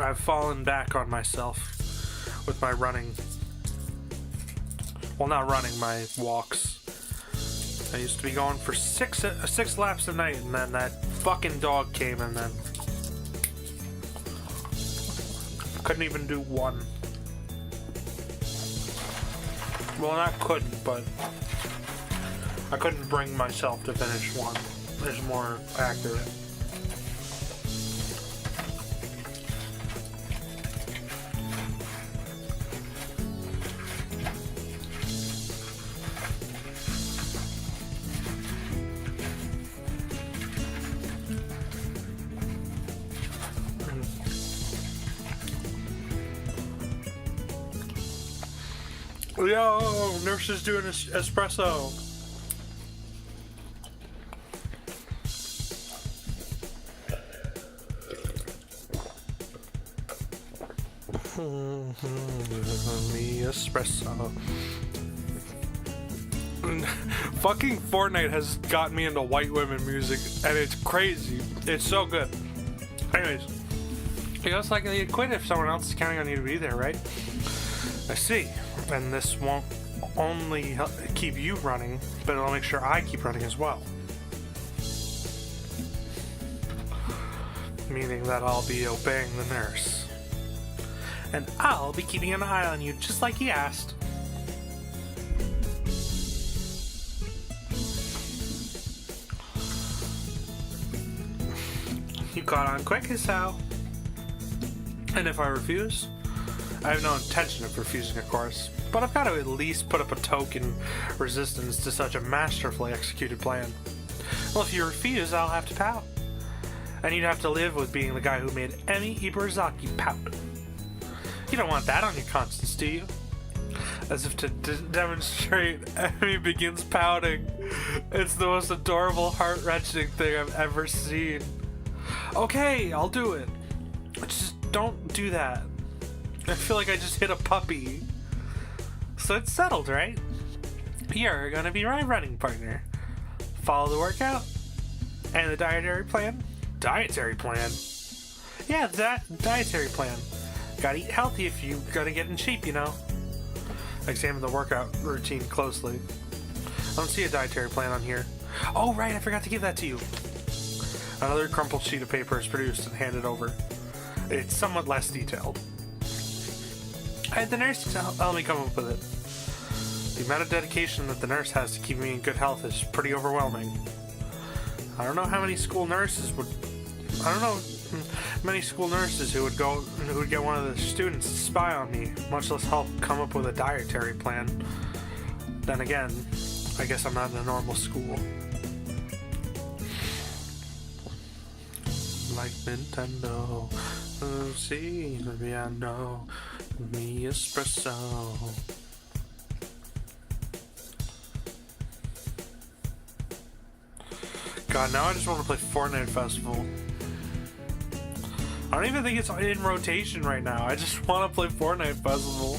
I've fallen back on myself with my running. Well, not running, my walks. I used to be going for six laps a night, and then that fucking dog came, and then couldn't even do one. Well, not couldn't, but I couldn't bring myself to finish one. It's more accurate. Yo, nurse is doing espresso. Me espresso. Fucking Fortnite has got me into white women music, and it's crazy. It's so good. Anyways, you know, it's like you quit if someone else is counting on you to be there, right? I see. And this won't only keep you running, but it'll make sure I keep running as well. Meaning that I'll be obeying the nurse. And I'll be keeping an eye on you just like he asked. You caught on quick as how. And if I refuse, I have no intention of refusing, of course, but I've got to at least put up a token resistance to such a masterfully executed plan. Well, if you refuse, I'll have to pout. And you'd have to live with being the guy who made Emi Ibarazaki pout. You don't want that on your conscience, do you? As if to demonstrate, Emi begins pouting. It's the most adorable, heart-wrenching thing I've ever seen. Okay, I'll do it. Just don't do that. I feel like I just hit a puppy. So it's settled, right? You're gonna be my running partner. Follow the workout and the dietary plan. Dietary plan? Yeah, that dietary plan. Gotta eat healthy if you gotta get in shape, you know. Examine the workout routine closely. I don't see a dietary plan on here. Oh, right, I forgot to give that to you. Another crumpled sheet of paper is produced and handed over. It's somewhat less detailed. I had the nurse help me come up with it. The amount of dedication that the nurse has to keep me in good health is pretty overwhelming. I don't know how many school nurses would... I don't know many school nurses who would get one of the students to spy on me, much less help come up with a dietary plan. Then again, I guess I'm not in a normal school. Like Nintendo, see, maybe I know, me espresso. God, now I just want to play Fortnite Festival. I don't even think it's in rotation right now. I just want to play Fortnite Festival.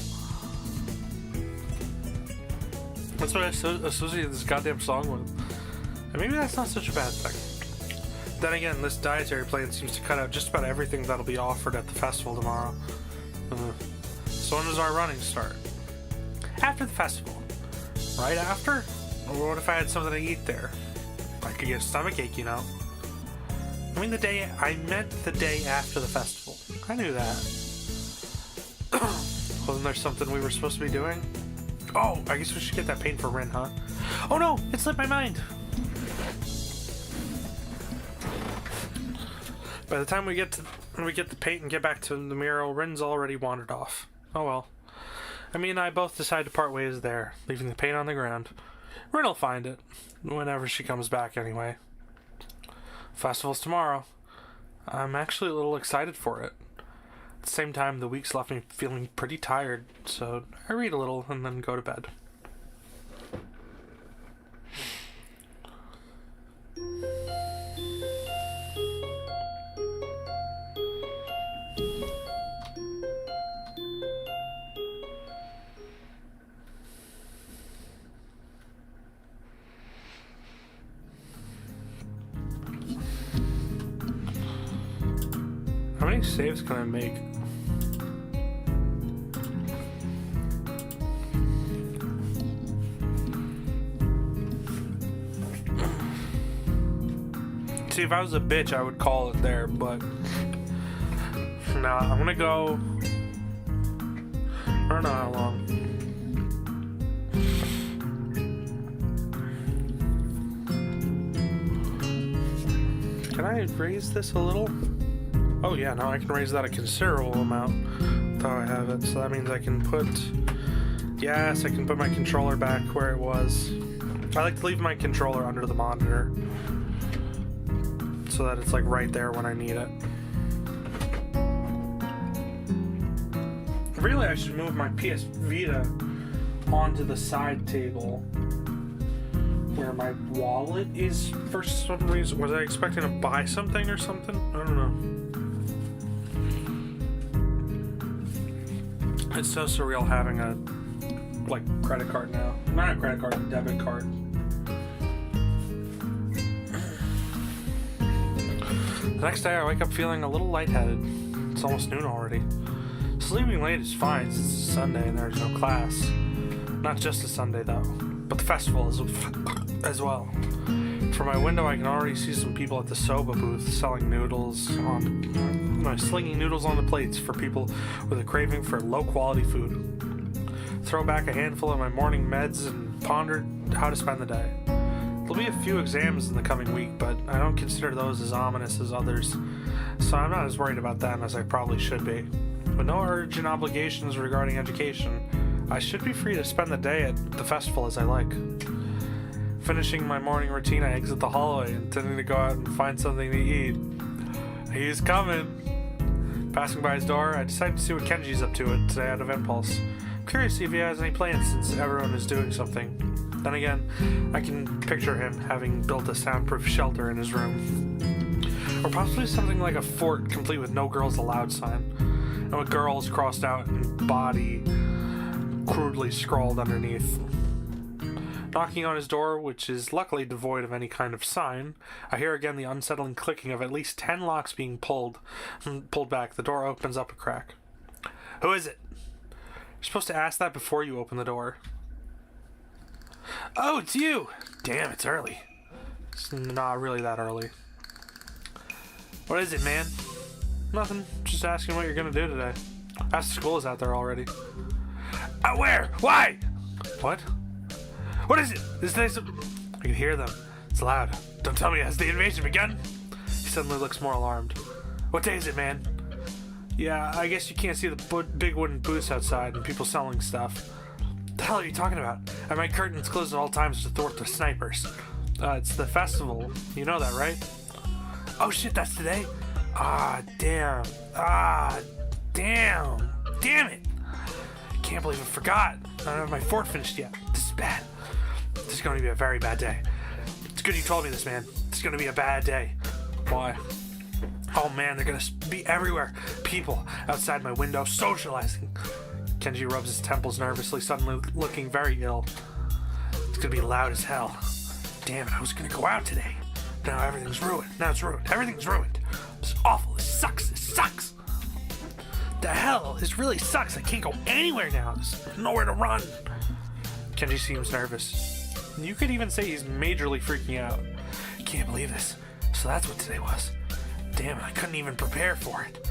That's what I associate this goddamn song with. And maybe that's not such a bad thing. Then again, this dietary plan seems to cut out just about everything that'll be offered at the festival tomorrow. So when does our running start? After the festival. Right after? Or what if I had something to eat there? I could get a stomachache, you know. I meant the day after the festival. I knew that. Wasn't there something we were supposed to be doing? Oh, I guess we should get that paint for Rin, huh? Oh no, it slipped my mind. By the time we get the paint and get back to the mural, Rin's already wandered off. Oh well. Me and I both decide to part ways there, leaving the paint on the ground. Rin'll find it whenever she comes back anyway. Festival's tomorrow. I'm actually a little excited for it. At the same time, the week's left me feeling pretty tired, so I read a little and then go to bed. many saves can I make? See, if I was a bitch, I would call it there, but nah, I'm gonna go. I don't know how long. Can I raise this a little? Oh yeah, no, I can raise that a considerable amount. Though I have it, so that means I can put. Yes, I can put my controller back where it was. I like to leave my controller under the monitor, so that it's like right there when I need it. Really, I should move my PS Vita onto the side table where my wallet is for some reason. Was I expecting to buy something or something? I don't know. It's so surreal having a credit card now. Not a credit card, a debit card. The next day I wake up feeling a little lightheaded. It's almost noon already. Sleeping late is fine, it's Sunday and there's no class. Not just a Sunday though, but the festival as well. From my window I can already see some people at the soba booth selling noodles slinging noodles on the plates for people with a craving for low quality food. Throw back a handful of my morning meds and ponder how to spend the day. There'll be a few exams in the coming week, but I don't consider those as ominous as others, so I'm not as worried about them as I probably should be. With no urgent obligations regarding education, I should be free to spend the day at the festival as I like. Finishing my morning routine, I exit the hallway, intending to go out and find something to eat. He's coming! Passing by his door, I decide to see what Kenji's up to today out of impulse. I'm curious to see if he has any plans since everyone is doing something. Then again, I can picture him having built a soundproof shelter in his room. Or possibly something like a fort complete with no girls allowed sign. And with girls crossed out and body crudely scrawled underneath. Knocking on his door, which is luckily devoid of any kind of sign, I hear again the unsettling clicking of at least 10 locks being pulled back. The door opens up a crack. Who is it? You're supposed to ask that before you open the door. Oh, it's you! Damn, it's early. It's not really that early. What is it, man? Nothing. Just asking what you're gonna do today. After school is out there already. Where? Why? What? What is it? Is there some... I can hear them. It's loud. Don't tell me, has the invasion begun? He suddenly looks more alarmed. What day is it, man? Yeah, I guess you can't see the big wooden booths outside and people selling stuff. The hell are you talking about? And my curtains closed at all times to thwart the snipers. It's the festival. You know that, right? Oh shit, that's today? Ah, damn. Damn it. Can't believe I forgot. I don't have my fort finished yet. This is bad. This is going to be a very bad day. It's good you told me this, man. This is going to be a bad day. Why? Oh man, they're going to be everywhere. People outside my window socializing. Kenji rubs his temples nervously, suddenly looking very ill. It's going to be loud as hell. Damn it, I was going to go out today. Now everything's ruined. Now it's ruined. Everything's ruined. This is awful. This sucks. This sucks. The hell? This really sucks. I can't go anywhere now. There's nowhere to run. Kenji seems nervous. You could even say he's majorly freaking out. Can't believe this. So that's what today was. Damn it, I couldn't even prepare for it.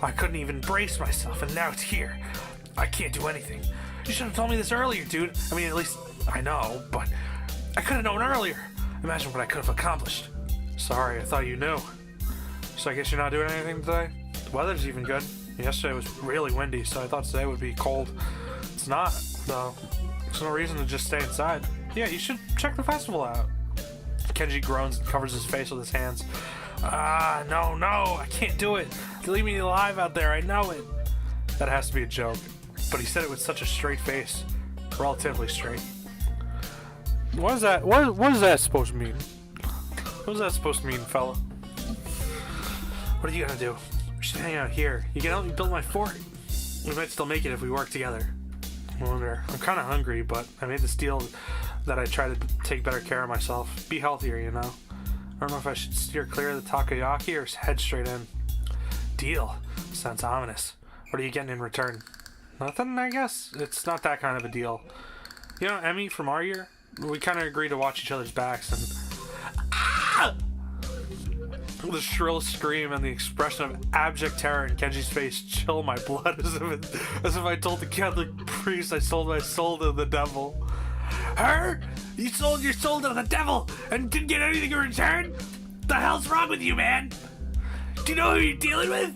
I couldn't even brace myself, and now it's here. I can't do anything. You should have told me this earlier, dude. I mean, at least I know, but I could have known earlier. Imagine what I could have accomplished. Sorry, I thought you knew. So I guess you're not doing anything today? The weather's even good. Yesterday was really windy, so I thought today would be cold. It's not, though. There's no reason to just stay inside. Yeah, you should check the festival out. Kenji groans and covers his face with his hands. No, I can't do it. They leave me alive out there, I know it. That has to be a joke. But he said it with such a straight face. Relatively straight. What is that? What is that supposed to mean? What is that supposed to mean, fella? What are you gonna do? We should hang out here. You can help me build my fort. We might still make it if we work together. I wonder. I'm kind of hungry, but I made this deal that I try to take better care of myself. Be healthier, you know. I don't know if I should steer clear of the takoyaki or head straight in. Deal. Sounds ominous. What are you getting in return? Nothing, I guess. It's not that kind of a deal. You know, Emmy from our year, we kind of agreed to watch each other's backs, and the shrill scream and the expression of abject terror in Kenji's face chill my blood as if I told the Catholic priest I sold my soul to the devil. Her? You sold your soul to the devil and didn't get anything in return? The hell's wrong with you, man? Do you know who you're dealing with?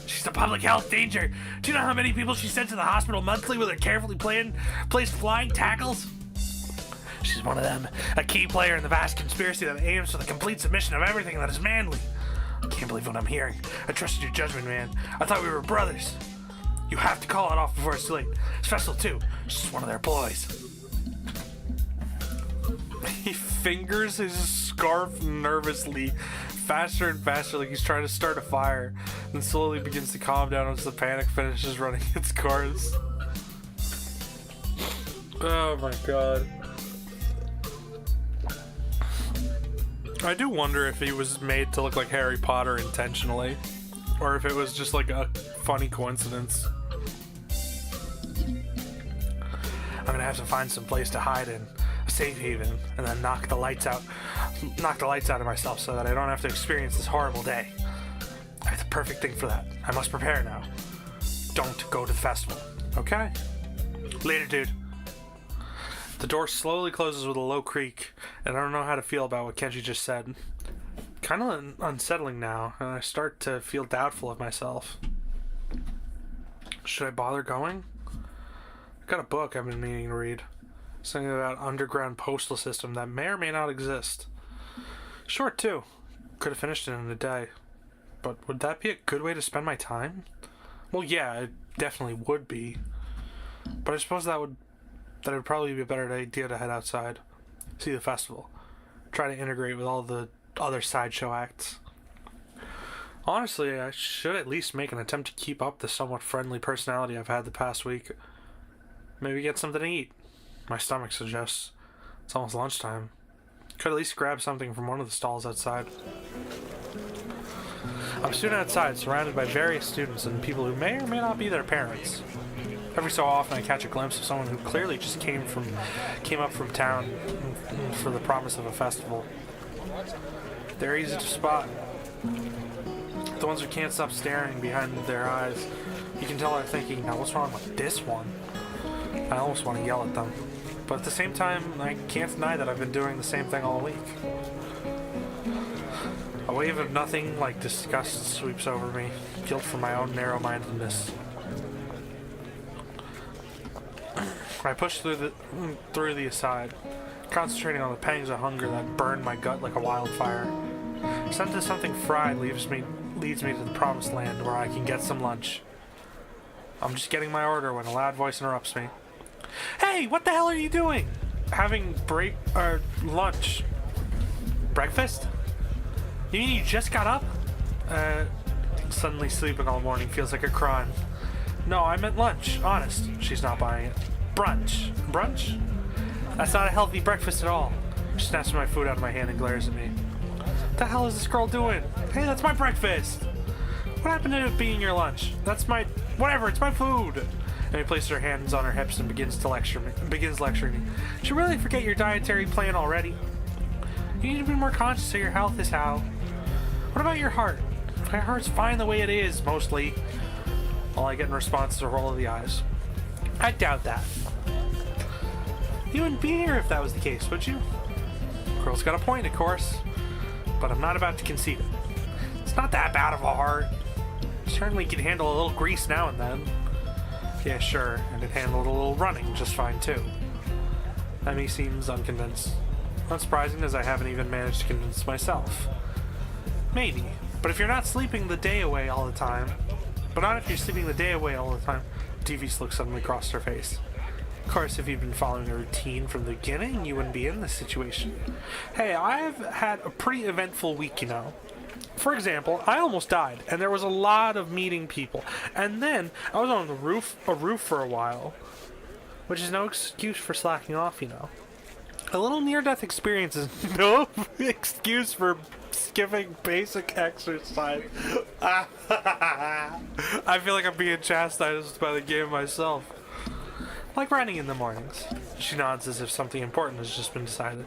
She's a public health danger. Do you know how many people she sent to the hospital monthly with her carefully placed flying tackles? She's one of them, a key player in the vast conspiracy that aims for the complete submission of everything that is manly. I can't believe what I'm hearing. I trusted your judgment, man. I thought we were brothers. You have to call it off before it's too late. It's Festival 2. She's one of their ploys. He fingers his scarf nervously, faster and faster, like he's trying to start a fire, then slowly begins to calm down as the panic finishes running its course. Oh my god. I do wonder if he was made to look like Harry Potter intentionally, or if it was just like a funny coincidence. I'm gonna have to find some place to hide in, a safe haven, and then knock the lights out of myself so that I don't have to experience this horrible day. I have the perfect thing for that. I must prepare now. Don't go to the festival. Okay? Later, dude. The door slowly closes with a low creak, and I don't know how to feel about what Kenji just said. Kind of unsettling now, and I start to feel doubtful of myself. Should I bother going? I've got a book I've been meaning to read. Something about underground postal system that may or may not exist. Short, too. Could have finished it in a day. But would that be a good way to spend my time? Well, yeah, it definitely would be. But I suppose that would probably be a better idea to head outside, see the festival, try to integrate with all the other sideshow acts. Honestly, I should at least make an attempt to keep up the somewhat friendly personality I've had the past week. Maybe get something to eat. My stomach suggests. It's almost lunchtime. Could at least grab something from one of the stalls outside. I'm soon outside, surrounded by various students and people who may or may not be their parents. Every so often I catch a glimpse of someone who clearly just came up from town for the promise of a festival. They're easy to spot. The ones who can't stop staring behind their eyes. You can tell they're thinking, now what's wrong with this one? I almost want to yell at them. But at the same time, I can't deny that I've been doing the same thing all week. A wave of nothing like disgust sweeps over me, guilt for my own narrow-mindedness. I push through the aside, concentrating on the pangs of hunger that burn my gut like a wildfire. Scent of something fried leads me to the promised land where I can get some lunch. I'm just getting my order when a loud voice interrupts me. Hey, what the hell are you doing? Having lunch. Breakfast? You mean you just got up? Suddenly sleeping all morning feels like a crime. No, I meant lunch. Honest. She's not buying it. Brunch. Brunch? That's not a healthy breakfast at all. She snatches my food out of my hand and glares at me. What the hell is this girl doing? Hey, that's my breakfast! What happened to it being your lunch? That's my... Whatever, it's my food! And he places her hands on her hips and begins lecturing me. Did you really forget your dietary plan already? You need to be more conscious of your health, is how. What about your heart? My heart's fine the way it is, mostly. All I get in response is a roll of the eyes. I doubt that. You wouldn't be here if that was the case, would you? Girl's got a point, of course. But I'm not about to concede it. It's not that bad of a heart. Certainly can handle a little grease now and then. Yeah, sure, and it handled a little running just fine, too. Emmy seems unconvinced. Unsurprising, as I haven't even managed to convince myself. Maybe, but if you're not sleeping the day away all the time... Devious look suddenly crossed her face. Of course, if you've been following a routine from the beginning, you wouldn't be in this situation. Hey, I've had a pretty eventful week, you know. For example, I almost died, and there was a lot of meeting people. And then, I was on a roof for a while. Which is no excuse for slacking off, you know. A little near-death experience is no excuse for skipping basic exercise. I feel like I'm being chastised by the game myself. Like running in the mornings. She nods as if something important has just been decided.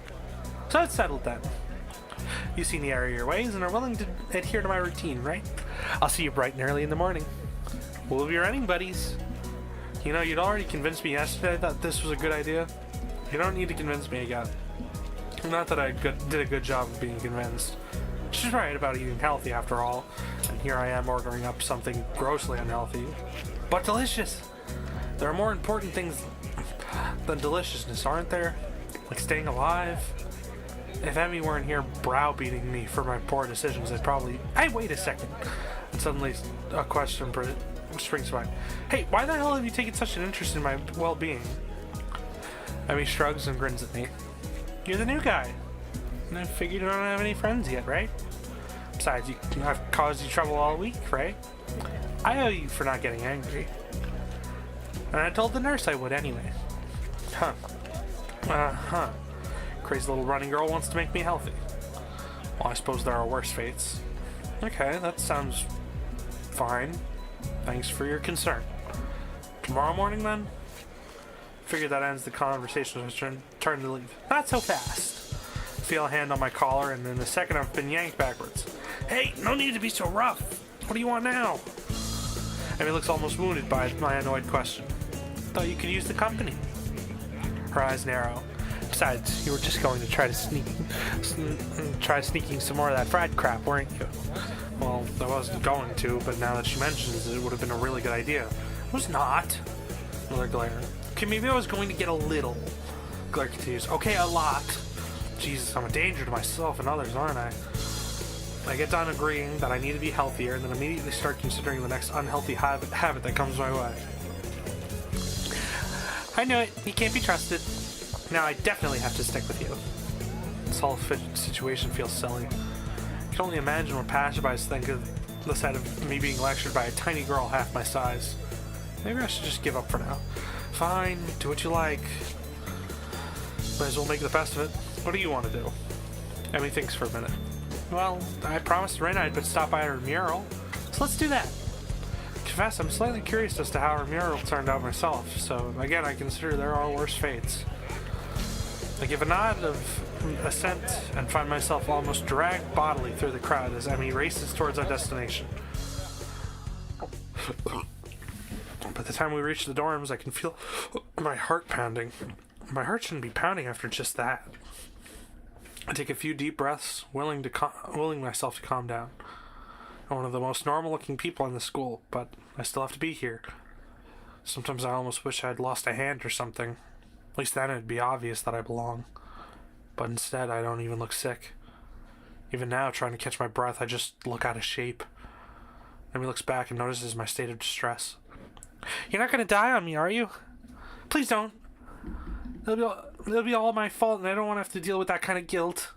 So it's settled then. You've seen the error of your ways and are willing to adhere to my routine, right? I'll see you bright and early in the morning. We'll be running buddies. You know, you'd already convinced me yesterday that this was a good idea. You don't need to convince me again. Not that I did a good job of being convinced. She's right about eating healthy after all. And here I am ordering up something grossly unhealthy. But delicious! There are more important things than deliciousness, aren't there? Like staying alive. If Emmy weren't here browbeating me for my poor decisions, I'd probably... Hey, wait a second! And suddenly a question springs to mind. Hey, why the hell have you taken such an interest in my well-being? Emmy shrugs and grins at me. You're the new guy. And I figured you don't have any friends yet, right? Besides, I've caused you trouble all week, right? I owe you for not getting angry. And I told the nurse I would anyway. Huh. Uh-huh. Crazy little running girl wants to make me healthy. Well, I suppose there are worse fates. Okay, that sounds fine. Thanks for your concern. Tomorrow morning, then? Figure that ends the conversation as I turn to leave. Not so fast. Feel a hand on my collar, and in a second I've been yanked backwards. Hey, no need to be so rough. What do you want now? Emmy looks almost wounded by my annoyed question. Thought you could use the company. Her eyes narrow. Besides, you were just going to try sneaking some more of that fried crap, weren't you? Well, I wasn't going to, but now that she mentions it, it would have been a really good idea. It was not. Another glare. Okay, maybe I was going to get a little. Glare continues. Okay, a lot. Jesus, I'm a danger to myself and others, aren't I? I get done agreeing that I need to be healthier, and then immediately start considering the next unhealthy habit that comes my way. I knew it. You can't be trusted. Now I definitely have to stick with you. This whole situation feels silly. I can only imagine what passerbys think of the sight of me being lectured by a tiny girl half my size. Maybe I should just give up for now. Fine, do what you like. Might as well make the best of it. What do you want to do? Emmy thinks for a minute. Well, I promised Rin I'd stop by her mural, so let's do that. Confess, I'm slightly curious as to how her mural turned out myself, so again, I consider there are worse fates. I give a nod of assent and find myself almost dragged bodily through the crowd as Emmy races towards our destination. By the time we reach the dorms, I can feel my heart pounding. My heart shouldn't be pounding after just that. I take a few deep breaths, willing myself to calm down. I'm one of the most normal-looking people in the school, but I still have to be here. Sometimes I almost wish I had lost a hand or something. At least then it'd be obvious that I belong. But instead, I don't even look sick. Even now, trying to catch my breath, I just look out of shape. Emmy looks back and notices my state of distress. You're not gonna die on me, are you? Please don't. It'll be all my fault, and I don't want to have to deal with that kind of guilt.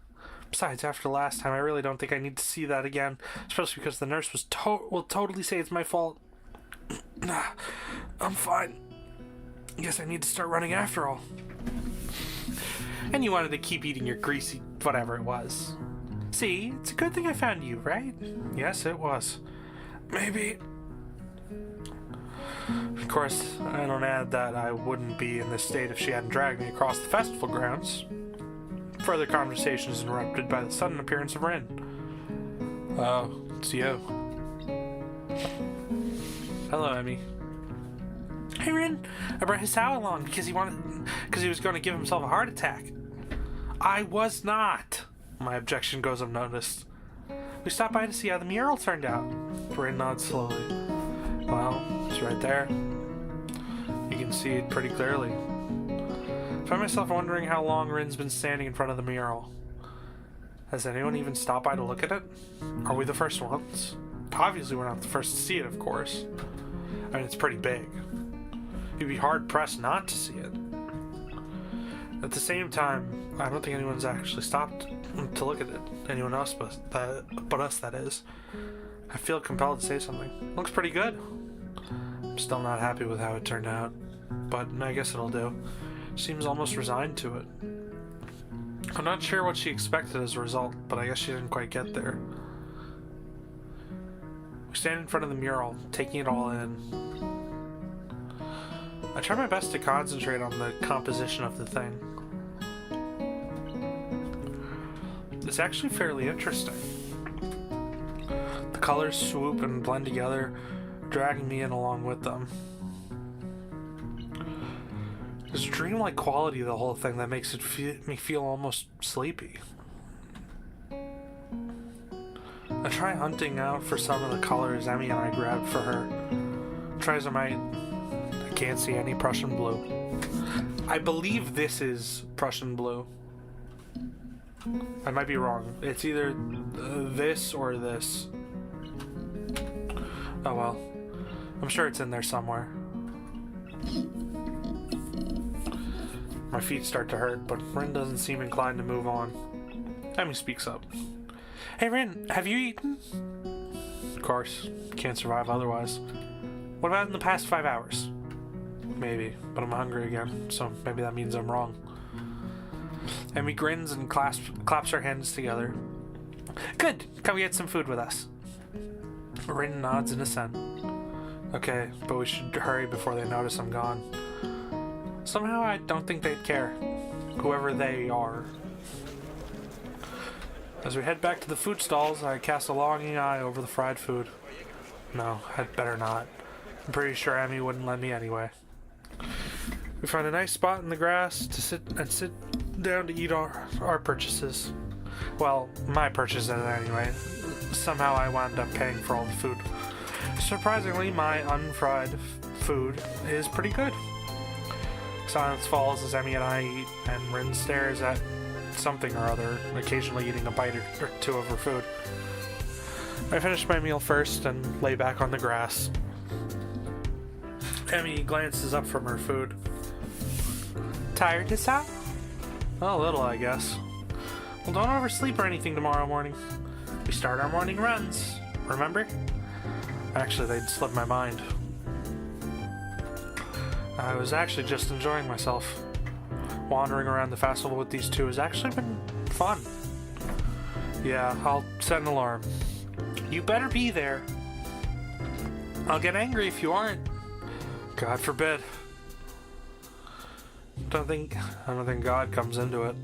Besides, after the last time, I really don't think I need to see that again, especially because the nurse will totally say it's my fault. I'm fine. Guess I need to start running after all. And you wanted to keep eating your greasy whatever it was. See, it's a good thing I found you, right? Yes, it was. Maybe. Of course, I don't add that I wouldn't be in this state if she hadn't dragged me across the festival grounds. Further conversation is interrupted by the sudden appearance of Rin. Oh, it's you. Hello, Emmy. Hey, Rin. I brought Hisao along because he was going to give himself a heart attack. I was not. My objection goes unnoticed. We stopped by to see how the mural turned out. Rin nods slowly. Well, it's right there. You can see it pretty clearly. I find myself wondering how long Rin's been standing in front of the mural. Has anyone even stopped by to look at it? Are we the first ones? Obviously we're not the first to see it, of course. I mean, it's pretty big. You'd be hard-pressed not to see it. At the same time, I don't think anyone's actually stopped to look at it. Anyone else but us, that is. I feel compelled to say something. It looks pretty good. I'm still not happy with how it turned out, but I guess it'll do. Seems almost resigned to it. I'm not sure what she expected as a result, but I guess she didn't quite get there. We stand in front of the mural, taking it all in. I try my best to concentrate on the composition of the thing. It's actually fairly interesting. The colors swoop and blend together, dragging me in along with them. There's a dreamlike quality to the whole thing that makes me feel almost sleepy. I try hunting out for some of the colors Emmy and I grabbed for her. Try as I might, I can't see any Prussian blue. I believe this is Prussian blue. I might be wrong. It's either this or this. Oh well. I'm sure it's in there somewhere. My feet start to hurt, but Rin doesn't seem inclined to move on. Emmy speaks up. Hey Rin, have you eaten? Of course. Can't survive otherwise. What about in the past 5 hours? Maybe, but I'm hungry again, so maybe that means I'm wrong. Emmy grins and claps her hands together. Good! Come get some food with us. Rin nods in assent. Okay, but we should hurry before they notice I'm gone. Somehow I don't think they'd care. Whoever they are. As we head back to the food stalls, I cast a longing eye over the fried food. No, I'd better not. I'm pretty sure Emmy wouldn't let me anyway. We find a nice spot in the grass to sit down to eat our purchases. Well, my purchases anyway. Somehow I wound up paying for all the food. Surprisingly, my unfried food is pretty good. Silence falls as Emmy and I eat, and Rin stares at something or other, occasionally eating a bite or two of her food. I finish my meal first and lay back on the grass. Emmy glances up from her food. Tired, Hisa? A little, I guess. Well, don't oversleep or anything tomorrow morning. We start our morning runs, remember? Actually, they'd slipped my mind. I was actually just enjoying myself. Wandering around the festival with these two has actually been fun. Yeah, I'll set an alarm. You better be there. I'll get angry if you aren't. God forbid. I don't think God comes into it.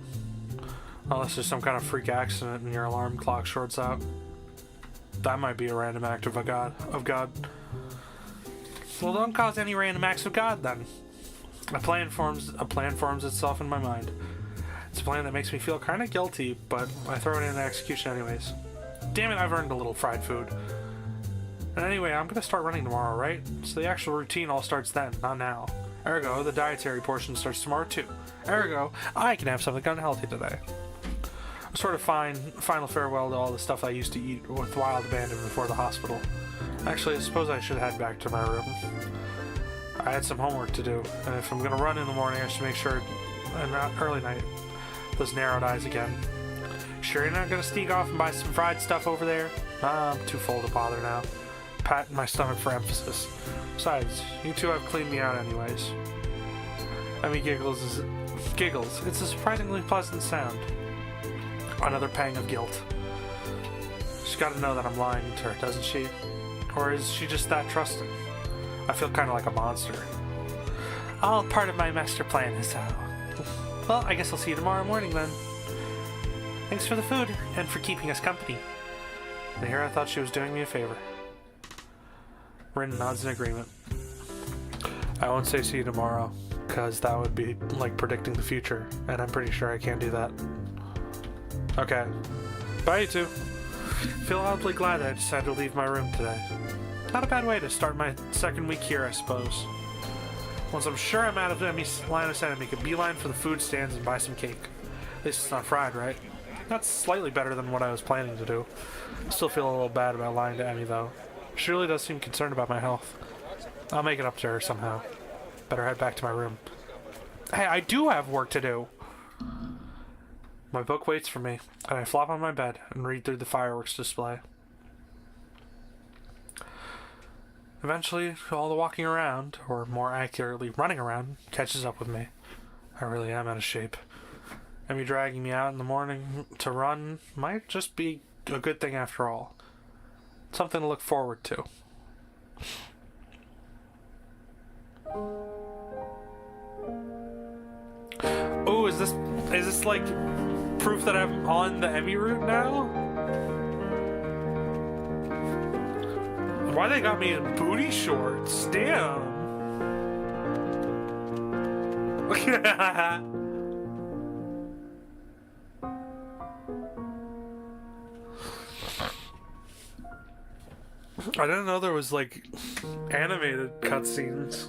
Unless there's some kind of freak accident and your alarm clock shorts out. That might be a random act of God. Well, don't cause any random acts of God then. A plan forms itself in my mind. It's a plan that makes me feel kind of guilty, but I throw it into execution anyways. Damn it, I've earned a little fried food. And anyway, I'm gonna start running tomorrow, right? So the actual routine all starts then, not now. Ergo, the dietary portion starts tomorrow too. Ergo, I can have something unhealthy today. A sort of final farewell to all the stuff I used to eat with Wild Abandon before the hospital. Actually, I suppose I should head back to my room. I had some homework to do, and if I'm gonna run in the morning, I should make sure, and not early night. Those narrowed eyes again. Sure you're not gonna sneak off and buy some fried stuff over there? I'm too full to bother now. Patting my stomach for emphasis. Besides, you two have cleaned me out anyways. Emmy giggles. It's a surprisingly pleasant sound. Another pang of guilt. She's gotta know that I'm lying to her, doesn't she? Or is she just that trusting? I feel kind of like a monster. All part of my master plan is how. Well, I guess I'll see you tomorrow morning then. Thanks for the food and for keeping us company. And here I thought she was doing me a favor. Rin nods in agreement. I won't say see you tomorrow, because that would be like predicting the future, and I'm pretty sure I can't do that. Okay. Bye, you two. Feel oddly glad that I decided to leave my room today. Not a bad way to start my second week here, I suppose. Once I'm sure I'm out of Emmy's line of sight, I make a beeline for the food stands and buy some cake. At least it's not fried, right? That's slightly better than what I was planning to do. Still feel a little bad about lying to Emmy, though. She really does seem concerned about my health. I'll make it up to her somehow. Better head back to my room. Hey, I do have work to do! My book waits for me, and I flop on my bed and read through the fireworks display. Eventually, all the walking around, or more accurately, running around, catches up with me. I really am out of shape. and me dragging me out in the morning to run might just be a good thing after all. Something to look forward to. Oh, is this like proof that I'm on the Emmy route now? Why they got me in booty shorts? Damn. I didn't know there was like animated cutscenes.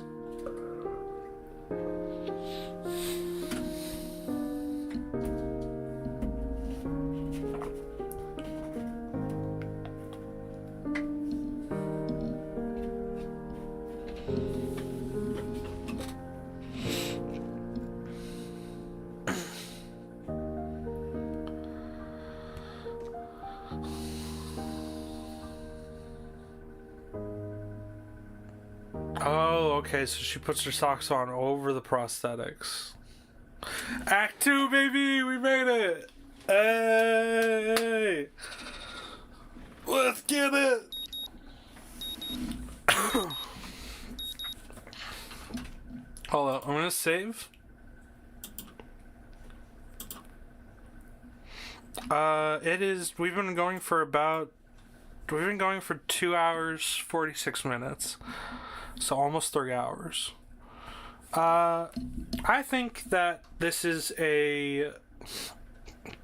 Oh, okay, so she puts her socks on over the prosthetics. Act 2, baby! We made it! Hey! Let's get it! Hold on, I'm gonna save. We've been going for 2 hours, 46 minutes. So almost 3 hours. I think that this is a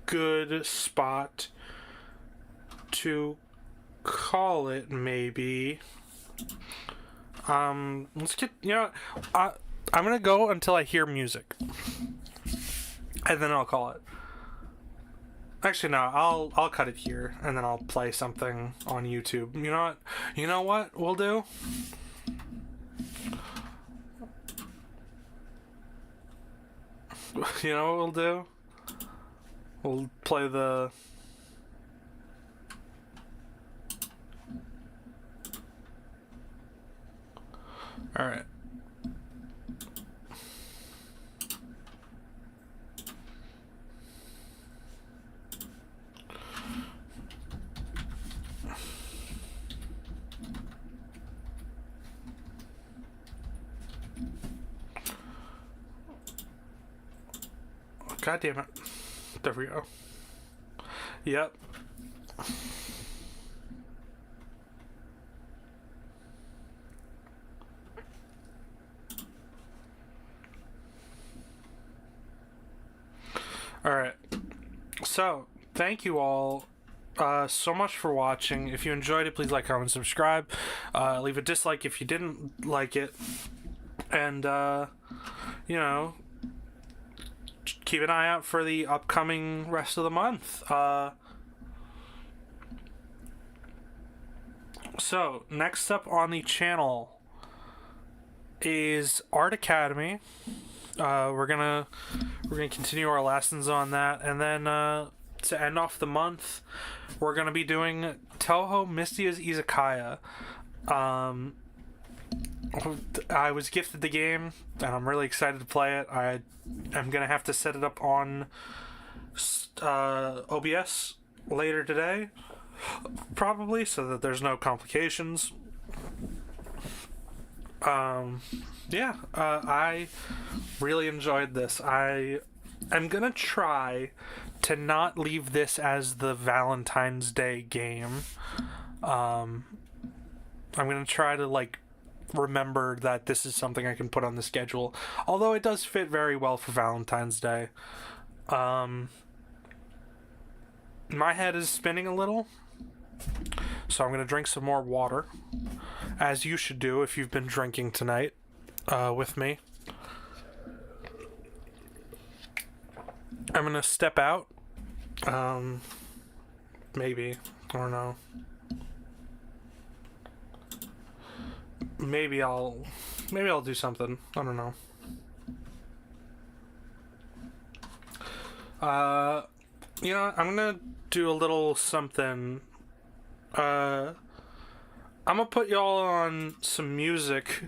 good spot to call it, maybe. Let's get, I'm gonna go until I hear music. And then I'll call it. Actually, no, I'll cut it here, and then I'll play something on YouTube. You know what we'll do? You know what we'll do? We'll play the... Alright. God damn it. There we go. Yep. Alright. So, thank you all so much for watching. If you enjoyed it, please like, comment, subscribe. Leave a dislike if you didn't like it. And, keep an eye out for the upcoming rest of the month. So, next up on the channel is Art Academy. We're gonna continue our lessons on that, and then to end off the month, we're gonna be doing Toho Mystia's Izakaya. I was gifted the game, and I'm really excited to play it. I'm gonna have to set it up on OBS later today, probably, so that there's no complications. I really enjoyed this. I'm gonna try to not leave this as the Valentine's Day game. I'm gonna try to remember that this is something I can put on the schedule, although it does fit very well for Valentine's Day. My head is spinning a little, so I'm gonna drink some more water, as you should do if you've been drinking tonight with me. I'm gonna step out. Maybe, I don't know. Maybe I'll do something. I don't know. I'm gonna do a little something. I'm gonna put y'all on some music.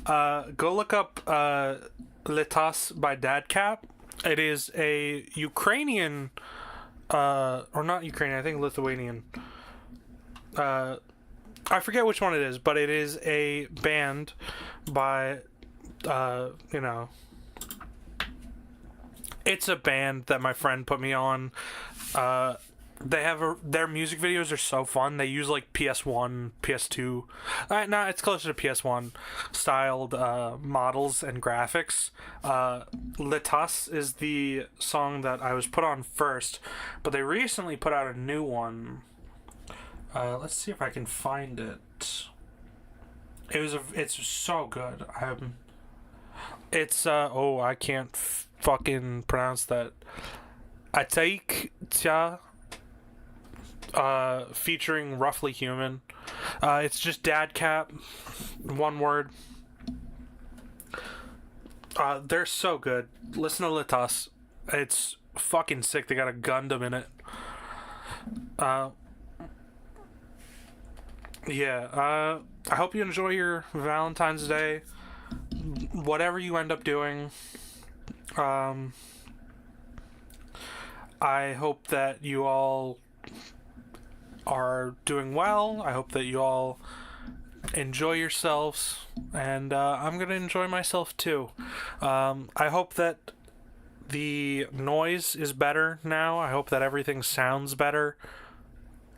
Go look up Letas by Dadcap. It is a Ukrainian, or not Ukrainian, I think Lithuanian. I forget which one it is, but it is a band by, it's a band that my friend put me on. They have their music videos are so fun. They use like PS1, PS2. No, it's closer to PS1 styled models and graphics. Letus is the song that I was put on first, but they recently put out a new one. Let's see if I can find it. It's so good. I can't fucking pronounce that. Ataik Tia. Featuring Roughly Human. It's just dad cap, one word. They're so good. Listen to Letus. It's fucking sick. They got a Gundam in it. I hope you enjoy your Valentine's Day. Whatever you end up doing. I hope that you all are doing well. I hope that you all enjoy yourselves, and I'm gonna enjoy myself too. I hope that the noise is better now. I hope that everything sounds better.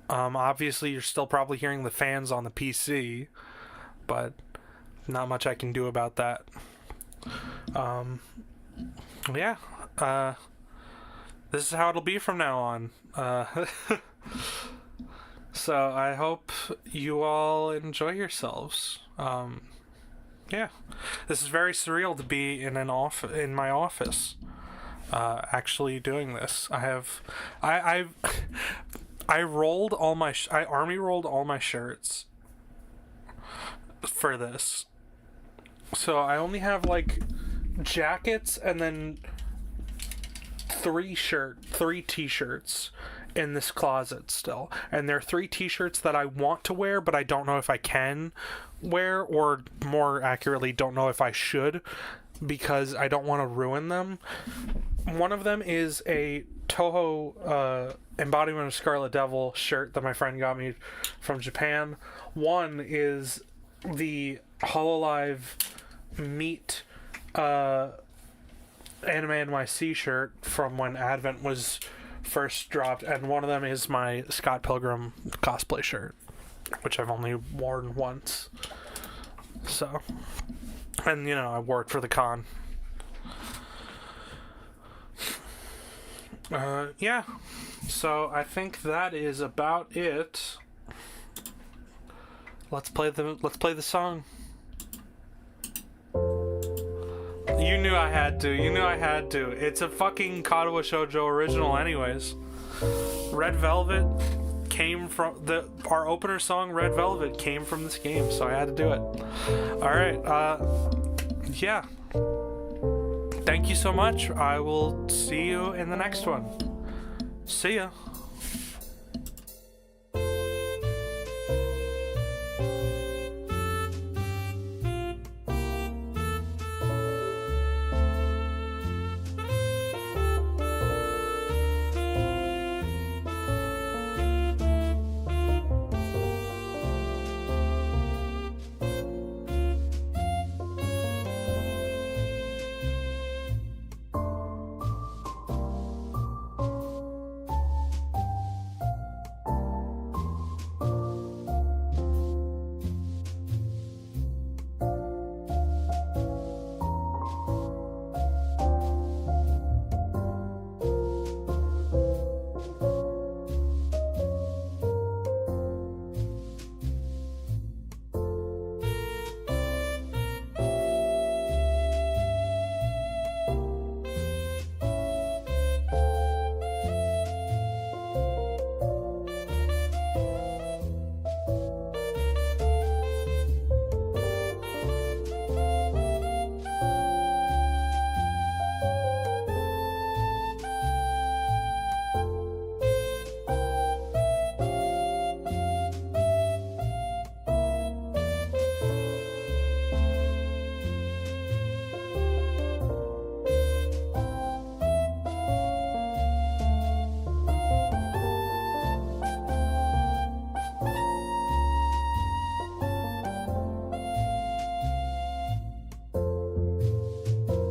Obviously you're still probably hearing the fans on the PC, but not much I can do about that. This is how it'll be from now on. So I hope you all enjoy yourselves. This is very surreal to be in my office, actually doing this. I rolled all my I army rolled all my shirts for this, so I only have like jackets and then three t-shirts in this closet still, and there are 3 t-shirts that I want to wear but I don't know if I can wear, or more accurately don't know if I should, because I don't want to ruin them. One of them is a Toho Embodiment of Scarlet Devil shirt that my friend got me from Japan. One is the Hololive Meet Anime NYC shirt from when Advent was first dropped, and one of them is my Scott Pilgrim cosplay shirt, which I've only worn once. So, and I wore it for the con. So I think that is about it. Let's play the song. You knew I had to. It's a fucking Katawa Shojou original anyways. Red Velvet came from our opener song. Red Velvet came from this game, so I had to do it. Alright, thank you so much. I will see you in the next one. See ya.